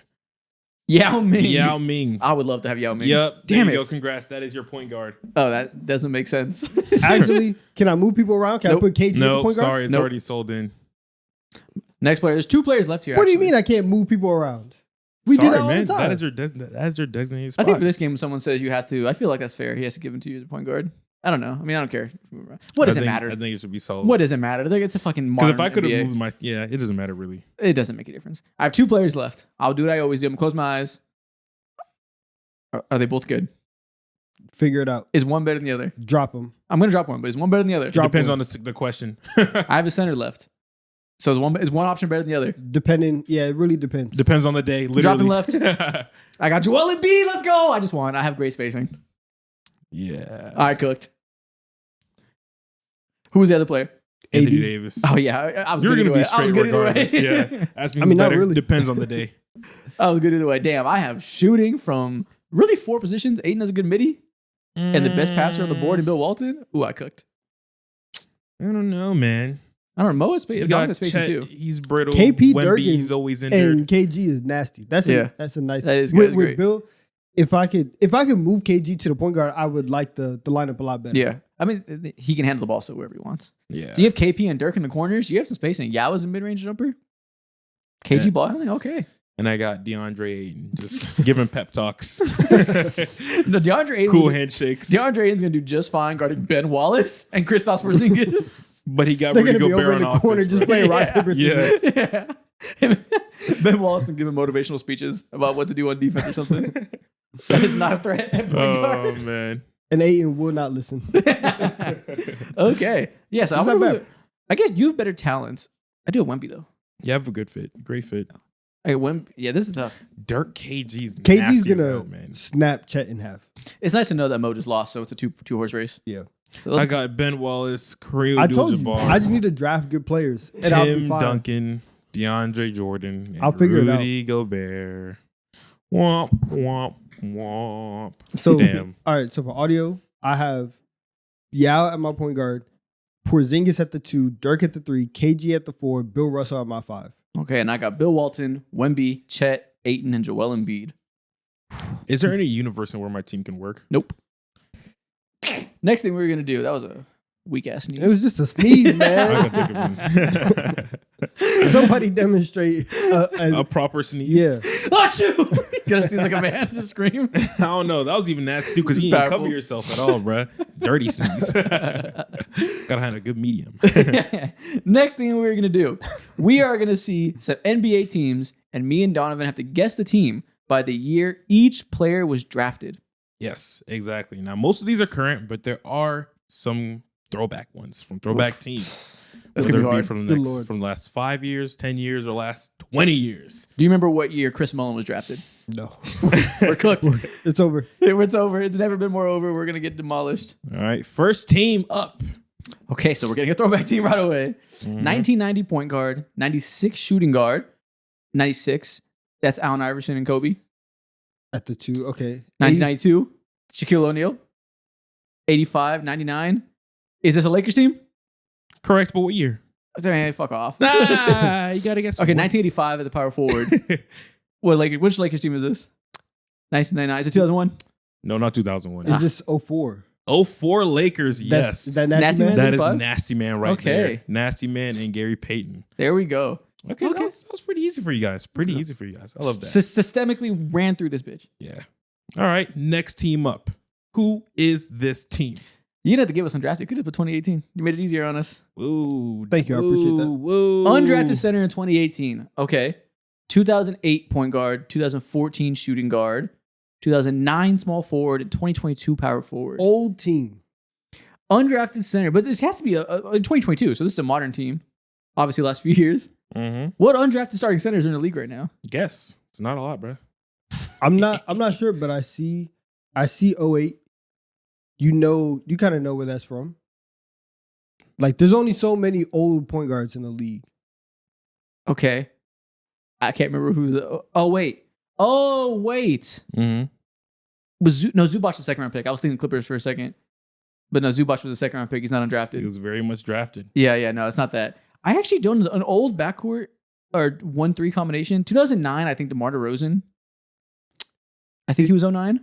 A: Yao Ming.
B: Yao Ming.
A: I would love to have Yao Ming.
B: Yep.
A: Damn
B: there you
A: it.
B: go. Congrats. That is your point guard.
A: Oh, that doesn't make sense.
C: Actually, can I move people around? Can
A: Nope.
C: I put KG at the
B: No,
C: point guard?
B: sorry. It's
A: Nope.
B: already sold in.
A: Next player. There's 2 players left here.
C: What do you
A: actually.
C: mean I can't move people around? We
B: sorry,
C: do that all
B: man.
C: the time.
B: That is your designated spot.
A: I think for this game, when someone says you have to, I feel like that's fair. He has to give him to you as a point guard. I don't know. I mean, I don't care. What does it matter?
B: I think it should be sold.
A: What does it matter? Like, it's a fucking
B: Because
A: modern
B: if I could have
A: NBA.
B: moved it doesn't matter really.
A: It doesn't make a difference. I have 2 players left. I'll do what I always do. I'm gonna close my eyes. Are they both good?
C: Figure it out.
A: Is one better than the other?
C: Drop them.
A: I'm gonna drop one, but is one better than the other?
C: Drop
B: Depends
C: one.
B: on the question.
A: I have a center left. So is one option better than the other?
C: Depending. Yeah, it really depends.
B: Depends on the day. Literally.
A: Dropping left. I got Joel Embiid. Let's go. I just won. I have great spacing.
B: Yeah.
A: All right, cooked. Who was the other player?
B: Anthony
C: AD.
B: Davis.
A: Oh yeah, I was
B: You're
A: good
B: gonna
A: either
B: be
A: way. I was
B: straight
A: good either way.
B: regardless. Yeah. Ask me
C: I
B: who's
C: mean, not
B: better.
C: really.
B: Depends on the day.
A: I was good either way. Damn, I have shooting from really 4 positions. Aiden has a good midi, and the best passer on the board in Bill Walton. Ooh, I cooked.
B: I don't know, man.
A: I don't know. Mo is
B: You
A: got
B: got
A: spacing
B: Chet,
A: too.
B: he's brittle.
C: KP,
B: Wemby,
C: Dirk,
B: he's always injured.
C: And KG is nasty. That's
A: Yeah.
C: a nice.
A: That is good. That's
C: with
A: great.
C: Bill. If I could move KG to the point guard, I would like the lineup a lot better.
A: Yeah, I mean he can handle the ball so wherever he wants.
B: Yeah.
A: Do you have KP and Dirk in the corners? You have some spacing. Yao is a mid-range jumper. KG
B: Yeah.
A: ball. Okay.
B: And I got DeAndre Ayton just giving pep talks.
A: The DeAndre Ayton.
B: Cool handshakes.
A: DeAndre Ayton's gonna do just fine guarding Ben Wallace and Kristaps Porzingis.
B: But he got
C: They're
B: Rudy
C: gonna be over
B: Gobert
C: in
B: on
C: the corner
B: offense,
C: just
B: bro.
C: playing rock paper scissors.
B: Yeah.
A: Yeah. Ben Wallace can give him motivational speeches about what to do on defense or something. That is not a threat. at point
B: Oh
A: guard.
B: man.
C: And Ayton will not listen.
A: Okay. Yeah, so
C: It's not bad.
A: I guess you have better talents. I do have Wemby though.
B: You have a good fit. Great fit.
A: Hey, Wemby. Yeah, this is tough.
B: Dirk KG's
C: KG's
B: nasty as
C: gonna
B: hell, man.
C: snap Chet in half.
A: It's nice to know that Mo just lost, so it's a two horse race.
C: Yeah.
A: So
B: I got Ben Wallace, Kareem
C: I told you.
B: Abdul-Jabbar,
C: I just need to draft good players. And I'll be
B: Tim
C: fine.
B: Duncan, DeAndre Jordan, and
C: I'll figure it out.
B: Rudy Gobert. Womp womp womp.
C: So
B: Damn.
C: all right. So for audio, I have Yao at my point guard, Porzingis at the 2, Dirk at the 3, KG at the 4, Bill Russell at my 5.
A: okay, and I got Bill Walton, Wemby, Chet, Ayton, and Joel Embiid.
B: Is there any universe in where my team can work?
A: Nope. Next thing we were gonna do, that was a weak ass sneeze.
C: It was just a sneeze,
B: I
C: man.
B: can think of one.
C: Somebody demonstrate.
B: A proper sneeze.
C: Yeah.
A: Achoo! You gotta sneeze like a man, just scream.
B: I don't know. That was even nasty too because
A: It's
B: you didn't
A: powerful.
B: cover yourself at all, bruh. Dirty sneeze. Gotta have a good medium.
A: Next thing we were gonna do, we are gonna see some NBA teams, and me and Donovan have to guess the team by the year each player was drafted.
B: Yes, exactly. Now, most of these are current, but there are some throwback ones from throwback teams.
A: That's
B: Whether
A: gonna be
B: it be
A: hard.
B: from
C: Good Lord.
B: the last 5 years, 10 years, or last 20 years.
A: Do you remember what year Chris Mullin was drafted?
C: No.
A: We're cooked.
C: It's over.
A: It's over. It's never been more over. We're gonna get demolished.
B: All right, first team up.
A: Okay, so we're getting a throwback team right away. 1990 point guard, 96 shooting guard, 96. That's Allen Iverson and Kobe.
C: At the 2, okay.
A: 1992, Shaquille O'Neal. 85, 99. Is this a Lakers team?
B: Correct, but what year?
A: Man, fuck off.
B: Ah, you gotta guess.
A: Okay,
B: one.
A: 1985 at the power forward. Which Lakers team is this? 1999. Is it 2001?
B: No, not 2001.
C: Is this 04?
B: 04 Lakers, yes.
C: Is that
A: Nasty
C: Nasty
A: Man?
C: Man?
B: That is
A: 5?
B: Nasty Man right
A: Okay.
B: there. Nasty Man and Gary Payton.
A: There we go.
B: Okay, that was pretty easy for you guys. Pretty easy for you guys. I love that.
A: Systemically ran through this bitch.
B: Yeah. All right, next team up. Who is this team?
A: You didn't have to give us undrafted. You could have put 2018. You made it easier on us.
B: Ooh,
C: Thank you. I appreciate that.
B: Whoa.
A: Undrafted center in 2018. Okay. 2008 point guard, 2014 shooting guard, 2009 small forward, and 2022 power forward.
C: Old team.
A: Undrafted center, but this has to be a 2022. So this is a modern team. Obviously, the last few years.
B: Mm-hmm.
A: What undrafted starting centers are in the league right now?
B: Guess it's not a lot, bro.
C: I'm not sure, but I see 08. You kind of know where that's from. Like, there's only so many old point guards in the league.
A: Okay. I can't remember who's the... Oh, wait.
B: Mm-hmm.
A: Zubac was the second round pick. I was thinking Clippers for a second. But no, Zubac was a second round pick. He's not undrafted.
B: He was very much drafted.
A: Yeah, no, it's not that. I actually don't know. An old backcourt or 1-3 combination. 2009, I think DeMar DeRozan. I think he was 09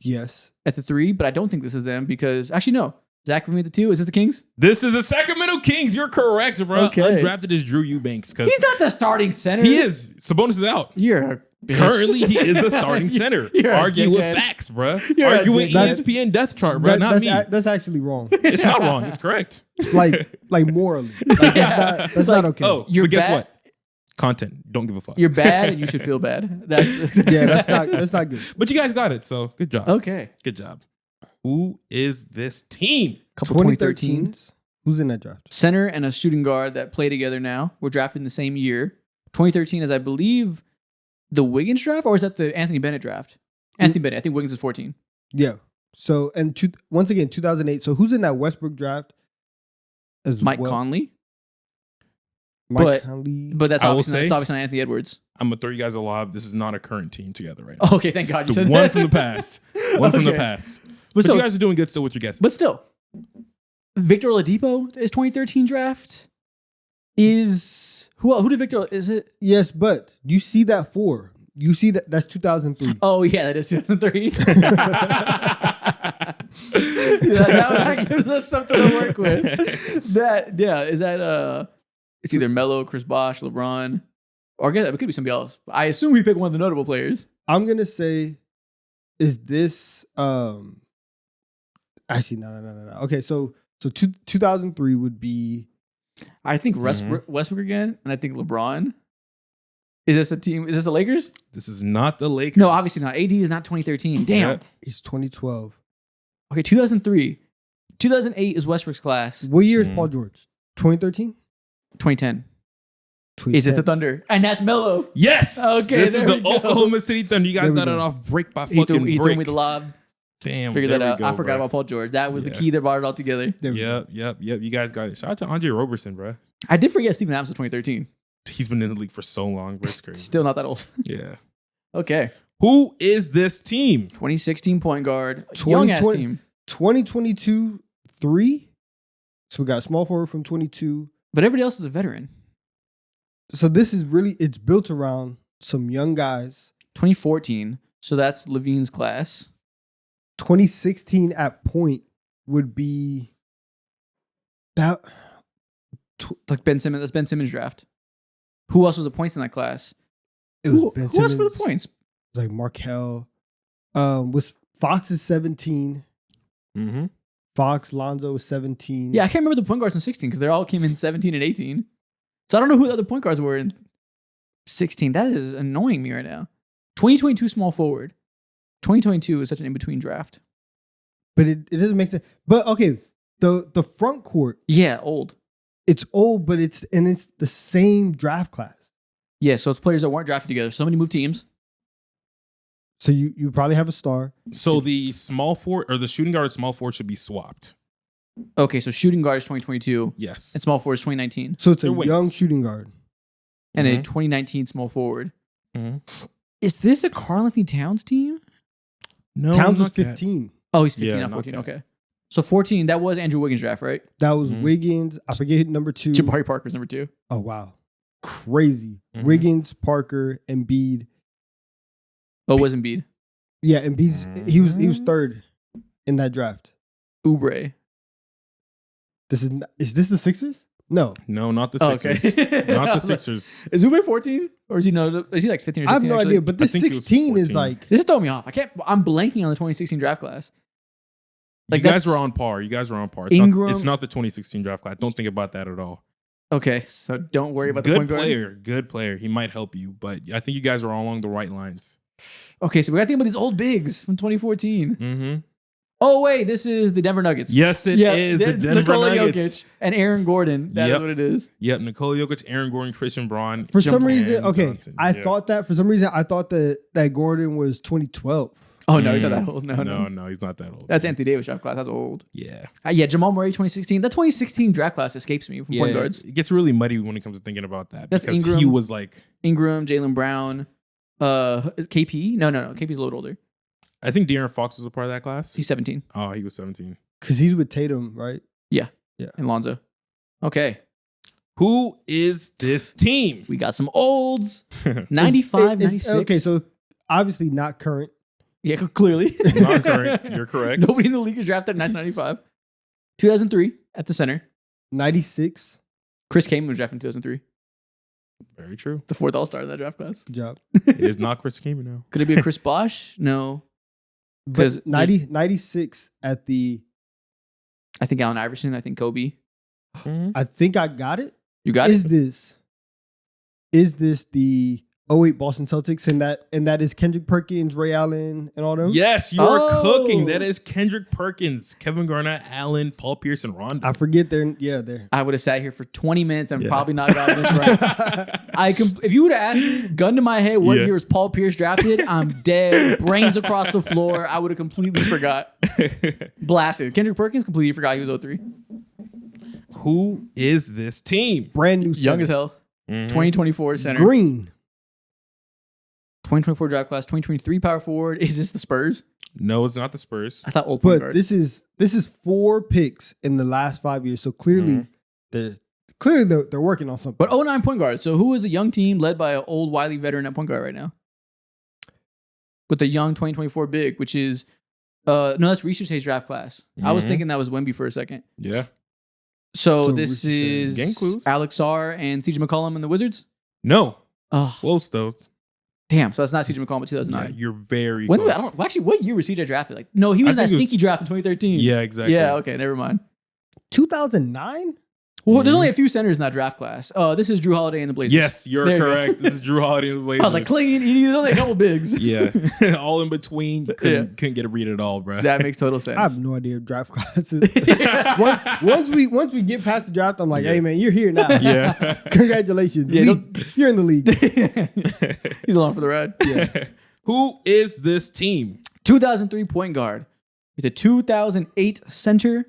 C: Yes.
A: at the 3, but I don't think this is them because... Actually, no. Zach Levine at the 2. Is this the Kings?
B: This is the Sacramento Kings. You're correct, bro.
A: Okay.
B: Undrafted is Drew Eubanks because
A: He's not the starting center.
B: he is. Sabonis is out.
A: You're a bitch.
B: Currently, he is the starting center.
A: You're a
B: Argue with
A: dickhead.
B: facts, bro.
A: You're a
B: Argue with
C: dickhead.
B: ESPN depth chart, bro. Not me.
C: That's actually wrong.
B: It's not wrong. It's correct.
C: like morally. Like, that's not okay.
B: Oh,
A: You're
B: but guess
A: bad.
B: what? Content. Don't give a fuck.
A: You're bad and you should feel bad. That's
C: Yeah, that's not good.
B: But you guys got it, so good job.
A: okay.
B: Good job. Who is this team?
A: Couple 2013
C: 2013s. Who's in that draft?
A: center and a shooting guard that play together now. We're drafted in the same year. 2013 is, I believe, the Wiggins draft, or is that the Anthony Bennett draft? Anthony Bennett. I think Wiggins is 14.
C: Yeah. So, and once again, 2008. So who's in that Westbrook draft? As
A: Mike
C: well?
A: Conley.
C: Mike Conley.
A: But that's
B: I will
A: obviously,
B: say-
A: that's obviously not Anthony Edwards.
B: I'm gonna throw you guys a lob. This is not a current team together right now.
A: Okay, thank God you
B: It's
A: said
B: the one
A: that.
B: from the past. One from the
A: Okay.
B: past.
A: But
B: But
A: still,
B: you guys are doing good still with your guesses.
A: but still, Victor Oladipo is 2013 draft. Is who did Victor? Is it?
C: Yes, but you see that 4. You see that's 2003.
A: Oh yeah, that is 2003. that gives us something to work with. Is that it's either Melo, Chris Bosh, LeBron, or I guess it could be somebody else. I assume we pick one of the notable players.
C: I'm gonna say, is this actually no. Okay, so 2003 would be
A: I think Westbrook again, and I think LeBron. Is this a team? Is this the Lakers?
B: This is not the Lakers.
A: No, obviously not. AD is not 2013. Damn.
B: Yeah.
C: it's 2012.
A: Okay, 2003. 2008 is Westbrook's class.
C: What year is Paul George? 2013?
A: 2010. Is it the Thunder? And that's Melo.
B: Yes.
A: Okay,
B: This is
A: there
B: the
A: we go.
B: Oklahoma City Thunder. You guys
C: There we
B: got it
C: go.
B: off break by
A: He
B: fucking
A: threw
B: break.
A: me the lob.
B: Damn.
A: Figured
B: there
A: that
B: we
A: out.
B: go,
A: I forgot
B: bro.
A: about Paul George. That was the
B: Yeah.
A: key that brought it all together.
C: There we go.
B: Yep. You guys got it. Shout out to Andre Roberson, bro.
A: I did forget Steven Adams was 2013.
B: He's been in the league for so long, bro. It's crazy.
A: Still not that old.
B: Yeah.
A: Okay.
B: Who is this team?
A: 2016 point guard. Young ass
C: 2020
A: team.
C: 2022 3. So we got small forward from 22.
A: But everybody else is a veteran.
C: So this is really, it's built around some young guys.
A: 2014. So that's Levine's class.
C: 2016 at point would be that.
A: Like Ben Simmons. That's Ben Simmons' draft. Who else was the points in that class?
C: It was
A: Who
C: Ben
A: else were the
C: Simmons.
A: points?
C: It was like Markel. Was Fox is 17.
B: Mm-hmm.
C: Fox, Lonzo is 17.
A: Yeah, I can't remember the point guards in 16 because they all came in 17 and 18. So I don't know who the other point guards were in 16. That is annoying me right now. 2022 small forward. 2022 is such an in-between draft.
C: But it doesn't make sense. But okay, the front court,
A: Yeah, old.
C: it's old, but it's the same draft class.
A: Yeah, so it's players that weren't drafted together. Somebody moved teams.
C: So you probably have a star.
B: So the small forward or the shooting guard small forward should be swapped.
A: Okay, so shooting guard is 2022
B: Yes.
A: and small forward is 2019.
C: So it's
B: They're
C: a
B: wings.
C: young shooting guard.
A: And a
B: Mhm.
A: 2019 small forward.
B: Mhm.
A: Is this a Karl Anthony Towns team?
B: No,
C: Towns was
B: not that.
C: 15.
A: Oh, he's 15,
B: Yeah,
A: not
B: not
A: 14.
B: that.
A: Okay. So 14, that was Andrew Wiggins' draft, right?
C: That was
B: Mhm.
C: Wiggins. I forget number 2.
A: Jabari Parker's number 2.
C: Oh wow, crazy.
B: Mhm.
C: Wiggins, Parker, Embiid.
A: Oh, it was Embiid.
C: Yeah, Embiid's he was third in that draft.
A: Oubre.
C: Is this the Sixers? No,
B: No, not the
A: Oh,
B: Sixers.
A: okay.
B: Not the Sixers.
A: Is Oubre 14? Or is he like 15 or 16?
C: I have no
A: actually?
C: idea. But this
B: I think he was
C: 16 is
B: 14.
C: like
A: This is throwing me off. I'm blanking on the 2016 draft class. Like
B: you guys are on par.
A: Ingram-
B: It's not the 2016 draft class. Don't think about that at all.
A: Okay, so don't worry about the point guard.
B: Good player. He might help you, but I think you guys are all along the right lines.
A: Okay, so we got to think about these old bigs from 2014.
B: Mm-hmm.
A: Oh, wait, this is the Denver Nuggets.
B: Yes, it is the Denver
A: Nikola
B: Nuggets.
A: Jokic and Aaron Gordon. That is what it is.
B: Yep, Nikola Jokic, Aaron Gordon, Christian Braun.
C: For some reason,
B: Johnson.
C: I thought that Gordon was 2012.
A: Oh, no, he's not that old. No,
B: he's not that old.
A: That's Anthony Davis draft class. That's old.
B: Yeah.
A: Jamal Murray, 2016. That 2016 draft class escapes me from point guards.
B: It gets really muddy when it comes to thinking about that.
A: That's
B: because
A: Ingram.
B: he was like...
A: Ingram, Jaylen Brown, KP. No. KP's a little older.
B: I think De'Aaron Fox was a part of that class.
A: He's 17.
B: Oh, he was 17.
C: Because he's with Tatum, right?
A: Yeah. And Lonzo. Okay.
B: Who is this team?
A: We got some olds. 95, 96.
C: Okay, so obviously not current.
A: Yeah, clearly.
B: Not current. You're correct.
A: Nobody in the league is drafted in 1995. 2003 at the center.
C: 96.
A: Chris Kaman was drafted in 2003.
B: Very true.
A: It's the fourth All-Star in that draft class.
C: Good job.
B: It is not Chris Kaman now.
A: Could it be a Chris Bosh? No.
C: But 96 at the...
A: I think Allen Iverson. I think Kobe.
B: Mm-hmm.
C: I think I got it.
A: You got
C: Is
A: it?
C: this the 08 Boston Celtics and that is Kendrick Perkins, Ray Allen, and all them?
B: Yes, you're cooking. That is Kendrick Perkins, Kevin Garnett, Allen, Paul Pierce, and Rondo.
C: I forget they're.
A: I would have sat here for 20 minutes and probably not gotten this right. If you would have asked me, gun to my head, what year was Paul Pierce drafted? I'm dead. Brains across the floor. I would have completely forgot. Blasted. Kendrick Perkins completely forgot he was 03.
B: Who is this team?
C: Brand new center.
A: Young as hell. 2024 center.
C: Green.
A: 2024 draft class. 2023 power forward. Is this the Spurs?
B: No, it's not the Spurs.
A: I thought old point
C: But
A: guard.
C: this is 4 picks in the last 5 years. So clearly they're working on something.
A: But 09 point guard. So who is a young team led by an old wily veteran at point guard right now? With the young 2024 big, which is no, that's Ricochet's draft class. I was thinking that was Wemby for a second.
B: Yeah.
A: So this
C: Ricochet.
A: is
B: Game clues.
A: Alex R and CJ McCollum and the Wizards?
B: No.
A: Oh,
B: Close though.
A: damn. So that's not CJ McCollum, but 2009.
B: Yeah, you're very
A: When
B: close.
A: actually, what year was CJ drafted? Like, no, he was in that
B: think it was-
A: stinky draft in 2013.
B: Yeah, exactly.
A: Yeah, okay, never mind.
C: 2009?
A: Well, there's only a few centers in that draft class. This is Drew Holiday and the Blazers.
B: Yes, you're
A: There you go.
B: correct. This is Drew Holiday and the
A: I
B: Blazers.
A: was like, clean. There's only a couple bigs.
B: Yeah. All in between. Couldn't get a read at all, bro.
A: That makes total sense.
C: I have no idea of draft classes. once we get past the draft, I'm like, hey man, you're here now.
B: Yeah.
C: Congratulations.
A: Yeah,
C: You're in the league.
A: He's along for the ride.
B: Yeah. Who is this team?
A: 2003 point guard. He's a 2008 center.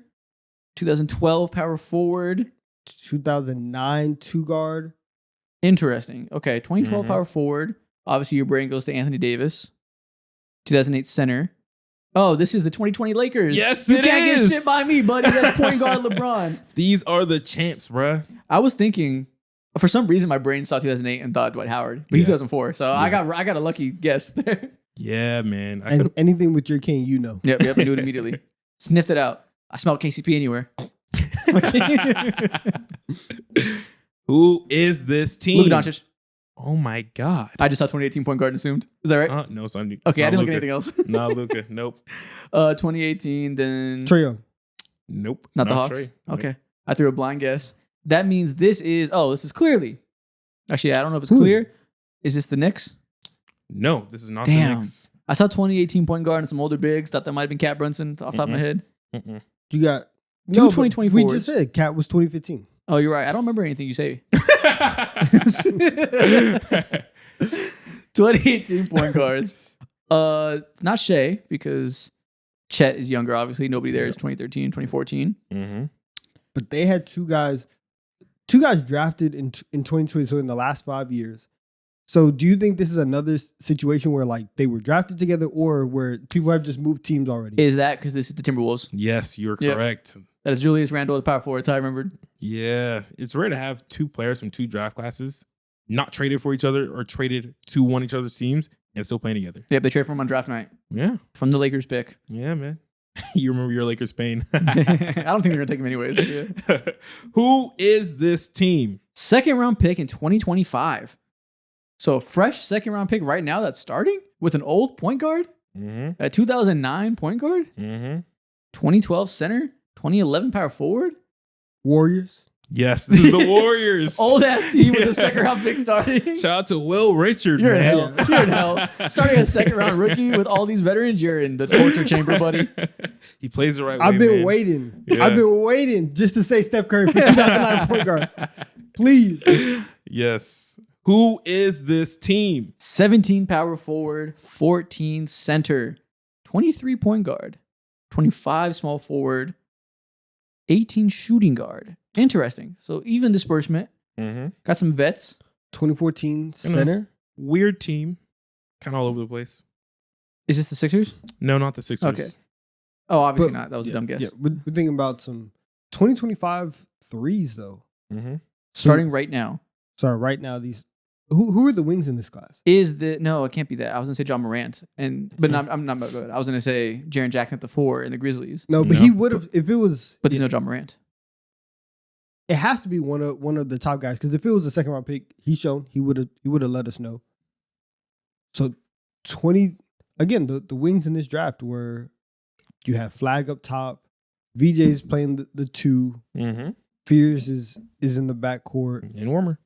A: 2012 power forward.
C: 2009 two guard.
A: Interesting. Okay, 2012 power forward. Obviously, your brain goes to Anthony Davis. 2008 center. Oh, this is the 2020 Lakers.
B: Yes,
A: you
B: it
A: can't
B: is.
A: get shit by me, buddy. That's point guard LeBron.
B: These are the champs, bruh.
A: I was thinking, for some reason, my brain saw 2008 and thought Dwight Howard, but he's 2004. So I got a lucky guess there.
B: Yeah, man.
C: And anything with your king, you know.
A: Yep, I knew it immediately. Sniffed it out. I smelled KCP anywhere.
B: Who is this team?
A: Luka Doncic.
B: Oh my God.
A: I just saw 2018 point guard and assumed. Is that right?
B: No, son.
A: Okay, I didn't look at anything else.
B: Not Luka. Nope.
A: 2018, then
C: Trae Young.
B: Nope.
A: not the Hawks.
B: Trey.
A: Okay, I threw a blind guess. That means this is clearly. Actually, I don't know if it's
C: Who?
A: clear. Is this the Knicks?
B: No, this is not the
A: Damn.
B: Knicks.
A: I saw 2018 point guard and some older bigs. Thought that might have been Cat Brunson off the top of my head.
B: Mm-mm.
C: You got
A: Two
C: but
A: 2024s.
C: We just said Cat was 2015.
A: Oh, you're right. I don't remember anything you say. 2018 point guards. Not Shea because Chet is younger. Obviously, nobody there is 2013, 2014.
B: Mm-hmm.
C: But they had two guys drafted in 2020, so in the last 5 years. So do you think this is another situation where like they were drafted together or where people have just moved teams already?
A: Is that because this is the Timberwolves?
B: Yes, you're
A: Yep.
B: correct.
A: That is Julius Randle, the power forward. That's how I remembered.
B: Yeah, it's rare to have two players from two draft classes not traded for each other or traded to one each other's teams and still playing together.
A: Yep, they traded for him on draft night
B: Yeah,
A: from the Lakers pick.
B: yeah, man. You remember your Lakers pain.
A: I don't think they're going to take him anyways. Yeah.
B: Who is this team?
A: Second round pick in 2025. So a fresh second round pick right now that's starting with an old point guard?
B: Mm-hmm.
A: A 2009 point guard?
B: Mm-hmm.
A: 2012 center, 2011 power forward.
C: Warriors.
B: Yes, this is the Warriors.
A: Old ass team with a second round pick starting.
B: Shout out to Will Richard.
A: You're in
B: man.
A: hell. You're in hell. Starting a second round rookie with all these veterans, you're in the torture chamber, buddy.
B: He plays the right way.
C: I've been
B: man.
C: waiting.
B: Yeah.
C: I've been waiting just to say Steph Curry for 2009 point guard. Please.
B: Yes. Who is this team?
A: 17 power forward, 14 center, 23 point guard, 25 small forward, 18 shooting guard. Interesting. So even disbursement.
B: Mm-hmm.
A: Got some vets.
C: 2014 center.
B: Weird team. Kind of all over the place.
A: Is this the Sixers?
B: No, not the Sixers.
A: Okay. Oh, obviously
C: But-
A: not. That was a dumb guess.
C: Yeah, we're thinking about some 2025 threes though.
B: Mm-hmm.
A: Starting right now.
C: Sorry, right now these. Who are the wings in this class?
A: No, it can't be that. I was gonna say John Morant, but I'm not good. I was gonna say Jaren Jackson at the 4 in the Grizzlies,
C: No, but
B: No.
C: he would have if it was.
A: but there's no John Morant.
C: It has to be one of the top guys because if it was a second round pick, he would have let us know. So 20 again, the wings in this draft were you have Flag up top, VJ's playing the 2,
B: Mm-hmm.
C: Fears is in the backcourt.
B: And Warmer.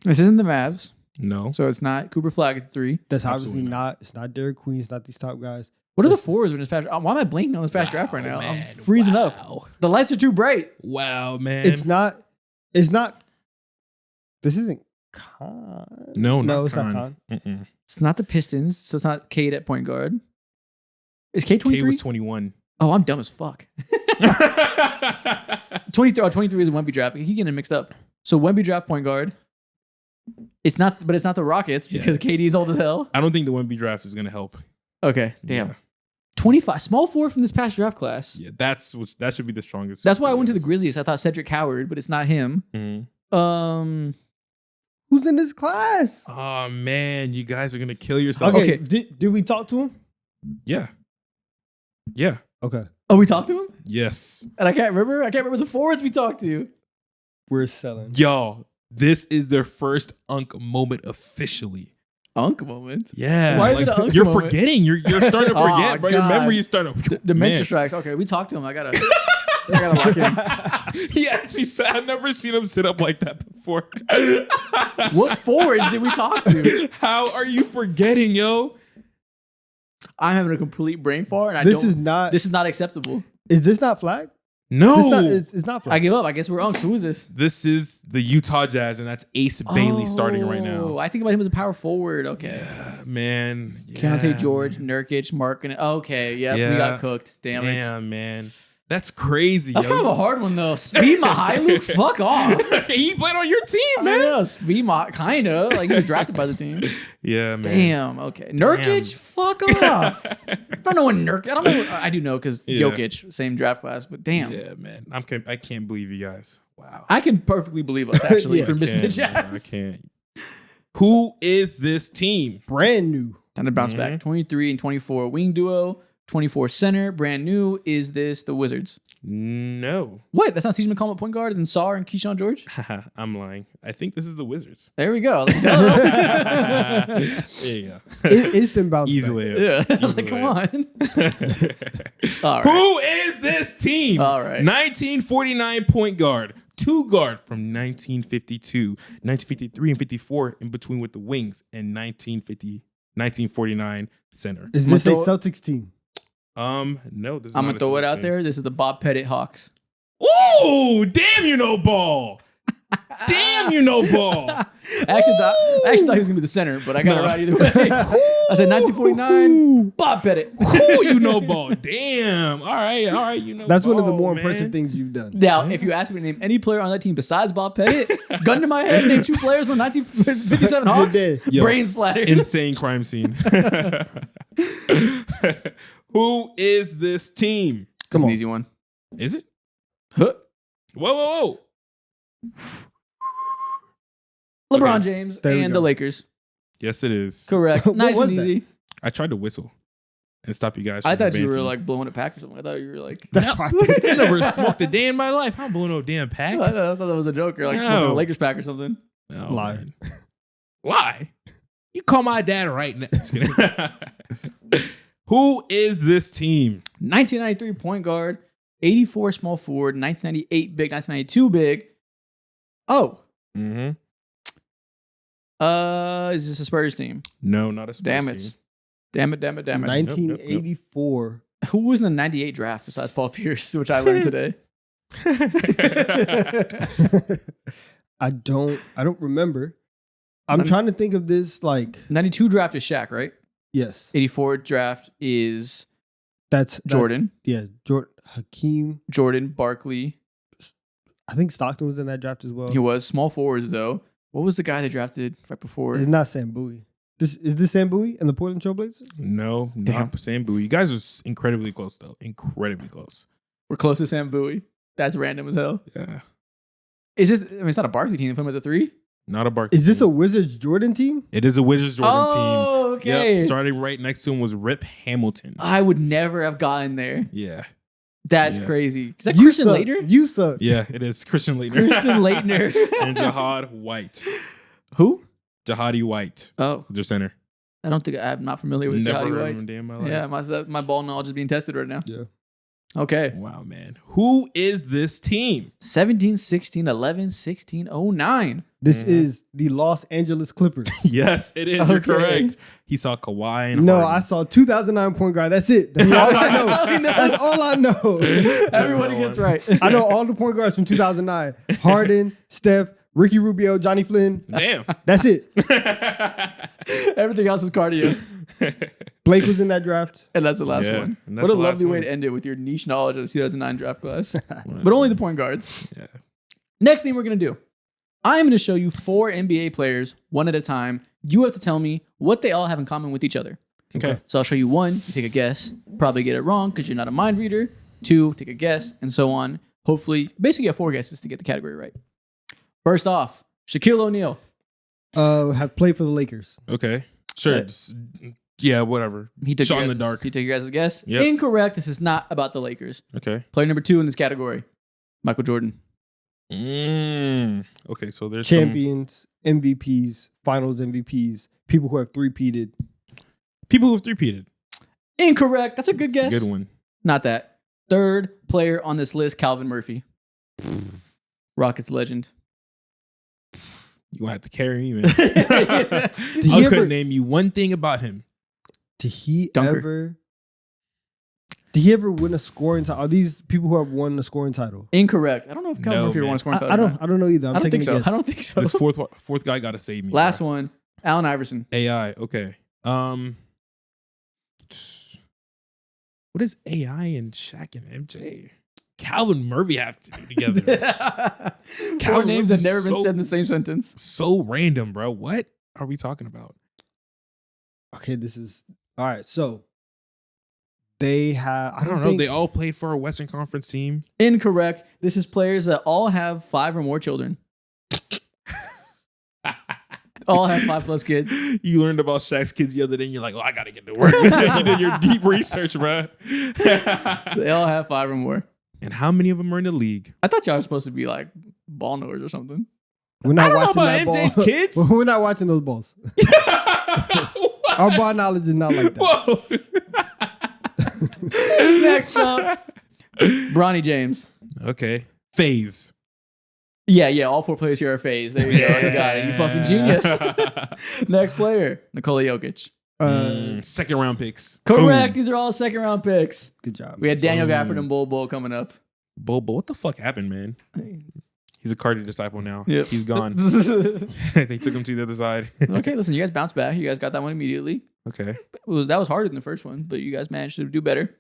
A: This isn't the Mavs,
B: No.
A: so it's not Cooper Flag at the 3.
C: That's
B: Absolutely
C: obviously not. It's not Derek Queen. It's not these top guys.
A: What are the
C: Yes.
A: 4s in this past? Why am I blanking on this past draft right now? I'm
B: man.
A: freezing
B: Wow.
A: up. The lights are too bright.
B: Wow, man.
C: It's not. This isn't Khan.
B: No,
C: it's not Khan.
B: Mm-mm.
A: It's not the Pistons, so it's not Cade at point guard. Is Cade
B: K
A: 23?
B: was 21.
A: Oh, I'm dumb as fuck. 23 is a Wemby draft. He getting it mixed up. So Wemby draft point guard. It's not the Rockets because KD's old as hell.
B: I don't think the Wemby draft is going to help.
A: Okay, damn.
B: Yeah.
A: 25 small forward from this past draft class.
B: Yeah, that should be the strongest.
A: That's why I went to the Grizzlies. I thought Cedric Howard, but it's not him.
B: Mm-hmm.
C: Who's in this class?
B: Oh man, you guys are gonna kill yourself.
C: Okay. Did we talk to him?
B: Yeah. Yeah.
C: Okay.
A: Oh, we talked to him,
B: Yes.
A: and I can't remember the forwards we talked to.
C: We're selling.
B: Y'all, this is their first Unk moment officially.
A: Unk moment.
B: Yeah.
A: Why is it an Unk
B: You're
A: moment?
B: forgetting. You're starting to
A: Oh,
B: forget, bro. Your
A: God.
B: memory is starting to
A: Dementia
B: Man.
A: strikes. Okay, we talked to him. I gotta lock in.
B: He actually said, I've never seen him sit up like that before.
A: What forwards did we talk to?
B: How are you forgetting, yo?
A: I'm having a complete brain fart, and
C: This is not.
A: This is not acceptable.
C: Is this not Flag?
B: No.
C: It's not
A: I
C: Flag.
A: give up. I guess we're Unks. Who is this?
B: This is the Utah Jazz, and that's Ace Bailey starting right now.
A: I think about him as a power forward. Okay.
B: Yeah, man.
A: Keontae George, Nurkic, Markin. Okay, yep, we
B: Yeah.
A: got cooked. Damn it.
B: Damn, man. That's crazy.
A: That's
B: yo.
A: kind of a hard one though. Speed Mihailuk, fuck off.
B: He played on your team,
A: I
B: man.
A: know, Speed kind of like he was drafted by the team.
B: Yeah, man.
A: Damn. Okay, Nurkic, fuck off. I don't know what Nurkic. I don't know. I do know because
B: Yeah.
A: Jokic, same draft class, but damn.
B: Yeah, man. I can't believe you guys. Wow.
A: I can perfectly believe us actually
C: Yeah,
A: for missing the
B: Can't, man. I
A: Jazz.
B: can't. Who is this team?
C: Brand new.
A: Time to bounce back. 23 and 24 wing duo. 24 center, brand new. Is this the Wizards?
B: No.
A: What? That's not CJ McCollum at point guard and Sarr and Keyshawn George?
B: I'm lying. I think this is the Wizards.
A: There we go. Like, duh.
B: There you go.
C: Instant bounce back.
B: Easily.
A: Yeah. I was like, come on. All right.
B: Who is this team?
A: All right.
B: 1949 point guard, 2 guard from 1952, 1953 and 54 in between with the wings, and 1949 center.
C: Is this a
A: I'ma throw-
C: Celtics team?
B: No, this is
A: I'm
B: not
A: going to
B: a
A: throw it
B: Celtics
A: out
B: team.
A: there. This is the Bob Pettit Hawks.
B: Ooh, damn, you know ball. Damn, you know ball.
A: I actually thought he was going to be the center, but I got it right either way. I said 1949, Bob Pettit.
B: Ooh, you know ball. Damn. All right, you know
C: That's
B: ball,
C: one of the more
B: man.
C: impressive things you've done.
A: Now, if you ask me to name any player on that team besides Bob Pettit, gun to my head, name 2 players on 1957 Hawks.
C: day.
B: Yo,
A: Brain splattered.
B: Insane crime scene. Who is this team?
A: That's
C: Come
A: an
C: on.
A: easy one.
B: Is it?
A: Huh.
B: Whoa.
A: LeBron
B: Okay.
A: James
C: There we
A: and
C: go.
A: the Lakers.
B: Yes, it is.
A: Correct.
C: What
A: Nice
C: was
A: and
C: that?
A: easy.
B: I tried to whistle and stop you guys.
A: I
B: from
A: thought you were
B: advancing.
A: like blowing a pack or something. I thought you were like.
C: That's why.
B: I never smoked a day in my life. I'm blowing no damn
A: I
B: packs.
A: thought that was a joke. You're like
B: No.
A: smoking a Lakers pack or something.
B: No,
C: Lie.
B: man. Lie. You call my dad right now. Just kidding. Who is this team?
A: 1993 point guard, 84 small forward, 1998 big, 1992 big. Oh.
B: Mm-hmm.
A: Is this a Spurs team?
B: No, not a Spurs
A: Damn it.
B: team.
A: Damn it.
C: 1984.
A: Who was in the 98 draft besides Paul Pierce, which I learned today?
C: I don't remember. I'm trying to think of this like
A: 92 draft is Shaq, right?
C: yes.
A: 84 draft is
C: That's
A: Jordan.
C: Yeah, Hakeem.
A: Jordan, Barkley.
C: I think Stockton was in that draft as well.
A: He was. Small forwards, though. What was the guy they drafted right before?
C: It's not Sam Bowie. Is this Sam Bowie and the Portland Trailblazers?
B: No,
A: Damn.
B: not Sam Bowie. You guys are incredibly close, though. Incredibly close.
A: We're close to Sam Bowie. That's random as hell.
B: Yeah.
A: Is this? I mean, it's not a Barkley team. They put him at the 3.
B: Not a Barkley.
C: Is this a
B: team.
C: Wizards Jordan team?
B: It is a Wizards Jordan team.
A: Oh, okay.
B: Yep. Starting right next to him was Rip Hamilton.
A: I would never have gotten there.
B: Yeah.
A: That's
B: Yeah.
A: crazy. Is that Christian
C: suck.
A: Laettner?
C: You suck.
B: Yeah, it is Christian Laettner.
A: Christian Laettner.
B: And Jahad White.
A: Who?
B: Jahadi White.
A: Oh,
B: Their center.
A: I don't think I'm not familiar with
B: Never
A: Jahadi
B: heard of
A: White.
B: him a day in my life.
A: Yeah, my ball knowledge is being tested right now.
C: Yeah.
A: Okay.
B: Wow, man. Who is this team?
A: 17, 16, 11, 16, 09.
C: This is the Los Angeles Clippers.
B: Yes, it is. You're
A: Okay.
B: correct. He saw Kawhi and
C: No,
B: Harden.
C: I saw 2009 point guard. That's it. That's all I know.
A: That's all he knows.
C: That's all I know.
A: Everybody gets right.
C: I know all the point guards from 2009. Harden, Steph, Ricky Rubio, Johnny Flynn.
B: Damn.
C: That's it.
A: Everything else is cardio.
C: Blake was in that draft.
A: And that's the last
B: Yeah,
A: one.
B: and that's
A: What a
B: the last
A: lovely way
B: one.
A: to end it with your niche knowledge of the 2009 draft class. But only the point guards.
B: Yeah.
A: Next thing we're going to do. I'm going to show you 4 NBA players, one at a time. You have to tell me what they all have in common with each other.
B: Okay.
A: So I'll show you 1, you take a guess, probably get it wrong because you're not a mind reader. 2, take a guess, and so on. Hopefully, basically you have 4 guesses to get the category right. First off, Shaquille O'Neal.
C: Have played for the Lakers.
B: Okay. Sure.
A: Right.
B: Just- yeah, whatever.
A: He took
B: Shot
A: your
B: in the
A: guesses.
B: dark.
A: He took your guys' guess.
B: Yep.
A: Incorrect. This is not about the Lakers.
B: Okay.
A: Player number 2 in this category, Michael Jordan.
B: Okay, so there's some
C: Champions, MVPs, Finals MVPs, people who have three-peated.
B: people who've three-peated.
A: Incorrect. That's a good guess.
B: Good one.
A: Not that. Third player on this list, Calvin Murphy. Rockets legend.
B: You gonna have to carry me, man.
A: Did
C: he
B: I
C: ever-
B: couldn't name you one thing about him.
C: Did he
A: Dunker.
C: ever? Did he ever win a scoring title? Are these people who have won a scoring title?
A: Incorrect. I don't know if Calvin
B: No,
A: Murphy
B: man.
A: won a scoring title.
C: I
A: or
C: don't.
A: not.
C: I don't know either. I'm
A: I don't
C: taking
A: think
C: a
A: so.
C: guess.
A: I don't think so.
B: This fourth guy gotta save me.
A: Last
B: bro.
A: one, Allen Iverson.
B: AI. Okay. What is AI and Shaq and MJ? Calvin Murphy have to be together.
A: Four
B: Calvin
A: names that
B: Murphy's
A: never been
B: so-
A: said in the same sentence.
B: So random, bro. What are we talking about?
C: Okay, this is all right. So they have.
B: I don't know. They all play for a Western Conference team.
A: Incorrect. This is players that all have 5 or more children. All have 5+ kids.
B: You learned about Shaq's kids the other day, and you're like, "Oh, I gotta get to work." You did your deep research, bro.
A: They all have 5 or more.
B: And how many of them are in the league?
A: I thought y'all were supposed to be like ball knowers or something.
C: We're not
B: I don't know
C: watching
B: about
C: that
B: MJ's
C: ball.
B: kids.
C: We're not watching those balls. Our ball knowledge is not like that.
B: Whoa.
A: Next up, Bronny James.
B: Okay. Phase.
A: Yeah, all 4 players here are phase. There you go. You got it. You fucking genius. Next player, Nikola Jokic.
B: Second round picks.
A: Correct.
B: Boom.
A: These are all 2nd round picks.
C: Good job.
A: We had Daniel Gafford and Bol coming up.
B: Bobo, what the fuck happened, man? He's a Cardi disciple now.
A: Yep.
B: He's gone.
A: Okay,
B: They took him to the other side.
A: listen, you guys bounced back. You guys got that one immediately.
B: Okay.
A: That was harder than the first one, but you guys managed to do better.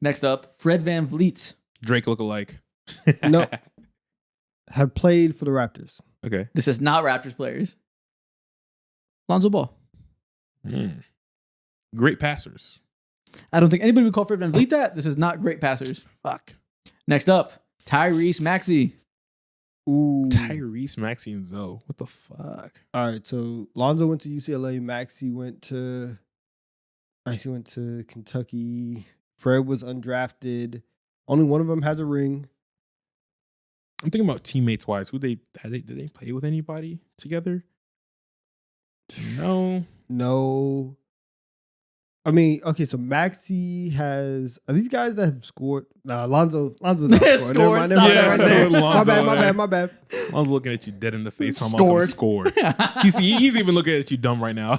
A: Next up, Fred VanVleet.
B: Drake lookalike.
C: No. Have played for the Raptors.
B: Okay.
A: This is not Raptors players. Lonzo Ball.
B: Great passers.
A: I don't think anybody would call Fred VanVleet that. This is not great passers.
B: Fuck.
A: Next up, Tyrese Maxey.
C: Ooh.
B: Tyrese Maxey and Zoe. What the fuck?
C: All right. So Lonzo went to UCLA. Maxey went to Kentucky. Fred was undrafted. Only one of them has a ring.
B: I'm thinking about teammates wise. Did they play with anybody together? No.
C: No. I mean, okay, so Maxey has are these guys that have scored? Nah, Lonzo's not scored. Never mind.
A: Stop that right there.
C: My bad.
B: I was looking at you dead in the face.
A: Scored.
B: Scored. He's even looking at you dumb right now.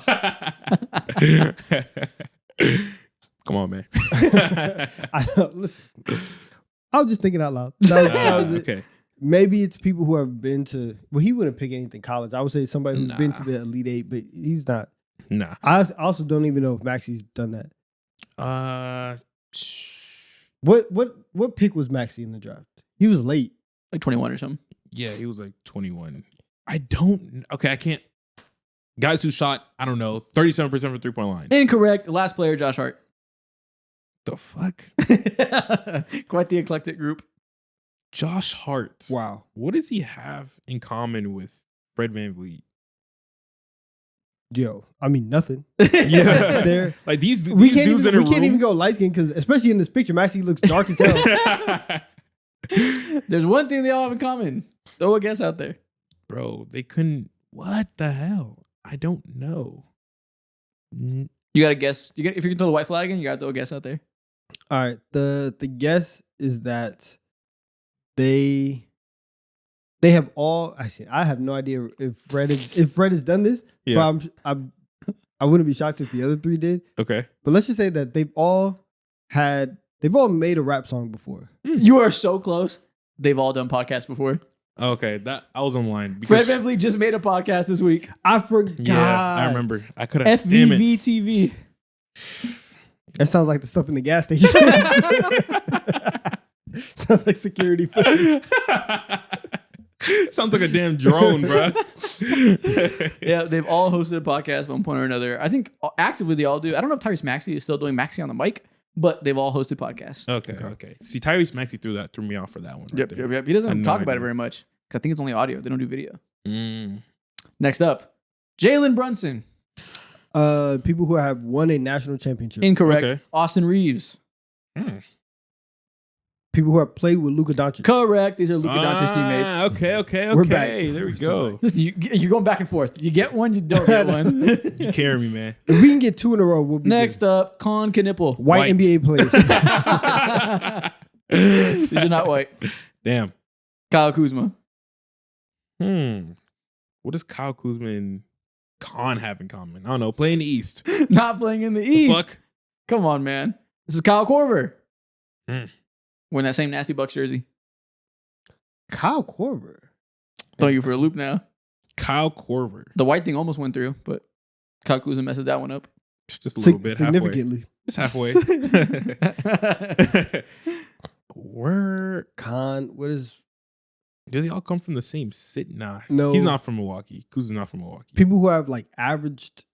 B: Come on, man.
C: Listen, I was just thinking out loud. That was it.
B: Okay.
C: Maybe it's people who have been to. Well, he wouldn't pick anything college. I would say somebody who's been to the Elite Eight, but he's not.
B: Nah.
C: I also don't even know if Maxey's done that. What pick was Maxey in the draft? He was late,
A: like 21 or something.
B: Yeah, he was like 21. I can't. Guys who shot, I don't know, 37% from 3-point line.
A: Incorrect. Last player, Josh Hart.
B: The fuck?
A: Quite the eclectic group.
B: Josh Hart.
C: Wow.
B: What does he have in common with Fred VanVleet?
C: Yo, I mean nothing.
B: Yeah,
C: They're
B: like these dudes
C: we
B: can't
C: even go light skin because especially in this picture, Maxey looks dark as hell.
A: There's one thing they all have in common. Throw a guess out there.
B: Bro, they couldn't. What the hell? I don't know.
A: You got to guess. If you can throw the white flag in, you got to throw a guess out there.
C: All right. The guess is that they have all. Actually, I have no idea if Fred has done this.
B: Yeah.
C: But I wouldn't be shocked if the other three did.
B: Okay.
C: But let's just say that they've all made a rap song before.
A: You are so close. They've all done podcasts before.
B: Okay, that I was online.
A: Fred VanVleet just made a podcast this week.
C: I forgot.
B: Yeah, I remember. I could have.
A: FVV TV.
C: That sounds like the stuff in the gas station. Sounds like security footage.
B: Sounds like a damn drone, bro.
A: Yeah, they've all hosted a podcast at one point or another. I think actively they all do. I don't know if Tyrese Maxey is still doing Maxey on the mic, but they've all hosted podcasts.
B: Okay. See, Tyrese Maxey threw me off for that one.
A: Yep. He doesn't talk about it very much because I think it's only audio. They don't do video. Next up, Jalen Brunson.
C: People who have won a national championship.
A: Incorrect.
B: Okay.
A: Austin Reeves.
C: People who have played with Luka Doncic.
A: Correct. These are Luka Doncic's teammates.
B: Okay.
C: We're back.
B: There we go.
A: Listen, you're going back and forth. You get one, you don't get one.
B: You carry me, man.
C: If we can get two in a row, we'll be
A: Next
C: good.
A: up, Knueppel.
C: White NBA players.
A: These are not white.
B: Damn.
A: Kyle Kuzma.
B: What does Kyle Kuzma and Khan have in common? I don't know. Play in the East.
A: Not playing in the East.
B: Fuck.
A: Come on, man. This is Kyle Korver. Wearing that same nasty Bucks jersey.
C: Kyle Korver.
A: Throw you for a loop now.
B: Kyle Korver.
A: The white thing almost went through, but Kyle Kuzma messes that one up.
B: Just a little bit.
C: Significantly.
B: Halfway. Just halfway. Where?
C: What is...
B: Do they all come from the same city? Nah.
C: No.
B: He's not from Milwaukee. Kuzma's not from Milwaukee.
C: People who have like averaged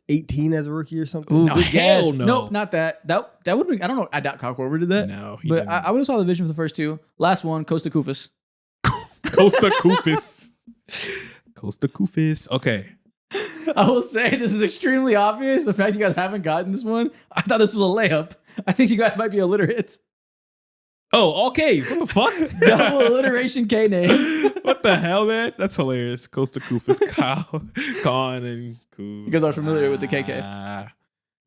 C: 18 as a rookie or something.
A: Ooh,
B: No, hell no.
A: Nope, not that. That would be. I don't know. I doubt Kyle Korver did that.
B: No, he
A: but
B: didn't.
A: I would have saw the vision for the first two. Last one, Costa Koufis.
B: Costa Koufis. Costa Koufis. Okay.
A: I will say this is extremely obvious. The fact you guys haven't gotten this one, I thought this was a layup. I think you guys might be illiterate.
B: Oh, all Ks. What the fuck?
A: Double alliteration K names.
B: What the hell, man? That's hilarious. Costa Koufis, Kyle, Khan, and Kuz.
A: You guys are familiar with the KK.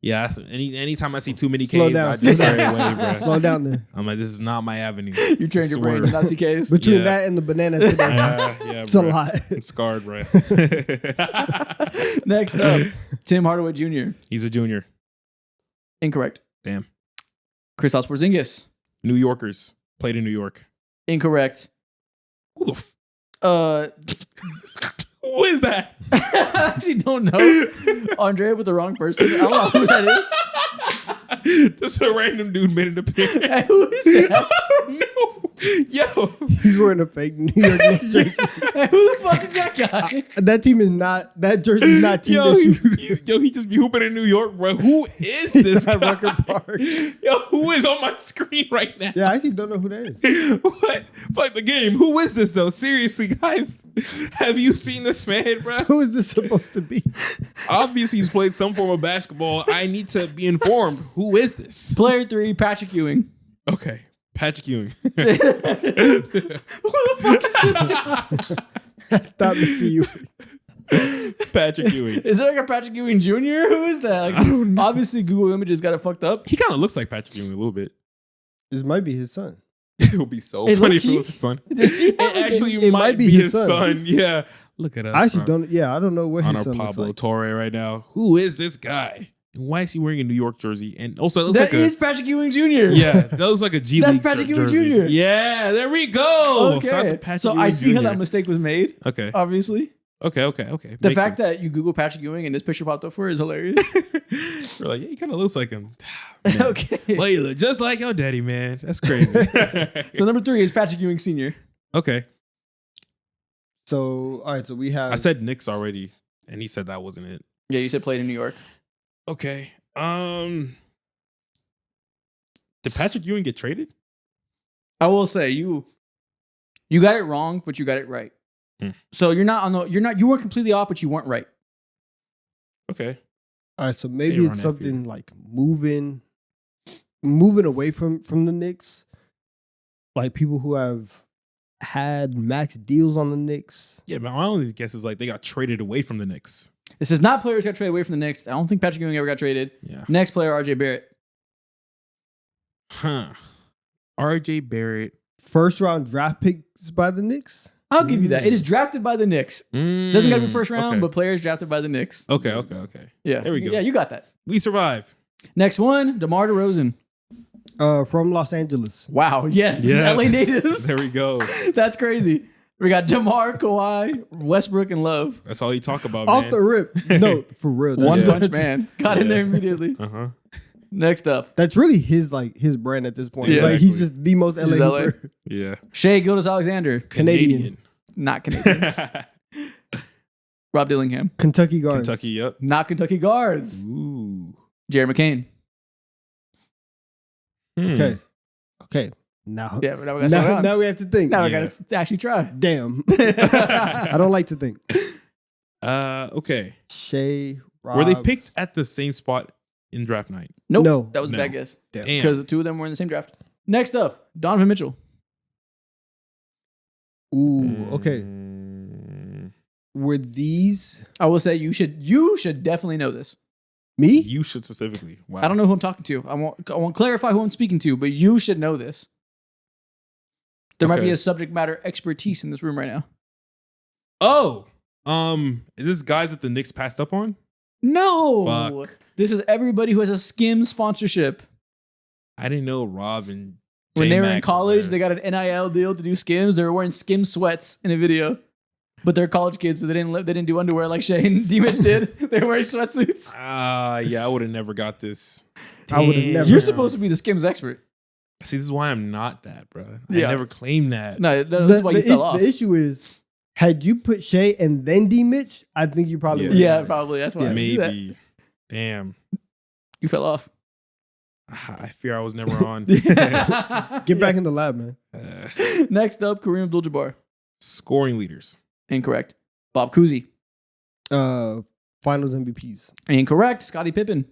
B: Yeah. Anytime I see too many
C: Slow
B: Ks,
C: down.
B: I just stray away, bro.
C: Slow down there.
B: I'm like, this is not my avenue.
A: You trained your brain to not see Ks.
C: Between that and the banana today,
B: Yeah,
C: it's a
B: bro.
C: lot.
B: I'm scarred, bro.
A: Next up, Tim Hardaway Jr.
B: He's a junior.
A: Incorrect.
B: Damn.
A: Kristaps Porzingis.
B: New Yorkers. Played in New York.
A: Incorrect.
B: Who the Who is that?
A: I actually don't know. Andre with the wrong person. I don't know who that is.
B: Just a random dude made an appearance.
A: Hey, who is that?
B: I don't know. Yo.
C: He's wearing a fake New York Knicks jersey.
A: Hey, who the fuck is that guy?
C: That team is not. That jersey is not team.
B: Yo,
C: issue.
B: he just be hooping in New York, bro. Who is this
C: At
B: guy?
C: Rucker Park.
B: Yo, who is on my screen right now?
C: Yeah, I actually don't know who that is.
B: What? Like the game. Who is this though? Seriously, guys. Have you seen this man, bro?
C: Who is this supposed to be?
B: Obviously, he's played some form of basketball. I need to be informed. Who is this?
A: Player 3, Patrick Ewing.
B: Okay. Patrick Ewing.
A: Who the fuck is this guy?
C: Stop, Mr. Ewing.
B: Patrick Ewing.
A: Is there like a Patrick Ewing Jr.? Who is that? Like, obviously, Google Images got it fucked up.
B: He kind of looks like Patrick Ewing a little bit.
C: This might be his son.
B: It would be so funny if it was his son. It actually
C: It
B: might be his son. Yeah. Look at us.
C: I actually don't. Yeah, I don't know what
B: on
C: his
B: our
C: son looks
B: Pablo
C: like.
B: Torre right now. Who is this guy? And why is he wearing a New York jersey? And also, it looks
A: That
B: like
A: is Patrick Ewing Jr.
B: yeah, that looks like a G
A: That's
B: League
A: Patrick Ewing
B: jersey.
A: Jr.
B: Yeah, there we go. Shout out to
A: Okay.
B: Patrick
A: So
B: Ewing
A: I see how
B: Jr.
A: that mistake was made.
B: Okay.
A: Obviously.
B: Okay.
A: The
B: Makes
A: fact
B: sense.
A: that you Google Patrick Ewing and this picture popped up for it is hilarious.
B: We're like, yeah, he kind of looks like him. Man.
A: Okay.
B: Well, you look just like your daddy, man. That's crazy.
A: So number 3 is Patrick Ewing Sr.
B: Okay.
C: So all right, so we have.
B: I said Knicks already, and he said that wasn't it.
A: Yeah, you said played in New York.
B: Okay. Did Patrick Ewing get traded?
A: I will say you got it wrong, but you got it right. So you weren't completely off, but you weren't right.
B: Okay.
C: All right, so
B: They
C: maybe
B: run
C: it's
B: that
C: something like moving away from the Knicks, like people who have had max deals on the Knicks.
B: Yeah, but my only guess is like they got traded away from the Knicks.
A: This is not players got traded away from the Knicks. I don't think Patrick Ewing ever got traded.
B: Yeah.
A: Next player, RJ Barrett.
B: Huh. RJ Barrett.
C: First round draft picks by the Knicks.
A: I'll give you that. It is drafted by the Knicks. Doesn't got to be first round,
B: okay.
A: but players drafted by the Knicks.
B: Okay.
A: Yeah.
B: There we go.
A: Yeah, you got that.
B: We survive.
A: Next one, DeMar DeRozan.
C: From Los Angeles.
A: Wow. Yes.
B: Yes.
A: LA natives.
B: There we go.
A: That's crazy. We got DeMar, Kawhi, Westbrook, and Love.
B: That's all you talk about,
C: Off
B: man.
C: the rip. No, for real.
A: One
C: That's-
A: punch man. Got in there immediately.
B: Uh-huh.
A: Next up,
C: That's really his brand at this point.
A: Yeah.
C: It's like he's just the most
A: Just
C: LA.
A: LA.
C: hooper.
B: Yeah.
A: Shea Gilgeous-Alexander.
C: Canadian.
A: Not Canadians. Rob Dillingham.
C: Kentucky guards.
B: Kentucky, yep.
A: Not Kentucky guards.
B: Ooh.
A: Jared McCain.
C: Okay. Now,
A: Yeah, but now we got to slow down.
C: now we have to think.
A: Now we
B: Yeah.
A: got to actually try.
C: Damn. I don't like to think.
B: Okay.
C: Shea, Rob.
B: Were they picked at the same spot in draft night?
A: Nope.
C: No.
A: That was a
B: No.
A: bad guess.
C: Damn.
B: Damn.
A: Because the two of them were in the same draft. Next up, Donovan Mitchell.
C: Ooh, okay. Were these
A: I will say you should definitely know this.
C: me?
B: You should specifically. Wow.
A: I don't know who I'm talking to. I won't clarify who I'm speaking to, but you should know this. There might be
B: Okay.
A: a subject matter expertise in this room right now.
B: Oh. Is this guys that the Knicks passed up on?
A: No.
B: Fuck.
A: This is everybody who has a Skim sponsorship.
B: I didn't know Rob and
A: When they were in
B: J-Mac was
A: college,
B: there.
A: they got an NIL deal to do Skims. They were wearing Skim sweats in a video. But they're college kids, so they didn't do underwear like Shea and D-Mitch did. They were wearing sweatsuits.
B: Yeah, I would have never got this.
C: I would've
B: Damn.
C: never-
A: You're supposed to be the Skims expert.
B: See, this is why I'm not that, bro.
A: Yeah.
B: I never claimed that.
A: No, this is why you fell off.
C: The issue is, had you put Shea and then D Mitch, I think you probably would.
A: Yeah, probably. That's why.
C: Yeah,
A: I knew that.
B: Maybe. Damn.
A: You fell off.
B: I fear I was never on.
C: Get back in the lab, man.
A: Next up, Kareem Abdul-Jabbar.
B: Scoring leaders.
A: Incorrect. Bob Cousy.
C: Finals MVPs.
A: Incorrect. Scottie Pippen.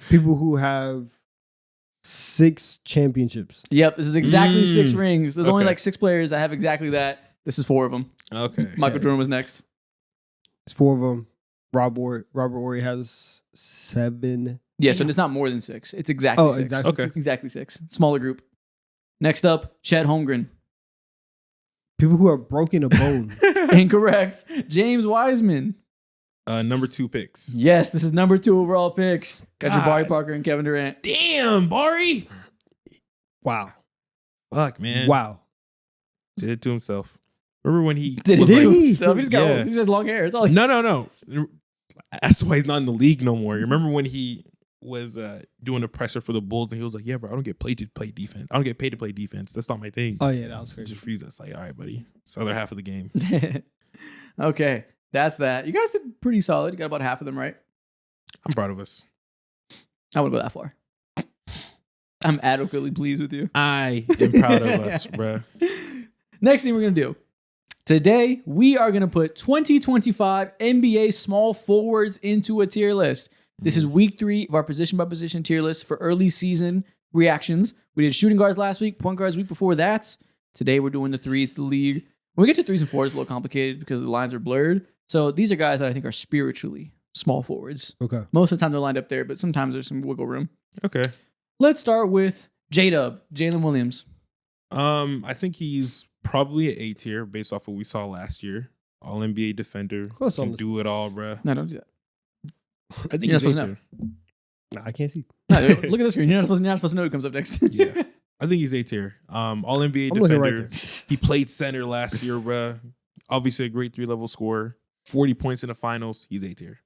C: People who have 6 championships.
A: Yep, this is exactly 6
B: Mm.
A: rings. There's only
B: Okay.
A: like 6 players that have exactly that. This is 4 of them.
B: Okay.
A: Michael Jordan was next.
C: It's 4 of them. Robert Ory has 7.
A: Yeah, so it's not more than 6. It's exactly
C: Oh,
A: 6.
C: exactly.
B: Okay.
A: Exactly 6. Smaller group. Next up, Chet Holmgren.
C: People who have broken a bone.
A: Incorrect. James Wiseman.
B: Number 2 picks.
A: Yes, this is number 2 overall picks. Got
B: God.
A: Jabari Parker and Kevin Durant.
B: Damn, Bari.
C: Wow.
B: Fuck, man.
C: Wow.
B: Did it to himself. Remember when he
A: Did
B: was
A: he?
B: like,
A: Himself? He's got
B: Yeah.
A: he's just long hair. It's all he
B: No. That's why he's not in the league no more. Remember when he was doing the presser for the Bulls and he was like, yeah, bro, I don't get paid to play defense. I don't get paid to play defense. That's not my thing.
C: Oh, yeah, that was
B: I
C: crazy.
B: just refused. That's like, all right, buddy. It's the other half of the game.
A: Okay, that's that. You guys did pretty solid. You got about half of them right.
B: I'm proud of us.
A: I wouldn't go that far. I'm adequately pleased with you.
B: I am proud of us, bro.
A: Next thing we're going to do. Today, we are going to put 2025 NBA small forwards into a tier list. This is week 3 of our position by position tier list for early season reactions. We did shooting guards last week, point guards week before that. Today, we're doing the threes to the league. When we get to 3s and 4s, it's a little complicated because the lines are blurred. So these are guys that I think are spiritually small forwards.
C: Okay.
A: Most of the time they're lined up there, but sometimes there's some wiggle room.
B: Okay.
A: Let's start with J-Dub, Jalen Williams.
B: I think he's probably an A tier based off what we saw last year. All NBA defender.
C: Close on
B: Can
C: this.
B: do it all, bruh.
A: No, don't do that.
B: I think
A: You're
B: he's
A: not
B: A
A: supposed to
B: tier.
C: Nah, I can't see.
A: No, look at the screen. You're not supposed to know who comes up next.
B: Yeah. I think he's A tier. All NBA
C: I'm looking right
B: defender.
C: there.
B: He played center last year, bruh. Obviously a great 3-level scorer. 40 points in the finals. He's A tier.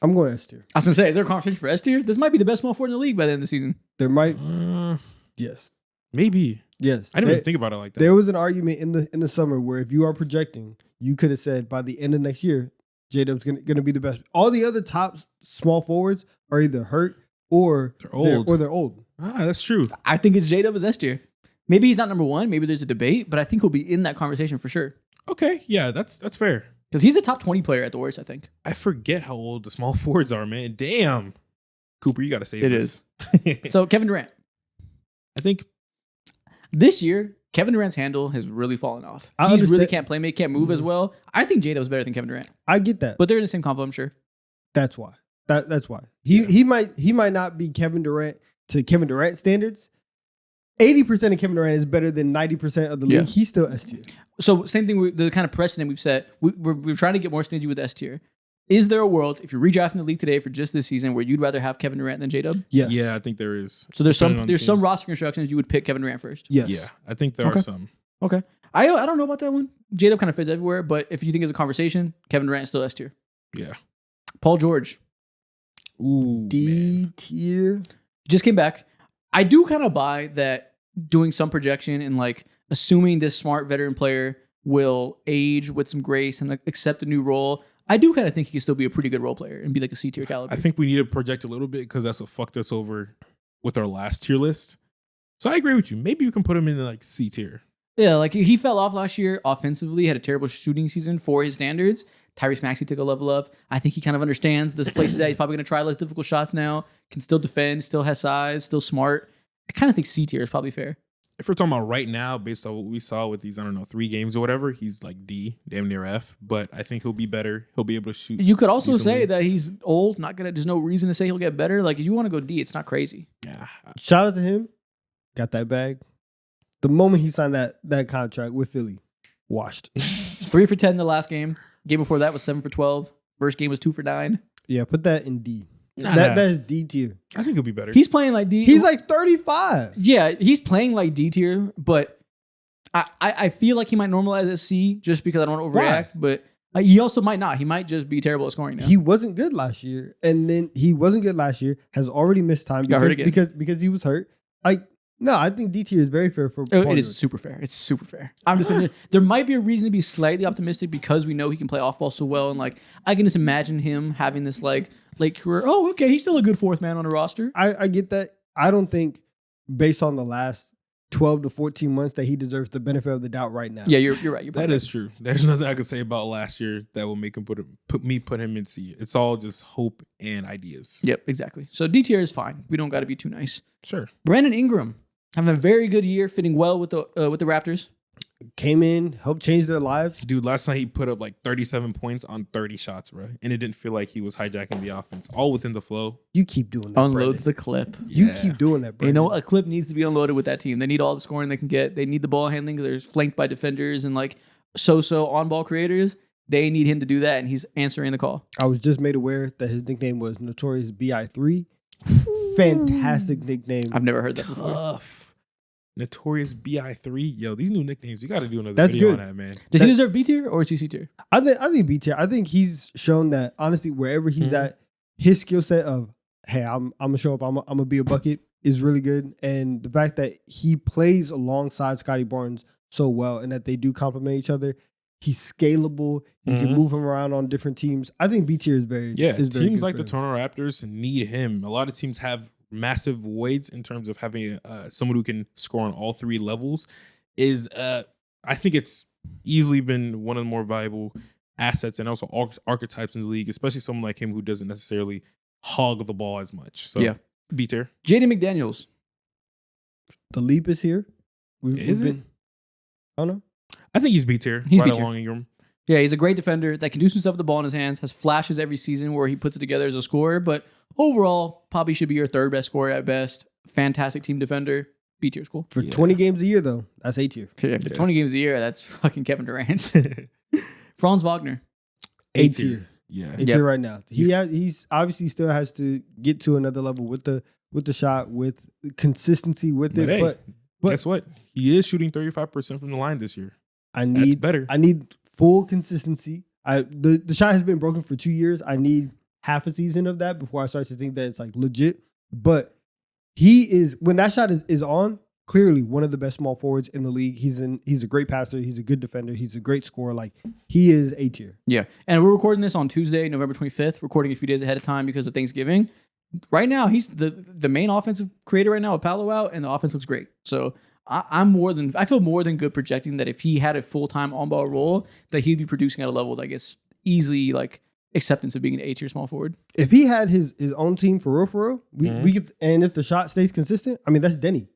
C: I'm going S tier.
A: I was going to say, is there a conversation for S tier? This might be the best small forward in the league by the end of the season.
C: There might.
B: Uh,
C: Yes.
B: maybe.
C: Yes.
B: I didn't even think about it like that.
C: There was an argument in the summer where if you are projecting, you could have said by the end of next year, J-Dub's gonna be the best. All the other top small forwards are either hurt or
B: They're old.
C: They're old.
B: That's true.
A: I think it's J-Dub as S tier. Maybe he's not number one. Maybe there's a debate, but I think he'll be in that conversation for sure.
B: Okay. Yeah, that's fair.
A: Because he's the top 20 player at the worst, I think.
B: I forget how old the small forwards are, man. Damn. Cooper, you got to say
A: It
B: this.
A: So Kevin Durant.
B: I think
A: This year, Kevin Durant's handle has really fallen off.
C: I
A: He really
C: understand-
A: can't play, can't move as well. I think J-Dub's better than Kevin Durant.
C: I get that,
A: But they're in the same convo, I'm sure.
C: that's why. That's why he might not be Kevin Durant to Kevin Durant standards. 80% of Kevin Durant is better than 90% of the league.
A: Yeah.
C: He's still S tier.
A: So same thing, the kind of precedent we've set, we're trying to get more stingy with S tier. Is there a world, if you're redrafting the league today for just this season, where you'd rather have Kevin Durant than J-Dub?
C: Yes.
B: yeah, I think there is.
A: So there's
B: Depending on the
A: some
B: team.
A: roster constructions you would pick Kevin Durant first.
C: Yes.
B: Yeah, I think there
A: Okay.
B: are some.
A: Okay. I don't know about that one. J-Dub kind of fits everywhere, but if you think it's a conversation, Kevin Durant is still S tier.
B: Yeah.
A: Paul George
B: Ooh. man.
C: D tier.
A: just came back. I do kind of buy that doing some projection and like assuming this smart veteran player will age with some grace and like, accept a new role. I do kind of think he can still be a pretty good role player and be like a C tier caliber.
B: I think we need to project a little bit because that's what fucked us over with our last tier list. So I agree with you. Maybe you can put him in like C tier.
A: Yeah, like he fell off last year offensively, had a terrible shooting season for his standards. Tyrese Maxey took a level up. I think he kind of understands this place is at. He's probably going to try less difficult shots now. Can still defend, still has size, still smart. I kind of think C tier is probably fair.
B: If we're talking about right now, based on what we saw with these, 3 games or whatever, he's like D, damn near F. But I think he'll be better. He'll be able to shoot.
A: You could also
B: decently.
A: say that he's old. There's no reason to say he'll get better. Like if you want to go D, it's not crazy.
B: Yeah.
C: Shout out to him. Got that bag. The moment he signed that contract with Philly, washed.
A: 3 for 10 the last game. Game before that was 7 for 12. First game was 2 for 9.
C: Yeah, put that in D.
B: Nah.
C: That is D tier.
B: I think he'll be better.
A: He's playing like D.
C: He's like 35.
A: Yeah, he's playing like D tier, but I feel like he might normalize as C just because I don't want to overreact. But he also might not. He might just be terrible at scoring now.
C: He wasn't good last year, and then he wasn't good last year. Has already missed time
A: Got hurt again.
C: because he was hurt. No, I think D tier is very fair for.
A: It
C: Paul
A: is
C: George.
A: super fair. It's super fair. I'm just saying there might be a reason to be slightly optimistic because we know he can play off ball so well, and like I can just imagine him having this like late career. Oh, okay, he's still a good fourth man on a roster.
C: I get that. I don't think based on the last 12 to 14 months that he deserves the benefit of the doubt right now.
A: Yeah, you're right. You're
B: That is true. There's nothing I can say about last year that will make him put him in C. It's all just hope and ideas.
A: Yep, exactly. So D tier is fine. We don't got to be too nice.
B: Sure.
A: Brandon Ingram having a very good year, fitting well with the Raptors.
C: Came in, helped change their lives.
B: Dude, last night he put up like 37 points on 30 shots, bro. And it didn't feel like he was hijacking the offense. All within the flow.
C: You keep doing that.
A: Unloads
C: Brandon.
A: the clip.
C: You
B: Yeah.
C: keep doing that, bro.
A: You know, a clip needs to be unloaded with that team. They need all the scoring they can get. They need the ball handling because they're flanked by defenders and like so on-ball creators. They need him to do that, and he's answering the call.
C: I was just made aware that his nickname was Notorious BI3. Fantastic nickname.
A: I've never heard that before.
B: Tough. Notorious BI3. Yo, these new nicknames, you got to do another
C: That's
B: video
C: good.
B: on that, man.
A: Does he deserve B tier or is he C tier?
C: I think B tier. I think he's shown that honestly, wherever he's at, his skill set of hey, I'm gonna show up, I'm gonna be a bucket is really good. And the fact that he plays alongside Scotty Barnes so well and that they do complement each other, he's scalable. You can move him around on different teams. I think B tier is very is very
B: teams
C: good
B: like
C: for
B: the
C: him.
B: Toronto Raptors need him. A lot of teams have massive voids in terms of having someone who can score on all 3 levels. I think it's easily been one of the more valuable assets and also archetypes in the league, especially someone like him who doesn't necessarily hog the ball as much. So
A: Yeah.
B: B tier.
A: JD McDaniels.
C: The leap is here.
B: Is it?
C: I don't know.
B: I think he's B tier.
A: He's
B: right
A: B tier.
B: along Ingram.
A: Yeah, he's a great defender that can do some stuff with the ball in his hands, has flashes every season where he puts it together as a scorer, but overall, probably should be your third best scorer at best. Fantastic team defender. B tier is cool.
C: For 20 games a year, though, that's A tier.
A: Yeah, for 20 games a year, that's fucking Kevin Durant. Franz Wagner.
C: A tier.
B: Yeah.
C: A tier right now. He's obviously still has to get to another level with the shot, with consistency with it.
B: Hey,
C: but
B: guess what? He is shooting 35% from the line this year.
C: That's
B: better.
C: I need full consistency. The shot has been broken for 2 years. I need half a season of that before I start to think that it's like legit. But he is, when that shot is on, clearly one of the best small forwards in the league. He's a great passer. He's a good defender. He's a great scorer. Like, he is A tier.
A: Yeah. And we're recording this on Tuesday, November 25th, recording a few days ahead of time because of Thanksgiving. Right now, he's the main offensive creator right now with Paolo out, and the offense looks great. So I feel more than good projecting that if he had a full-time on-ball role, that he'd be producing at a level that I guess easily like acceptance of being an A-tier small forward.
C: If he had his own team for real, we could, and if the shot stays consistent, I mean, that's Denny.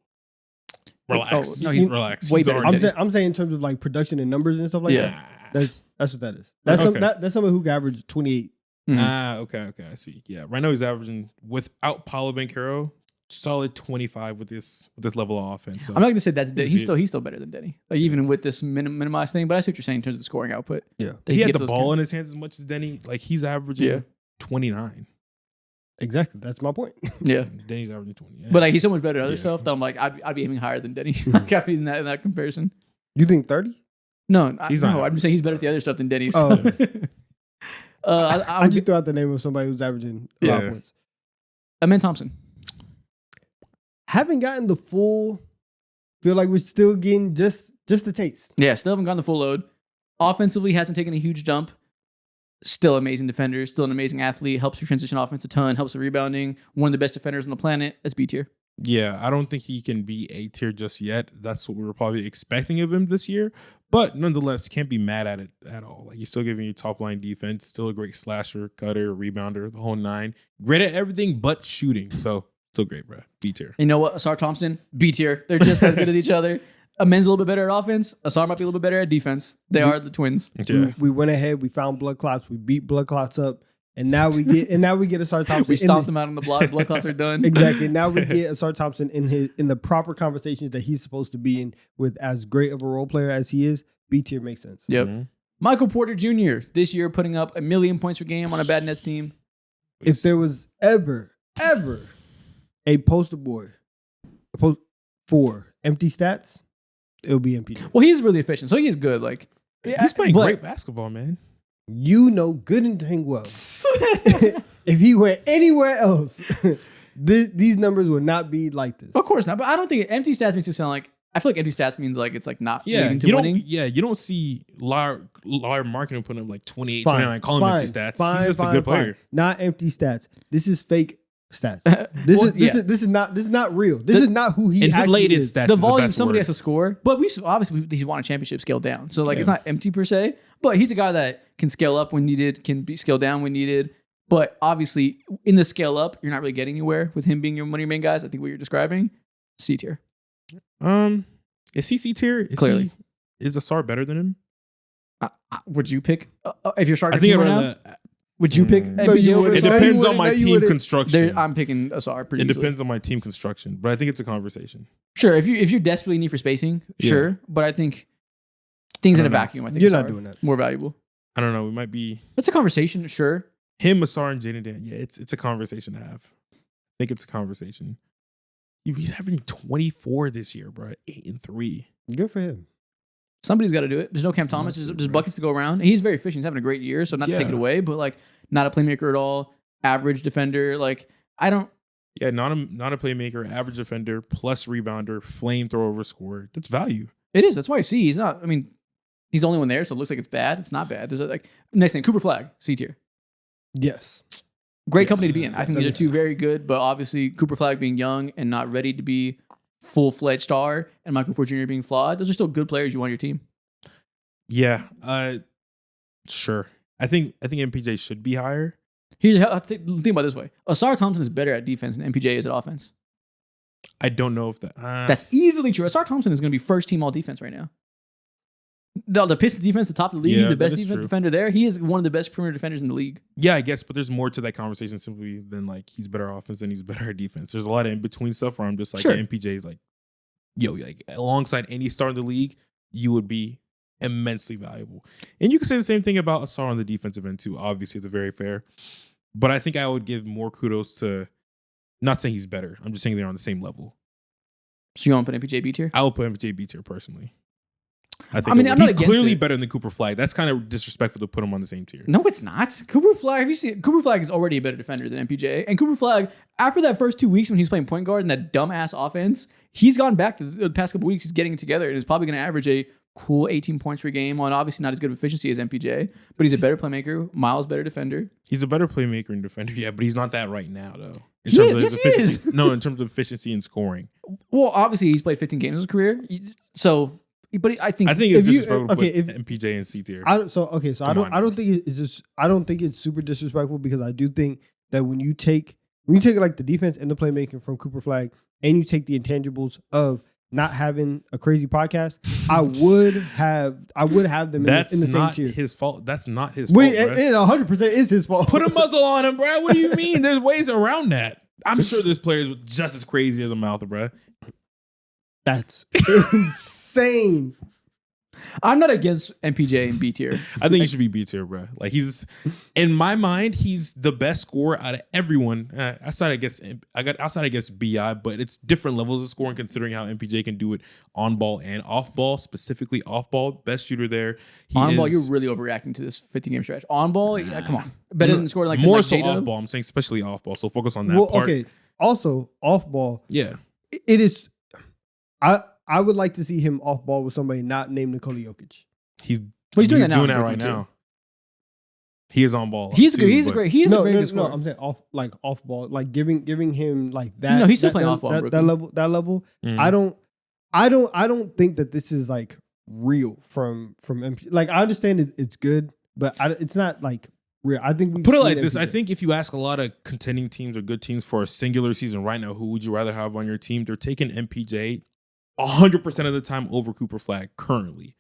B: Relax.
A: No, he's
B: relax.
A: way
B: He's
A: better.
B: already-
C: I'm saying in terms of like production and numbers and stuff like
A: Yeah.
C: that. That's what that is. That's
B: Okay.
C: that's someone who can average 28.
B: Okay, I see. Yeah, right now he's averaging without Paulo Banchero, solid 25 with this level of offense. So
A: I'm not going to say that's
B: He's
A: he's still better than Denny, like even with this minimized thing. But I see what you're saying in terms of the scoring output.
C: Yeah.
A: that
B: he had
A: gets
B: the
A: those
B: ball
A: games.
B: in his hands as much as Denny. Like he's averaging 29.
C: Exactly. That's my point.
A: Yeah,
B: Denny's averaging 20. Yeah,
A: but like he's so much better at other
B: Yeah.
A: stuff that I'm like I'd be aiming higher than Denny. After in that comparison.
C: You think 30?
A: No,
B: He's
A: no,
B: not.
A: I'm saying he's better at the other stuff than Denny.
C: Oh.
A: So.
C: I
A: I'll
C: just threw out the name of somebody who's averaging a lot of points.
A: Amen Thompson.
C: Haven't gotten the full. Feel like we're still getting just the taste.
A: Yeah, still haven't gotten the full load. Offensively, hasn't taken a huge jump. Still amazing defender. Still an amazing athlete. Helps your transition offense a ton. Helps the rebounding. One of the best defenders on the planet. That's B tier.
B: Yeah, I don't think he can be A tier just yet. That's what we were probably expecting of him this year. But nonetheless, can't be mad at it at all. Like he's still giving you top line defense. Still a great slasher, cutter, rebounder, the whole nine. Great at everything but shooting. So still great, bro. B tier.
A: You know what? Asar Thompson, B tier. They're just as good as each other. Amen's a little bit better at offense. Asar might be a little bit better at defense. They are the twins.
B: Yeah.
C: We went ahead. We found blood clots. We beat blood clots up, and now we get Asar Thompson.
A: We stomped them out on the block. Blood clots are done.
C: Exactly. Now we get Asar Thompson in the proper conversations that he's supposed to be in with as great of a role player as he is. B tier makes sense.
A: Yep.
B: Mm-hmm.
A: Michael Porter Jr. this year putting up 1 million points per game on a bad Nets team.
C: If there was ever a poster boy for empty stats, it would be MPJ.
A: Well, he's really efficient, so he is good. Like
B: He's playing
A: but-
B: great basketball, man.
C: You know good and dang well. If he went anywhere else, these numbers would not be like this.
A: Of course not, but I don't think empty stats makes it sound like. I feel like empty stats means like it's like not
B: Yeah,
A: leading to
B: you
A: winning.
B: don't. Yeah, you don't see liar marketing putting up like 28, 29, calling him empty stats. He's just a good player.
C: Not empty stats. This is fake stats. This is not real. This is not who he actually
B: Inflated
C: is.
B: stats.
A: The
B: is
A: volume
B: best
A: somebody
B: word.
A: has to score, but obviously he's won a championship scale down, so like it's not empty per se. But he's a guy that can scale up when needed, can be scaled down when needed. But obviously in the scale up, you're not really getting anywhere with him being one of your main guys. I think what you're describing, C tier.
B: Is he C tier?
A: Clearly.
B: Is Asar better than him?
A: Would you pick if you're starting
B: I think
A: team
B: I'd
A: right now?
B: rather.
A: Would you pick
C: No,
A: MPJ
C: you
A: over
C: wouldn't.
B: It
C: No,
A: Asar?
C: you
B: depends on
C: wouldn't.
B: my
C: No, you
B: team
C: wouldn't.
B: construction.
A: I'm picking Asar pretty
B: It
A: easily.
B: depends on my team construction, but I think it's a conversation.
A: Sure, if you desperately need for spacing, sure. But I think things in a
B: don't know.
A: vacuum, I think
C: You're
A: Asar
C: not doing that.
A: more valuable.
B: I don't know. We might be
A: It's a conversation, sure.
B: him, Asar, and Jaden Dan. Yeah, it's a conversation to have. I think it's a conversation. He's having 24 this year, bro. 8 and 3.
C: Good for him.
A: Somebody's got to do it. There's no Cam
B: It's
A: Thomas.
B: nuts,
A: There's
B: bro.
A: buckets to go around. He's very efficient. He's having a great year, so not to take it
B: Yeah.
A: away, but like not a playmaker at all. Average defender. Like I don't.
B: Yeah, not a playmaker, average defender, plus rebounder, flamethrower scorer. That's value.
A: It is. That's why I see. He's not. I mean, he's the only one there, so it looks like it's bad. It's not bad. There's like next thing, Cooper Flag, C tier.
C: Yes.
A: Great
B: Yes,
A: company to be in. I think these are two very good, but obviously Cooper Flag being young and not ready to be full-fledged star, and Michael Porter Jr. being flawed. Those are still good players you want on your team.
B: Yeah, sure. I think MPJ should be higher.
A: Here's how think about it this way: Asar Thompson is better at defense than MPJ is at offense.
B: I don't know if that.
A: That's easily true. Asar Thompson is going to be first team all defense right now. the Pistons defense, the top of the league.
B: Yeah,
A: He's the best
B: that is
A: defensive
B: true.
A: defender there. He is one of the best perimeter defenders in the league.
B: Yeah, I guess, but there's more to that conversation simply than like he's better offense and he's better defense. There's a lot of in between stuff where I'm just like,
A: Sure.
B: MPJ is like, yo, like alongside any star in the league, you would be immensely valuable. And you can say the same thing about a star on the defensive end too. Obviously, it's very fair. But I think I would give more kudos to, not saying he's better. I'm just saying they're on the same level.
A: So you want to put MPJ B tier?
B: I would put MPJ B tier personally. I
A: mean, I'm not
B: he's
A: against
B: clearly
A: it.
B: better than Cooper Flag. That's kind of disrespectful to put him on the same tier.
A: No, it's not. Cooper Flag, have you seen Cooper Flag is already a better defender than MPJ. And Cooper Flag, after that first 2 weeks when he's playing point guard and that dumbass offense, he's gone back to the past couple weeks. He's getting it together and is probably going to average a cool 18 points per game on obviously not as good of efficiency as MPJ, but he's a better playmaker, miles better defender.
B: He's a better playmaker and defender, yeah, but he's not that right now, though. In
A: He
B: terms
A: is.
B: of his
A: Yes, he
B: efficiency.
A: is.
B: No, in terms of efficiency and scoring.
A: Well, obviously he's played 15 games in his career. So, but I think
B: I think
C: If
B: it's
C: you-
B: disrespectful to
C: okay,
B: put MPJ in C tier.
C: I don't think it's just, I don't think it's super disrespectful because I do think that when you take like the defense and the playmaking from Cooper Flag and you take the intangibles of not having a crazy podcast, I would have them in
B: That's
C: the same
B: not
C: tier.
B: his fault. That's not his
C: Wait,
B: fault, bruh.
C: it 100% is his fault.
B: Put a muzzle on him, bro. What do you mean? There's ways around that. I'm sure there's players just as crazy as a mouth, bro.
C: That's insane.
A: I'm not against MPJ in B tier.
B: I think he should be B tier, bro. Like he's, in my mind, he's the best scorer out of everyone. Outside, I guess BI, but it's different levels of scoring considering how MPJ can do it on ball and off ball. Specifically off ball, best shooter there.
A: On ball, you're really overreacting to this 15 game stretch. On ball, yeah, come on, better than scoring like
B: more
A: like
B: so
A: J-Dub?
B: off ball. I'm saying especially off ball. So focus on that
C: Well,
B: part.
C: okay. Also, off ball,
B: Yeah.
C: it is. I would like to see him off ball with somebody not named Nikola Jokic.
B: He's
A: doing that now in
B: right
A: Brooklyn, too.
B: now. He is on ball.
A: He is
B: too,
A: good. He is a
B: but-
A: great. He is a very good
C: No,
A: scorer.
C: I'm saying off ball, like giving him like that.
A: No, he's still
C: that-
A: playing
C: that-
A: off ball in
C: That
A: Brooklyn.
C: level.
B: Mhm.
C: I don't think that this is like real from MP. Like I understand it's good, but it's not like real. I think we
B: Put it like this. I think if you ask a lot of contending teams or good teams for a singular season right now, who would you rather have on your team? They're taking MPJ 100% of the time over Cooper Flag currently.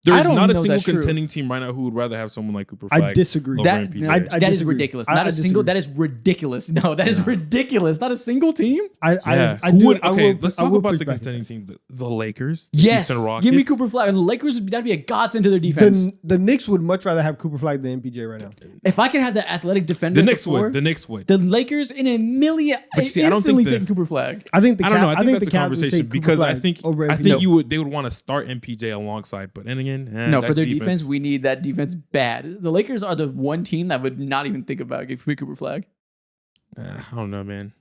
B: There's
A: don't
B: not a
A: know
B: single
A: that's true.
B: contending team right now who would rather have someone like Cooper Flag.
C: I disagree.
B: over
A: That,
B: MPJ.
C: I
A: that is
C: disagree.
A: ridiculous.
C: I
A: Not a single.
C: disagree.
A: That is ridiculous. No, that is
B: Yeah.
A: ridiculous. Not a single team.
B: Yeah.
C: I
B: Who
C: do.
B: would-
C: I
B: okay,
C: will-
B: let's
C: I
B: talk
C: will
B: about
C: push
B: the
C: back.
B: contending teams. The Lakers, the
A: Yes,
B: Houston Rockets.
A: give me Cooper Flag. And the Lakers, that'd be a godsend to their defense.
C: The Knicks would much rather have Cooper Flag than MPJ right now.
A: If I could have that athletic defender,
B: The
A: at
B: Knicks
A: four,
B: would. The Knicks would.
A: The Lakers in a million
B: But see, I don't
A: instantly
B: think the-
A: taking Cooper Flag.
C: I think the
B: I don't know. I
C: Cavs-
B: think that's
C: the
B: a
C: Cavs would
B: conversation
C: take Cooper
B: because I
C: Flag
B: think
C: over
B: I
C: MPJ.
B: think they would want to start MPJ alongside. But then again,
A: No, for
B: that's
A: their defense, we need that defense bad. The Lakers are the one team that would not even think about giving Cooper Flag.
B: I don't know, man.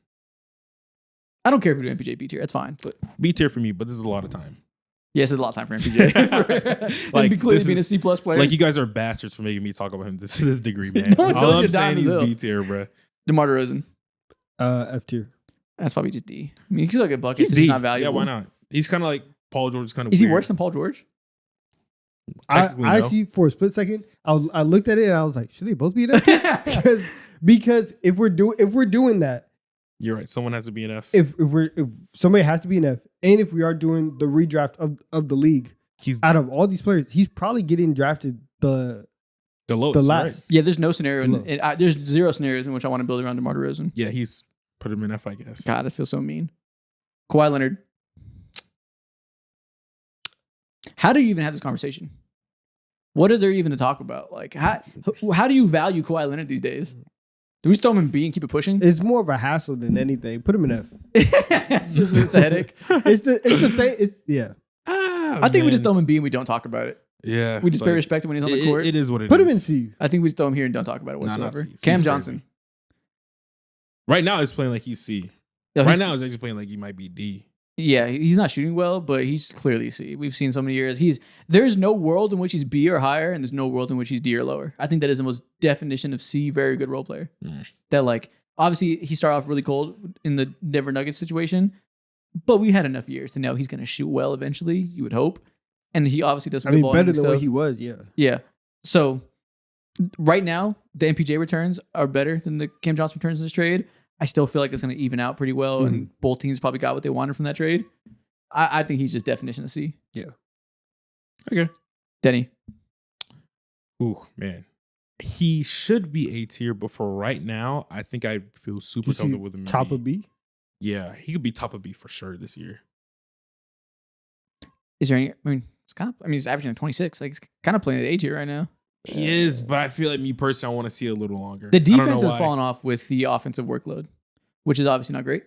A: I don't care if we do MPJ B tier. That's fine. But
B: B tier for me, but this is a lot of time.
A: yes, it's a lot of time for MPJ.
B: Like,
A: and clearly
B: this
A: being a
B: is-
A: C plus player.
B: Like you guys are bastards for making me talk about him to this degree, man.
A: No one told
B: All
A: you
B: I'm
A: to
B: saying
A: dime
B: he's
A: as hell.
B: B tier, bro.
A: DeMar DeRozan.
C: F tier.
A: That's probably just D. I mean, he's still get buckets.
B: He's
A: It's
B: D.
A: just not valuable.
B: Yeah, why not? He's kind of like Paul George. Kind of.
A: Is he worse than Paul George?
C: I
B: Technically, no.
C: actually, for a split second, I looked at it and I was like, should they both be an F tier? because if we're doing that,
B: You're right. Someone has to be an F.
C: if somebody has to be an F, and if we are doing the redraft of the league,
B: He's
C: out of all these players, he's probably getting drafted the
B: lowest.
C: last.
B: Right?
A: Yeah, there's no scenario.
C: Low.
A: There's zero scenarios in which I want to build around DeMar DeRozan.
B: Yeah, he's put him in F, I guess.
A: God, I feel so mean. Kawhi Leonard. How do you even have this conversation? What are there even to talk about? Like, how do you value Kawhi Leonard these days? Do we just throw him in B and keep it pushing?
C: It's more of a hassle than anything. Put him in F.
A: Just, it's a headache.
C: It's the same. Yeah.
A: I think we just throw him in B and we don't talk about it.
B: Yeah,
A: We just
B: it's
A: pay
B: like-
A: respect when he's on the court.
B: It is what it is.
C: Put him in C.
A: I think we just throw him here and don't talk about it
B: Nah, not
A: whatsoever.
B: C. C's
A: Cam
B: crazy.
A: Johnson.
B: Right now, he's playing like he's C.
A: Yo,
B: Right
A: he's-
B: now, he's actually playing like he might be D.
A: Yeah, he's not shooting well, but he's clearly C. We've seen so many years. There's no world in which he's B or higher, and there's no world in which he's D or lower. I think that is the most definition of C, very good role player. That like obviously he started off really cold in the Denver Nuggets situation, but we had enough years to know he's going to shoot well eventually. You would hope, and he obviously does.
C: I mean,
A: ball
C: better
A: handling
C: than what
A: stuff.
C: he was. Yeah.
A: Yeah. So right now, the MPJ returns are better than the Cam Johnson returns in this trade. I still feel like it's going to even out pretty well, and both teams probably got what they wanted from that trade. I think he's just definition of C.
B: Okay.
A: Denny.
B: Ooh, man. He should be A tier, but for right now, I think I feel super comfortable with him.
C: Top of B?
B: Yeah, he could be top of B for sure this year.
A: Is there any? I mean, he's averaging like 26. Like, he's kind of playing the A tier right now.
B: He is, but I feel like me personally, I want to see it a little longer.
A: The defense has fallen off with the offensive workload, which is obviously not great.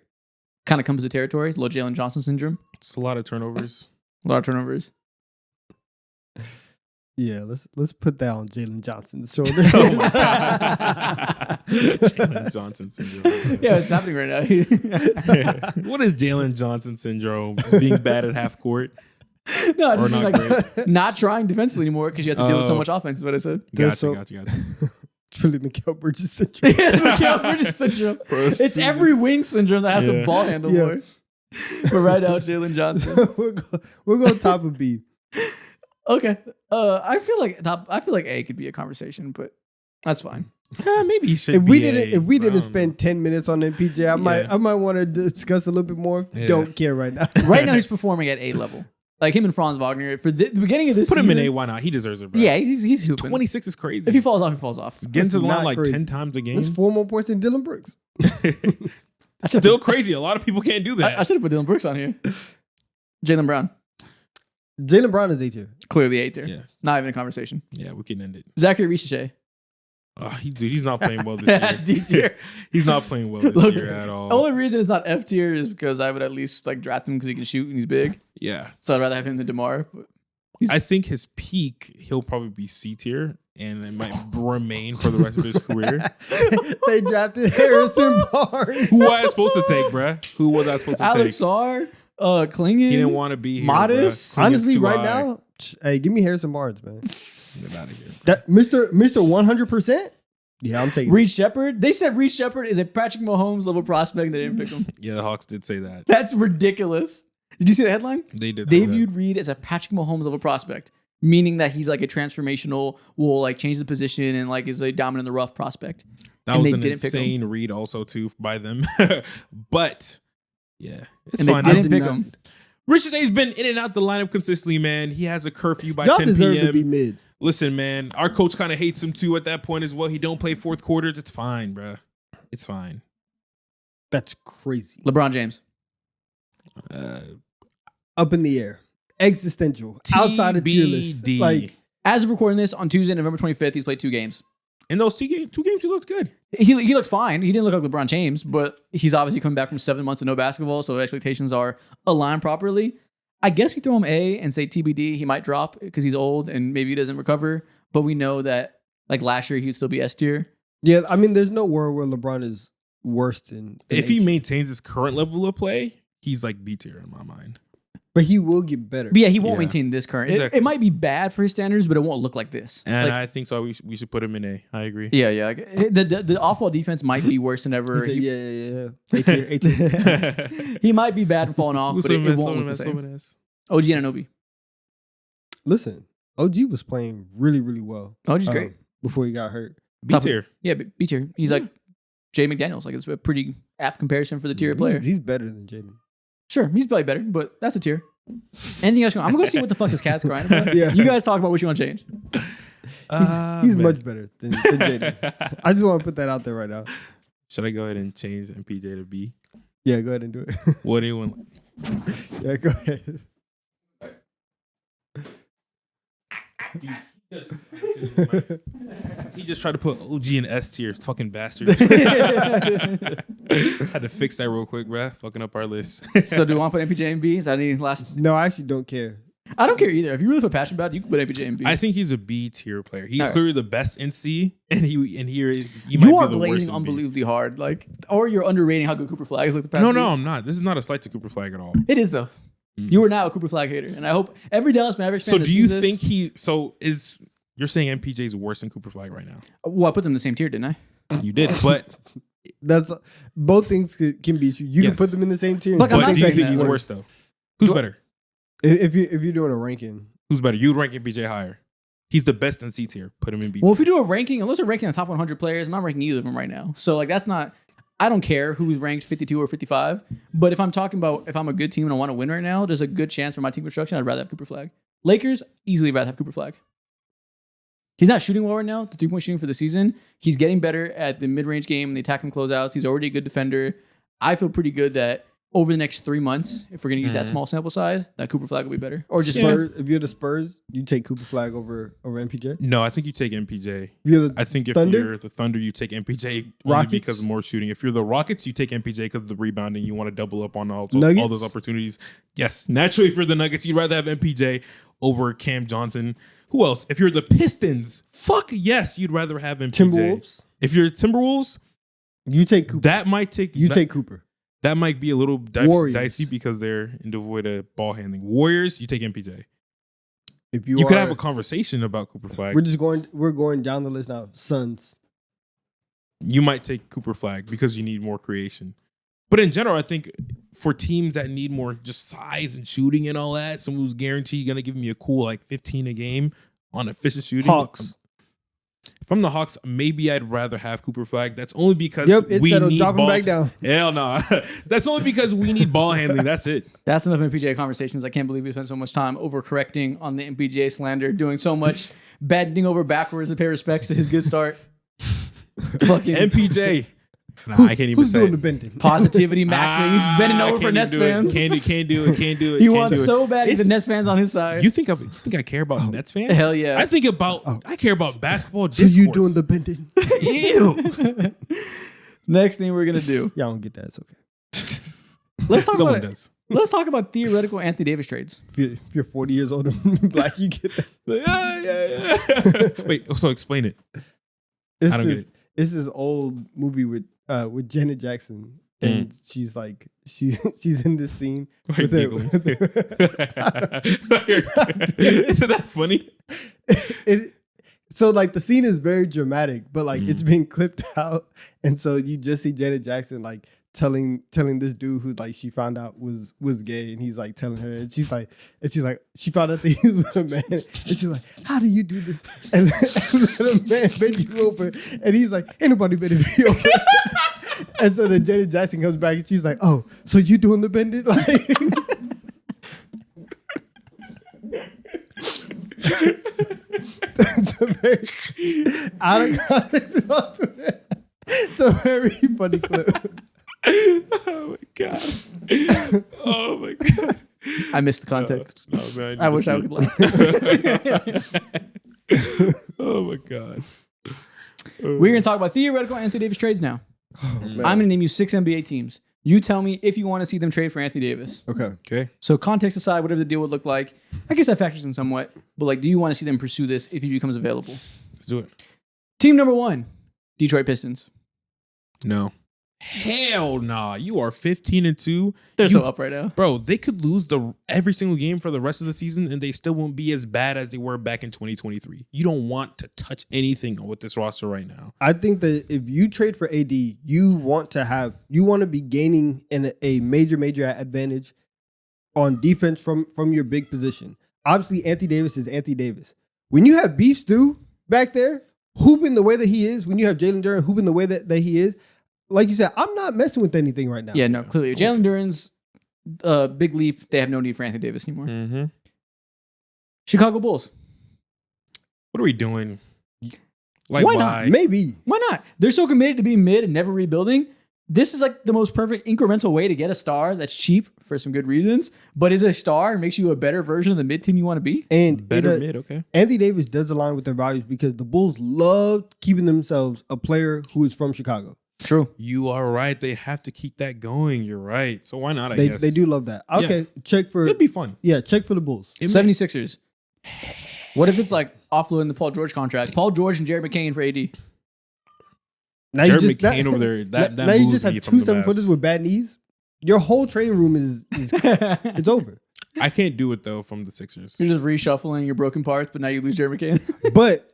A: Kind of comes to territory. It's a little Jalen Johnson syndrome.
B: It's a lot of turnovers.
C: Yeah, let's put that on Jalen Johnson's shoulders.
B: Jalen Johnson syndrome.
A: Yeah, it's happening right now.
B: What is Jalen Johnson syndrome? Just being bad at half court?
A: No, I just
B: not
A: like not trying defensively anymore because you have to deal with so much offense. Is what I said.
B: Gotcha.
C: It's really Mikal Bridges syndrome.
A: Yeah, it's Mikal Bridges syndrome. It's every wing syndrome that has a ball handle more. But right now, Jalen Johnson.
C: we'll go top of B.
A: Okay. I feel like A could be a conversation, but that's fine.
B: Maybe he should.
C: If we didn't spend 10 minutes on MPJ, I might want to discuss a little bit more. Yeah. Don't care right now.
A: Right now, he's performing at A level. Like him and Franz Wagner for the beginning of this
B: Put him
A: season,
B: in A, why not? He deserves it, bro.
A: Yeah, he's hooping.
B: 26 is crazy.
A: If he falls off, he falls off.
B: Getting to the line like crazy. 10 times a game.
C: That's 4 more points than Dylan Brooks.
B: That's still crazy. A lot of people can't do that.
A: I should have put Dylan Brooks on here. Jaylen Brown.
C: Jaylen Brown is A tier.
A: Clearly A tier.
B: Yeah.
A: Not even a conversation.
B: Yeah, we can end it.
A: Zachary Richeche.
B: He's not playing well this year.
A: That's D tier.
B: He's not playing well this year at all.
A: The only reason it's not F tier is because I would at least like draft him because he can shoot and he's big.
B: Yeah.
A: So I'd rather have him than DeMar. But
B: I think his peak, he'll probably be C tier, and it might remain for the rest of his career.
C: They drafted Harrison Barnes.
B: Who was I supposed to take, bruh? Who was I supposed to take?
A: Alex Sarr, Klingen.
B: He didn't want to be here.
A: Modest.
C: Honestly, right now, hey, give me Harrison Barnes, man.
B: Get out of here.
C: That Mr. 100%. Yeah, I'm taking
A: Reed Shepard. They said Reed Shepard is a Patrick Mahomes level prospect. They didn't pick him.
B: Yeah, the Hawks did say that.
A: That's ridiculous. Did you see the headline?
B: They did.
A: They viewed Reed as a Patrick Mahomes level prospect, meaning that he's like a transformational, will like change the position and like is a dominant in the rough prospect.
B: That was an insane read also too by them. But yeah, it's fine.
A: They didn't pick him.
B: Richard A's been in and out the lineup consistently, man. He has a curfew by
C: Y'all
B: 10
C: deserve
B: p.m.
C: to be mid.
B: Listen, man, our coach kind of hates him too at that point as well. He don't play fourth quarters. It's fine, bro. It's fine.
C: That's crazy.
A: LeBron James.
C: Up in the air. Existential. Outside of tier list. Like,
A: as of recording this on Tuesday, November 25th, he's played 2 games.
B: In those 2 games, he looked good.
A: He looked fine. He didn't look like LeBron James, but he's obviously coming back from 7 months of no basketball, so expectations are aligned properly. I guess we throw him A and say TBD. He might drop because he's old and maybe he doesn't recover. But we know that like last year, he would still be S tier.
C: Yeah, I mean, there's no world where LeBron is worse than
B: if he maintains his current level of play, he's like B tier in my mind.
C: But he will get better.
A: But yeah, he won't maintain this current.
B: Exactly.
A: It might be bad for his standards, but it won't look like this.
B: And
A: like,
B: I think so. We should put him in A. I agree.
A: Yeah. The off-ball defense might be worse than ever.
C: Yeah. A tier.
A: He might be bad for falling off, but it won't look the same. OG Anunoby.
C: Listen, OG was playing really, really well.
A: OG's great.
C: Before he got hurt.
B: B tier.
A: Yeah, B tier. He's like Jay McDaniels. Like it's a pretty apt comparison for the tier player.
C: He's better than Jaden.
A: Sure, he's probably better, but that's a tier. Anything else? I'm gonna go see what the fuck this cat's crying about.
C: Yeah.
A: You guys talk about what you want to change.
C: He's much better than Jaden. I just want to put that out there right now.
B: Should I go ahead and change MPJ to B?
C: Yeah, go ahead and do it.
B: What do you want?
C: Yeah, go ahead.
B: He just tried to put OG in S tier. Fucking bastard. Had to fix that real quick, bruh. Fucking up our list.
A: So do you want to put MPJ in B? Is that any last?
C: No, I actually don't care.
A: I don't care either. If you really feel passionate about it, you can put MPJ in B.
B: I think he's a B tier player. He's clearly the best in C, and he might
A: you
B: be
A: are
B: the worst
A: blazing
B: in
A: unbelievably hard, like, or you're underrating how good Cooper Flag is. Like the past
B: No,
A: week.
B: I'm not. This is not a slight to Cooper Flag at all.
A: It is though. You are now a Cooper Flag hater, and I hope every Dallas Mavericks fan.
B: So do you think you're saying MPJ's worse than Cooper Flag right now?
A: Well, I put them in the same tier, didn't I?
B: You did, but
C: that's both things can be true. You can put them in the same tier.
A: Look,
B: but do you think he's worse though? Who's better?
C: If you're doing a ranking,
B: who's better? You'd rank MPJ higher. He's the best in C tier. Put him in B tier.
A: Well, if we do a ranking, unless we're ranking the top 100 players, I'm not ranking either of them right now. So like that's not. I don't care who's ranked 52 or 55. But if I'm talking about if I'm a good team and I want to win right now, there's a good chance for my team construction. I'd rather have Cooper Flag. Lakers easily rather have Cooper Flag. He's not shooting well right now. The 3-point shooting for the season. He's getting better at the mid-range game, the attack and closeouts. He's already a good defender. I feel pretty good that over the next 3 months, if we're going to use that small sample size, that Cooper Flag will be better. Or just
C: Spurs, if you're the Spurs, you take Cooper Flag over MPJ?
B: No, I think you take MPJ.
C: I
B: think if
C: Thunder?
B: you're the Thunder, you take MPJ only
C: Rockets?
B: because of more shooting. If you're the Rockets, you take MPJ because of the rebounding. You want to double up on all
C: Nuggets?
B: those opportunities. Yes, naturally, if you're the Nuggets, you'd rather have MPJ over Cam Johnson. Who else? If you're the Pistons, fuck yes, you'd rather have MPJ.
C: Timberwolves?
B: If you're Timberwolves,
C: You take Cooper.
B: that might take
C: take Cooper.
B: That might be a little
C: Warriors.
B: dicey because they're devoid of ball handling. Warriors, you take MPJ.
C: If
B: You could have a conversation about Cooper Flag.
C: We're going down the list now. Suns.
B: You might take Cooper Flag because you need more creation. But in general, I think for teams that need more just size and shooting and all that, someone who's guaranteed going to give me a cool like 15 a game on efficient shooting.
C: Hawks.
B: From the Hawks, maybe I'd rather have Cooper Flag. That's only because
C: It's
B: we
C: settled.
B: need
C: Drop him
B: ball.
C: back down.
B: Hell no. That's only because we need ball handling. That's it.
A: That's enough MPJ conversations. I can't believe we spent so much time overcorrecting on the MPJ slander, doing so much bending over backwards to pay respects to his good start. Fucking
B: MPJ. Nah, I can't even
C: Who's
B: say
C: doing
B: it.
C: the bending?
A: positivity maxing. He's bending
B: I
A: over for
B: can't
A: Nets
B: even do it.
A: fans.
B: Can't do it.
A: He
B: Can't
A: wants
B: do it.
A: so bad to get the
B: It's-
A: Nets fans on his side.
B: You think I care about Nets fans?
A: Hell yeah.
B: I care about basketball
C: So
B: discourse.
C: you doing the bending?
B: Ew.
A: Next thing we're gonna do.
C: Y'all don't get that. It's okay.
A: Let's talk
B: Someone
A: about
B: does.
A: Let's talk about theoretical Anthony Davis trades.
C: If you're 40 years old and black, you get that.
B: Yeah. Wait, so explain it.
C: It's
B: I don't
C: this,
B: get it.
C: It's this old movie with Janet Jackson, and she's like she's in this scene
B: Wait,
C: with her.
B: giggling. Isn't that funny?
C: So like the scene is very dramatic, but like it's being clipped out, and so you just see Janet Jackson like telling this dude who like she found out was gay, and he's like telling her, and she's like she found out that he was a man, and she's like, how do you do this? And the man bent you over, and he's like, ain't nobody bending me over. And so then Janet Jackson comes back, and she's like, oh, so you doing the bending? Like, it's a very out of context. It's a very funny clip.
B: Oh my god. Oh my god.
A: I missed the context.
B: No, man,
A: I wish I could laugh.
B: Oh my god.
A: We're going to talk about theoretical Anthony Davis trades now. I'm going to name you 6 NBA teams. You tell me if you want to see them trade for Anthony Davis.
C: Okay.
A: So context aside, whatever the deal would look like, I guess that factors in somewhat. But like, do you want to see them pursue this if he becomes available?
B: Let's do it.
A: Team number 1, Detroit Pistons.
B: No. Hell nah. You are 15-2.
A: They're so up right now.
B: Bro, they could lose every single game for the rest of the season and they still won't be as bad as they were back in 2023. You don't want to touch anything with this roster right now.
C: I think that if you trade for AD, you want to be gaining in a major advantage on defense from your big position. Obviously, Anthony Davis is Anthony Davis. When you have Beef Stew back there hooping the way that he is, when you have Jalen Duren hooping the way that he is, like you said, I'm not messing with anything right now.
A: Yeah, no, clearly. Jalen Duren's big leap. They have no need for Anthony Davis anymore.
B: Mm-hmm.
A: Chicago Bulls.
B: What are we doing? Like,
A: Why
B: why?
A: not?
C: Maybe.
A: Why not? They're so committed to being mid and never rebuilding. This is like the most perfect incremental way to get a star that's cheap for some good reasons, but is a star and makes you a better version of the mid team you want to be.
C: And
B: Better mid, okay.
C: Anthony Davis does align with their values because the Bulls love keeping themselves a player who is from Chicago.
A: True.
B: You are right. They have to keep that going. You're right. So why not, I
C: They
B: guess?
C: they do love that. Okay, check for
B: It'd be fun.
C: check for the Bulls.
A: 76ers. What if it's like offloading the Paul George contract? Paul George and Jared McCain for AD.
C: Now
B: Jared McCain over there, that
C: now you
B: moves
C: just
B: me
C: have
B: from
C: two
B: the
C: 7-footers
B: Mavs.
C: with bad knees. Your whole training room is it's over.
B: I can't do it though from the Sixers.
A: You're just reshuffling your broken parts, but now you lose Jared McCain.
C: But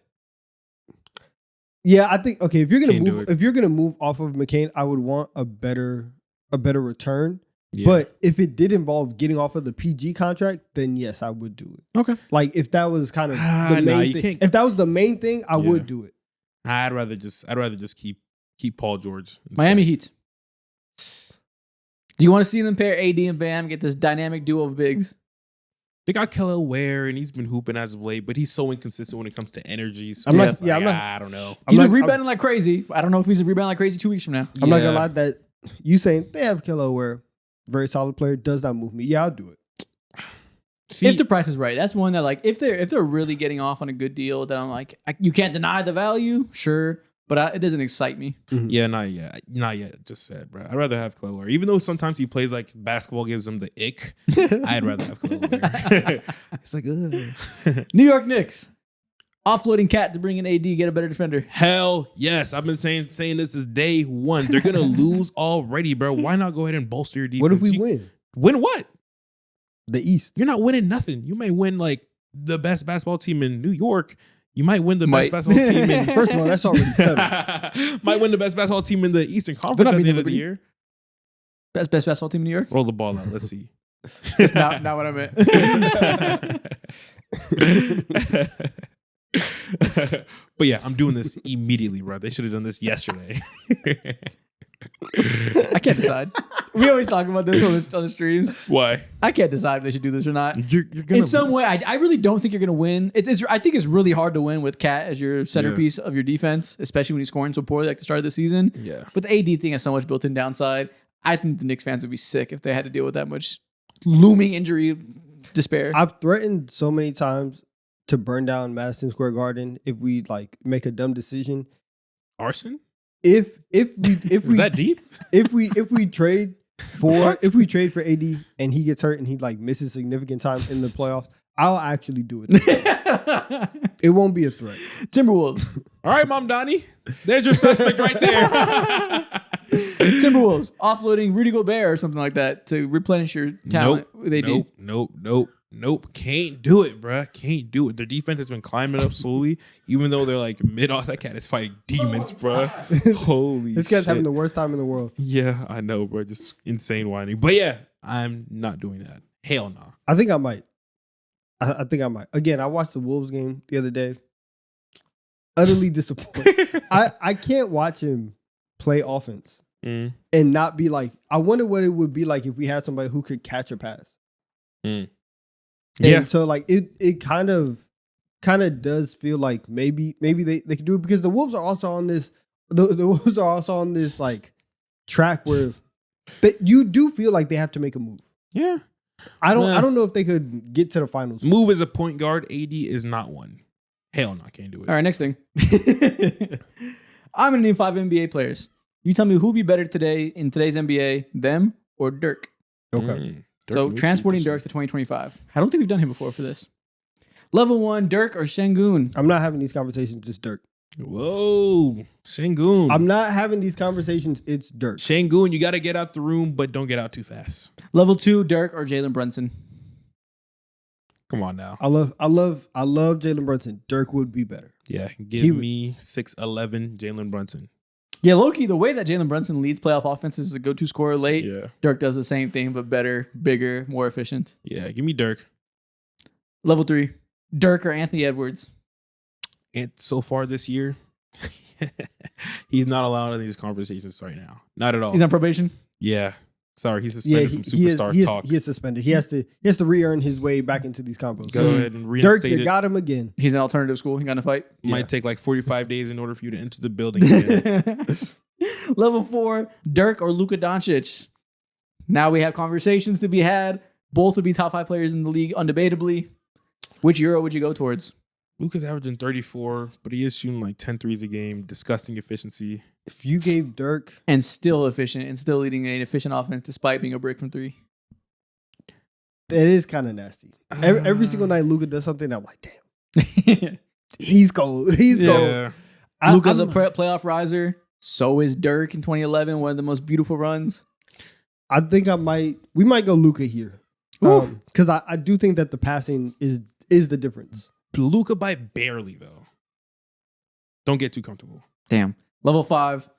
C: yeah, I think if you're
B: Can't do it.
C: if you're gonna move off of McCain, I would want a better return.
B: Yeah.
C: But if it did involve getting off of the PG contract, then yes, I would do it.
A: Okay.
C: Like if that was kind of the
B: Nah,
C: main
B: you
C: thing.
B: can't-
C: If that was the main thing, I
B: Yeah.
C: would do it.
B: I'd rather just keep Paul George. instead.
A: Miami Heat. Do you want to see them pair AD and Bam, get this dynamic duo of bigs?
B: They got Kelly Ware, and he's been hooping as of late, but he's so inconsistent when it comes to energy. So I don't know.
A: He's been rebounding like crazy. I don't know if he's rebounding like crazy 2 weeks from now.
C: I'm not gonna lie, that you saying they have Kelly Ware, very solid player, does not move me. Yeah, I'll do it.
A: See, if the price is right, that's one that like if they're really getting off on a good deal, then I'm like, you can't deny the value, sure. But it doesn't excite me.
B: Mm-hmm. Yeah, not yet. Just said, bro. I'd rather have Kelly Ware. Even though sometimes he plays like basketball gives him the ick, I'd rather have Kelly Ware. It's like, ugh.
A: New York Knicks offloading Cat to bring in AD, get a better defender.
B: Hell yes. I've been saying this is day one. They're going to lose already, bro. Why not go ahead and bolster your defense?
C: What if we win?
B: Win what?
C: The East.
B: You're not winning nothing. You may win like the best basketball team in New York. You might win the best basketball team in...
C: First of all, that's already 7.
B: Might win the best basketball team in the Eastern Conference at the end of the year.
A: Best basketball team in New York?
B: Roll the ball out. Let's see.
A: That's not what I meant.
B: But yeah, I'm doing this immediately, bro. They should have done this yesterday.
A: I can't decide. We always talk about this on the streams.
B: Why?
A: I can't decide if they should do this or not.
B: You're gonna
A: in some
B: lose.
A: way, I really don't think you're going to win. I think it's really hard to win with Cat as your centerpiece of your defense, especially when he's scoring so poorly like the start of the season.
B: Yeah.
A: But the AD thing has so much built-in downside. I think the Knicks fans would be sick if they had to deal with that much looming injury despair.
C: I've threatened so many times to burn down Madison Square Garden if we like make a dumb decision.
B: Arson?
C: If we
B: Is that deep?
C: if we trade for AD and he gets hurt and he like misses significant time in the playoffs, I'll actually do it. It won't be a threat.
A: Timberwolves.
B: All right, Mom Donnie. There's your suspect right there.
A: Timberwolves offloading Rudy Gobert or something like that to replenish your talent with AD.
B: Nope. Can't do it, bruh. Can't do it. Their defense has been climbing up slowly, even though they're like mid-off. That cat is fighting demons, bruh. Holy
C: This cat's
B: shit.
C: having the worst time in the world.
B: Yeah, I know, bro. Just insane whining. But yeah, I'm not doing that. Hell no.
C: I think I might. I think I might. Again, I watched the Wolves game the other day. Utterly disappointed. I can't watch him play offense and not be like, I wonder what it would be like if we had somebody who could catch a pass. And so like it kind of does feel like maybe they could do it because the Wolves are also on this the Wolves are also on this like track where you do feel like they have to make a move.
B: Yeah.
C: I don't know if they could get to the finals.
B: Move as a point guard. AD is not one. Hell no, I can't do it.
A: All right, next thing. I'm going to name 5 NBA players. You tell me who'd be better today in today's NBA, them or Dirk.
C: Okay.
A: So transporting Dirk to 2025. I don't think we've done him before for this. Level 1, Dirk or Şengün?
C: I'm not having these conversations. It's Dirk.
B: Whoa, Şengün.
C: I'm not having these conversations. It's Dirk.
B: Şengün, you got to get out the room, but don't get out too fast.
A: Level 2, Dirk or Jalen Brunson?
B: Come on now.
C: I love Jalen Brunson. Dirk would be better.
B: Yeah, give me 6'11" Jalen Brunson.
A: Yeah, low-key, the way that Jalen Brunson leads playoff offenses as a go-to scorer late, Dirk does the same thing, but better, bigger, more efficient.
B: Yeah, give me Dirk.
A: Level 3, Dirk or Anthony Edwards?
B: And so far this year, he's not allowed in these conversations right now. Not at all.
A: He's on probation?
B: Yeah. Sorry, he's suspended from superstar talk.
C: He is suspended. He has to re-earn his way back into these combos.
B: Go ahead and reinstate
C: Dirk,
B: it.
C: you got him again.
A: He's in alternative school. He got in a fight.
B: Might take like 45 days in order for you to enter the building again.
A: Level 4, Dirk or Luka Doncic? Now we have conversations to be had. Both would be top 5 players in the league, undebatably. Which Euro would you go towards?
B: Luka's averaging 34, but he is shooting like 10 threes a game. Disgusting efficiency.
C: If you gave Dirk...
A: And still efficient and still leading an efficient offense despite being a break from 3.
C: That is kind of nasty. Every single night Luka does something, I'm like, damn. He's cold. He's cold.
A: Luka's a playoff riser. So is Dirk in 2011, one of the most beautiful runs.
C: I think we might go Luka here. Because I do think that the passing is the difference.
B: Luka by barely, though. Don't get too comfortable.
A: Damn. Level 5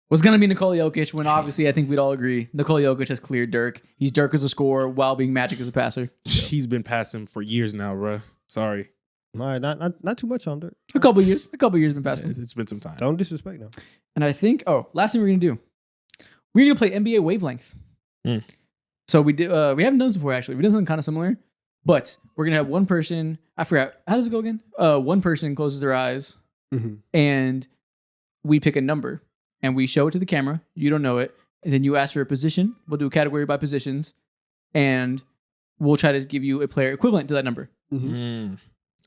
A: was going to be Nikola Jokic when obviously I think we'd all agree Nikola Jokic has cleared Dirk. He's Dirk as a scorer while being Magic as a passer.
B: He's been passing for years now, bro. Sorry.
C: All right, not too much on Dirk.
A: A couple years been passed.
B: It's been some time.
C: Don't disrespect now.
A: And I think, last thing we're going to do. We're going to play NBA Wavelength. So we haven't done this before, actually. We did something kind of similar. But we're gonna have one person. I forgot how does it go again. One person closes their eyes, and we pick a number, and we show it to the camera. You don't know it, and then you ask for a position. We'll do a category by positions, and we'll try to give you a player equivalent to that number.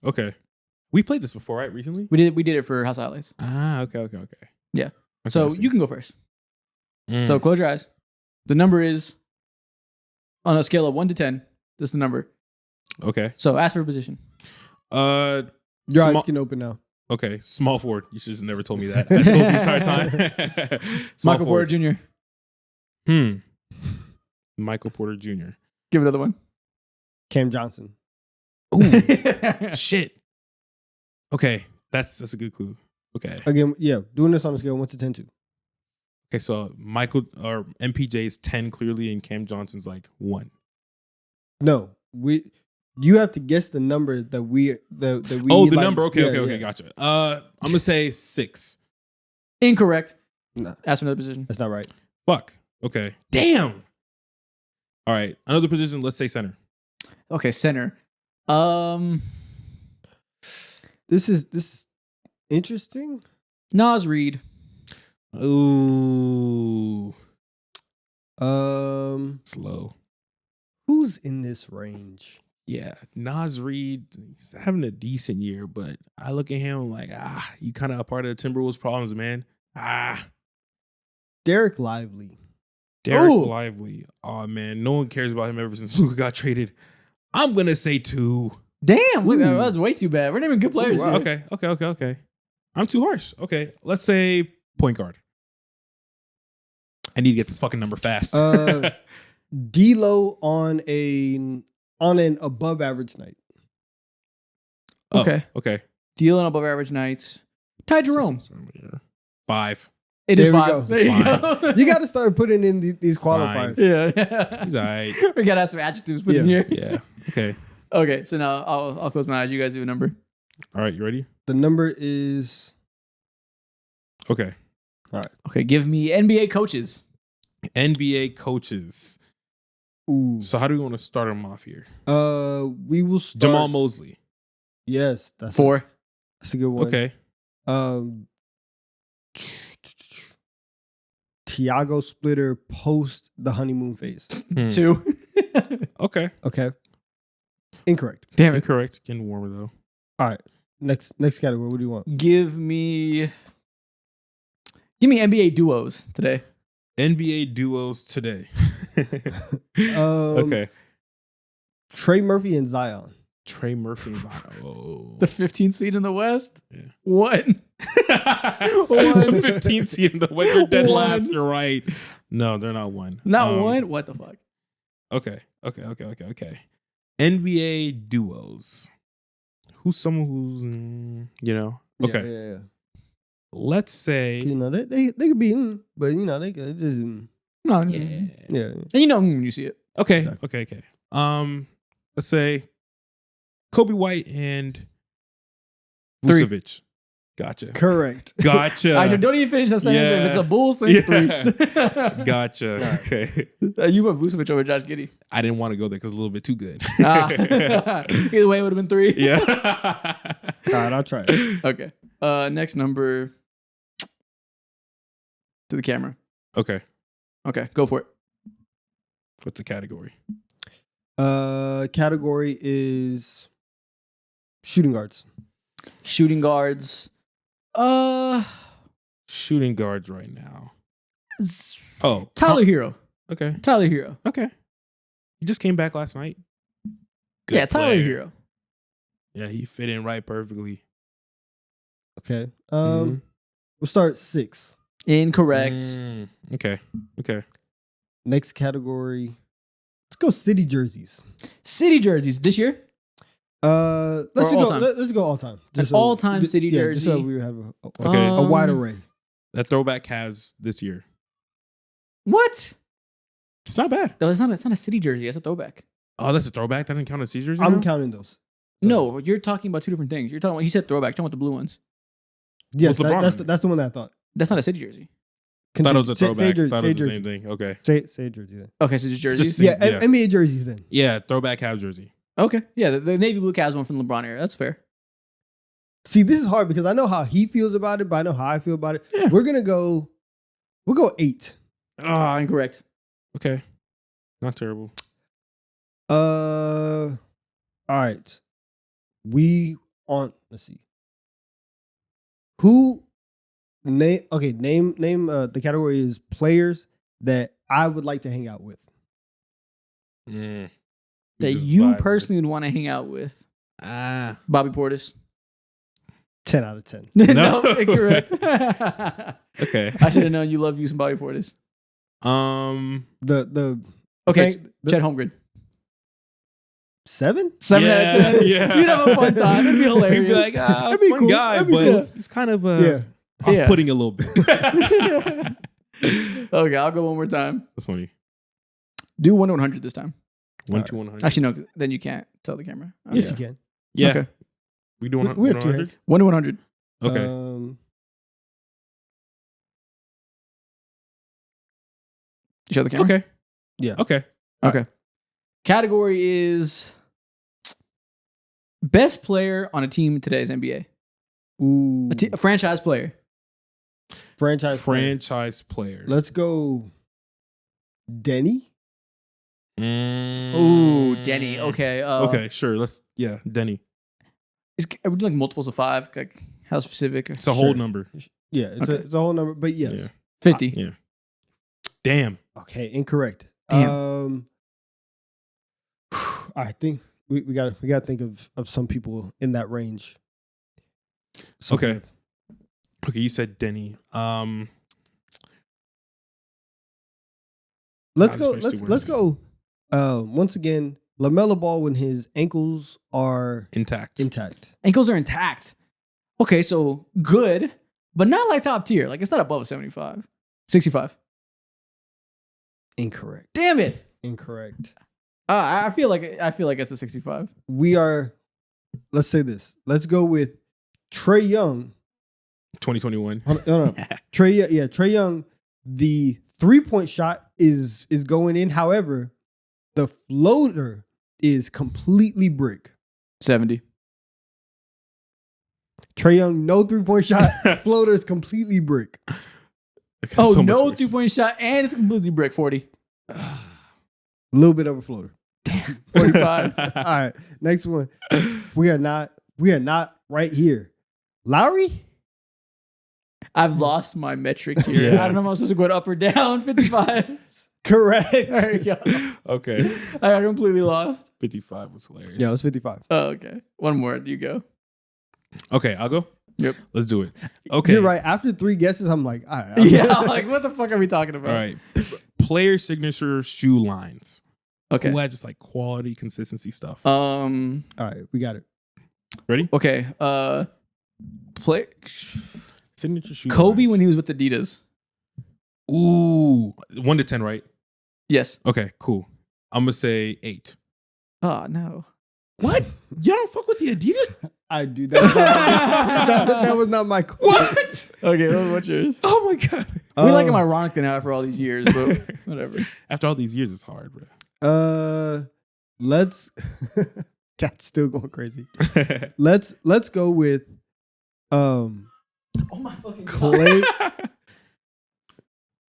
B: Okay. We played this before, right? Recently?
A: We did it for House of Highlights.
B: Okay.
A: Yeah.
B: Okay,
A: So you can go first. So close your eyes. The number is on a scale of 1 to 10. This is the number.
B: Okay.
A: So ask for a position.
C: Your eyes can open now.
B: Okay. Small forward. You should have never told me that. I told the entire time.
A: Michael Porter Jr.
B: Michael Porter Jr.
A: Give another one.
C: Cam Johnson.
B: Ooh. Shit. Okay. That's a good clue. Okay.
C: Again, yeah, doing this on a scale of 1 to 10 too.
B: Okay, so Michael or MPJ is 10 clearly, and Cam Johnson's like 1.
C: No, you have to guess the number that we
B: Oh, the
C: like,
B: number. Okay,
C: yeah.
B: gotcha. I'm gonna say 6.
A: Incorrect.
C: No,
A: Ask for another position.
C: that's not right.
B: Fuck. Okay. Damn. All right, another position. Let's say center.
A: Okay, center.
C: This is interesting.
A: Nas Reed.
B: Ooh.
C: Slow. Who's in this range?
B: Yeah, Nas Reed, he's having a decent year, but I look at him like, you kind of a part of the Timberwolves' problems, man.
C: Derik Lively.
B: Derik Lively. Oh, man, no one cares about him ever since Luka got traded. I'm going to say 2.
A: Damn, look, that was way too bad. We're naming good players.
B: Wow.
A: Here.
B: Okay. I'm too harsh. Okay, let's say point guard. I need to get this fucking number fast.
C: D'Lo on an above average night.
A: Okay.
B: Okay.
A: Dealing above average nights. Ty Jerome.
B: 5.
A: It is
C: There we
A: 5.
C: go.
A: There you go.
C: You got to start putting in these qualifiers.
A: Yeah.
B: He's all right.
A: We gotta have some adjectives put in here.
B: Yeah. Okay.
A: Okay, so now I'll close my eyes. You guys do a number.
B: All right, you ready?
C: The number is
B: Okay.
C: all right.
A: Okay, give me NBA coaches.
B: NBA coaches.
C: Ooh.
B: So how do we want to start them off here?
C: We will start.
B: Jamal Mosley.
C: Yes, that's
A: 4.
C: That's a good one.
B: Okay.
C: Tiago Splitter post the honeymoon phase.
A: 2.
B: Okay.
C: Okay. Incorrect.
A: Damn it.
B: Incorrect. Getting warmer though.
C: All right. Next category. What do you want?
A: Give me NBA duos today.
B: NBA duos today.
C: Um,
B: Okay.
C: Trey Murphy and Zion.
B: Trey Murphy. Oh.
A: The 15th seed in the West?
B: Yeah.
A: What?
B: The 15th seed in the West. They're dead
A: One.
B: last. You're right. No, they're not 1.
A: Not one? What the fuck?
B: Okay. NBA duos. Who's someone who's Okay.
C: Yeah.
B: Let's say
C: You know, they could be, but you know, they could just
A: No.
B: yeah.
C: yeah.
A: And you know when you see it.
B: Okay.
C: Exactly.
B: Okay. Let's say Kobe White and
A: 3.
B: Vucevic. Gotcha.
C: Correct.
B: Gotcha.
A: I don't even finish the sentence.
B: Yeah.
A: If it's a Bulls thing,
B: Yeah.
A: 3.
B: Gotcha. Okay.
A: You put Vucevic over Josh Giddey.
B: I didn't want to go there because it's a little bit too good.
A: Either way, it would have been 3.
B: Yeah.
C: All right, I'll try it.
A: Okay. Next number to the camera.
B: Okay.
A: Okay, go for it.
B: What's the category?
C: Category is shooting guards.
A: Shooting guards.
B: Shooting guards right now. Oh.
A: Tyler Hero.
B: Okay.
A: Tyler Hero.
B: Okay. He just came back last night. Good
A: Yeah, Tyler
B: player.
A: Hero.
B: Yeah, he fit in right perfectly.
C: Okay.
B: Mhm.
C: We'll start 6.
A: Incorrect.
B: Okay.
C: Next category. Let's go city jerseys.
A: City jerseys this year.
C: Let's
A: Or
C: just
A: all
C: go.
A: time?
C: Let's go all time.
A: An all-time city
C: Just so
A: jersey.
C: we have
B: Okay.
C: a wide array.
B: That throwback Cavs this year.
A: What?
B: It's not bad.
A: No, it's not a city jersey. It's a throwback.
B: Oh, that's a throwback? That didn't count as Caesars?
C: I'm counting those.
A: No, you're talking about 2 different things. You're talking about, he said throwback. You're talking about the blue ones.
C: Yes,
B: What's LeBron?
C: that's the one that I thought.
A: That's not a city jersey.
B: Thought it was a
C: Say
B: throwback.
C: jersey,
B: Thought
C: say
B: it was the
C: jersey.
B: same thing. Okay.
C: Say jersey then.
A: Okay, so just jerseys.
B: Just-
C: Yeah,
B: Yeah.
C: NBA jerseys then.
B: Yeah, throwback Cavs jersey.
A: Okay. Yeah, the navy blue Cavs one from LeBron era. That's fair.
C: See, this is hard because I know how he feels about it, but I know how I feel about it.
A: Yeah.
C: We'll go 8.
A: Ah, incorrect.
B: Okay. Not terrible.
C: All right. Let's see. Name the category is players that I would like to hang out with.
A: That you personally would want to hang out with. Bobby Portis.
C: 10 out of 10.
A: No, incorrect.
B: Okay.
A: I should have known you love using Bobby Portis. Okay, Chet Holmgren.
C: 7?
A: 7 out of 10.
B: Yeah.
A: You'd have a fun time. It'd be hilarious.
B: He'd be like,
C: That'd be
B: fun
C: cool.
B: guy,
C: That'd be
B: but
C: cool.
B: it's kind of
C: Yeah.
B: off-putting a little bit.
A: Okay, I'll go one more time.
B: That's funny.
A: Do 1 to 100 this time.
B: 1 to 100.
A: Actually, no, then you can't tell the camera. Okay.
C: Yes, you can.
B: Yeah.
A: Okay.
B: We do
C: We have 2
B: 100?
C: hands.
A: 1 to 100.
B: Okay.
A: You show the camera?
B: Okay.
C: Yeah.
B: Okay.
A: Okay. Category is best player on a team in today's NBA.
C: Ooh.
A: A franchise player.
C: Franchise
B: player.
C: Let's go Denny.
A: Ooh, Denny. Okay.
B: Okay, sure. Denny.
A: Are we doing like multiples of 5? Like how specific?
B: It's a whole number.
C: Yeah, it's a whole number, but yes.
B: Yeah.
A: 50.
B: Yeah. Damn.
C: Okay, incorrect.
A: Damn.
C: I think we gotta think of some people in that range. So
B: Okay. Okay, you said Denny.
C: Let's go. Once again, LaMelo Ball when his ankles are
B: Intact.
A: Ankles are intact. Okay, so good, but not like top tier. Like it's not above 75. 65.
C: Incorrect.
A: Damn it.
C: Incorrect.
A: I feel like it's a 65.
C: Let's say this. Let's go with Trae Young.
B: 2021.
C: No. Trae Young, the 3-point shot is going in. However, the floater is completely brick.
A: 70.
C: Trae Young, no 3-point shot. Floater is completely brick.
A: Oh, no 3-point shot and it's completely brick. 40.
C: A little bit of a floater.
A: Damn. 45.
C: All right. Next one. We are not right here. Lowry?
A: I've lost my metric here.
B: Yeah.
A: I don't know if I'm supposed to go up or down. 55.
C: Correct.
A: There you go.
B: Okay.
A: I got completely lost.
B: 55 was hilarious.
C: Yeah, it was 55.
A: Oh, okay. One more. You go.
B: Okay, I'll go.
A: Yep.
B: Let's do it. Okay.
C: You're right. After 3 guesses, I'm like, all right.
A: Yeah. I'm like, what the fuck are we talking about?
B: All right. Player signature shoe lines.
A: Okay.
B: Who had just like quality, consistency stuff.
C: All right, we got it.
B: Ready?
A: Okay. Play
B: Signature shoe
A: Kobe
B: lines.
A: when he was with Adidas.
B: Ooh. 1 to 10, right?
A: Yes.
B: Okay, cool. I'm going to say 8.
A: Oh no.
B: What? You don't fuck with the Adidas?
C: I do. That was not my clue.
B: What?
A: Okay. What's yours?
B: Oh my God.
A: We like him ironically now after all these years, but whatever.
B: After all these years, it's hard, bro.
C: Let's. Cat's still going crazy. Let's go with
A: Oh my fucking
C: Clay,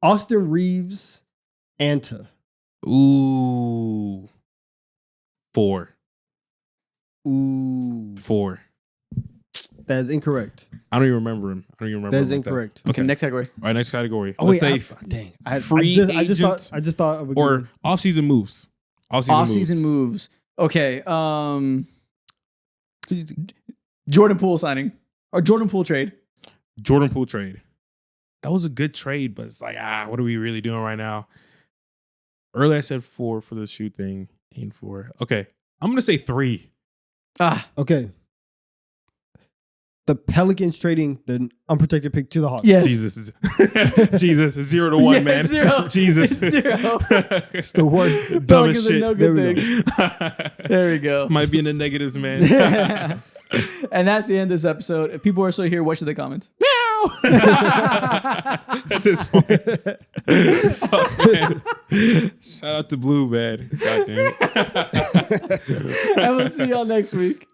C: Austin Reeves, Anta.
B: Ooh. 4.
C: Ooh,
B: 4.
C: that is incorrect.
B: I don't even remember him.
C: That is
B: him like
C: incorrect.
B: Okay.
A: Next category.
B: All right, next category.
C: Oh
B: Let's
C: wait,
B: say
C: dang!
B: free
C: I just thought of a good
B: or
C: one.
B: off-season moves.
A: Off-season moves. Okay. Jordan Poole signing or Jordan Poole trade.
B: Jordan Poole trade. That was a good trade, but it's like, what are we really doing right now? Earlier I said 4 for the shoe thing. 4. Okay. I'm going to say 3.
C: Okay. The Pelicans trading the unprotected pick to the Hawks.
A: Yes.
B: Jesus. Jesus. 0 to 1,
A: Yeah,
B: man.
A: 0.
B: Jesus.
A: It's 0.
C: It's the worst.
B: Dumbest
A: Pelicans are
B: shit.
A: no
C: There
A: good
C: we
A: things. There we go.
B: Might be in the negatives, man.
A: And that's the end of this episode. If people are still here, what should they comment?
B: At this point. Fuck, man. Shout out to Blue, man. God damn it.
A: And we'll see y'all next week.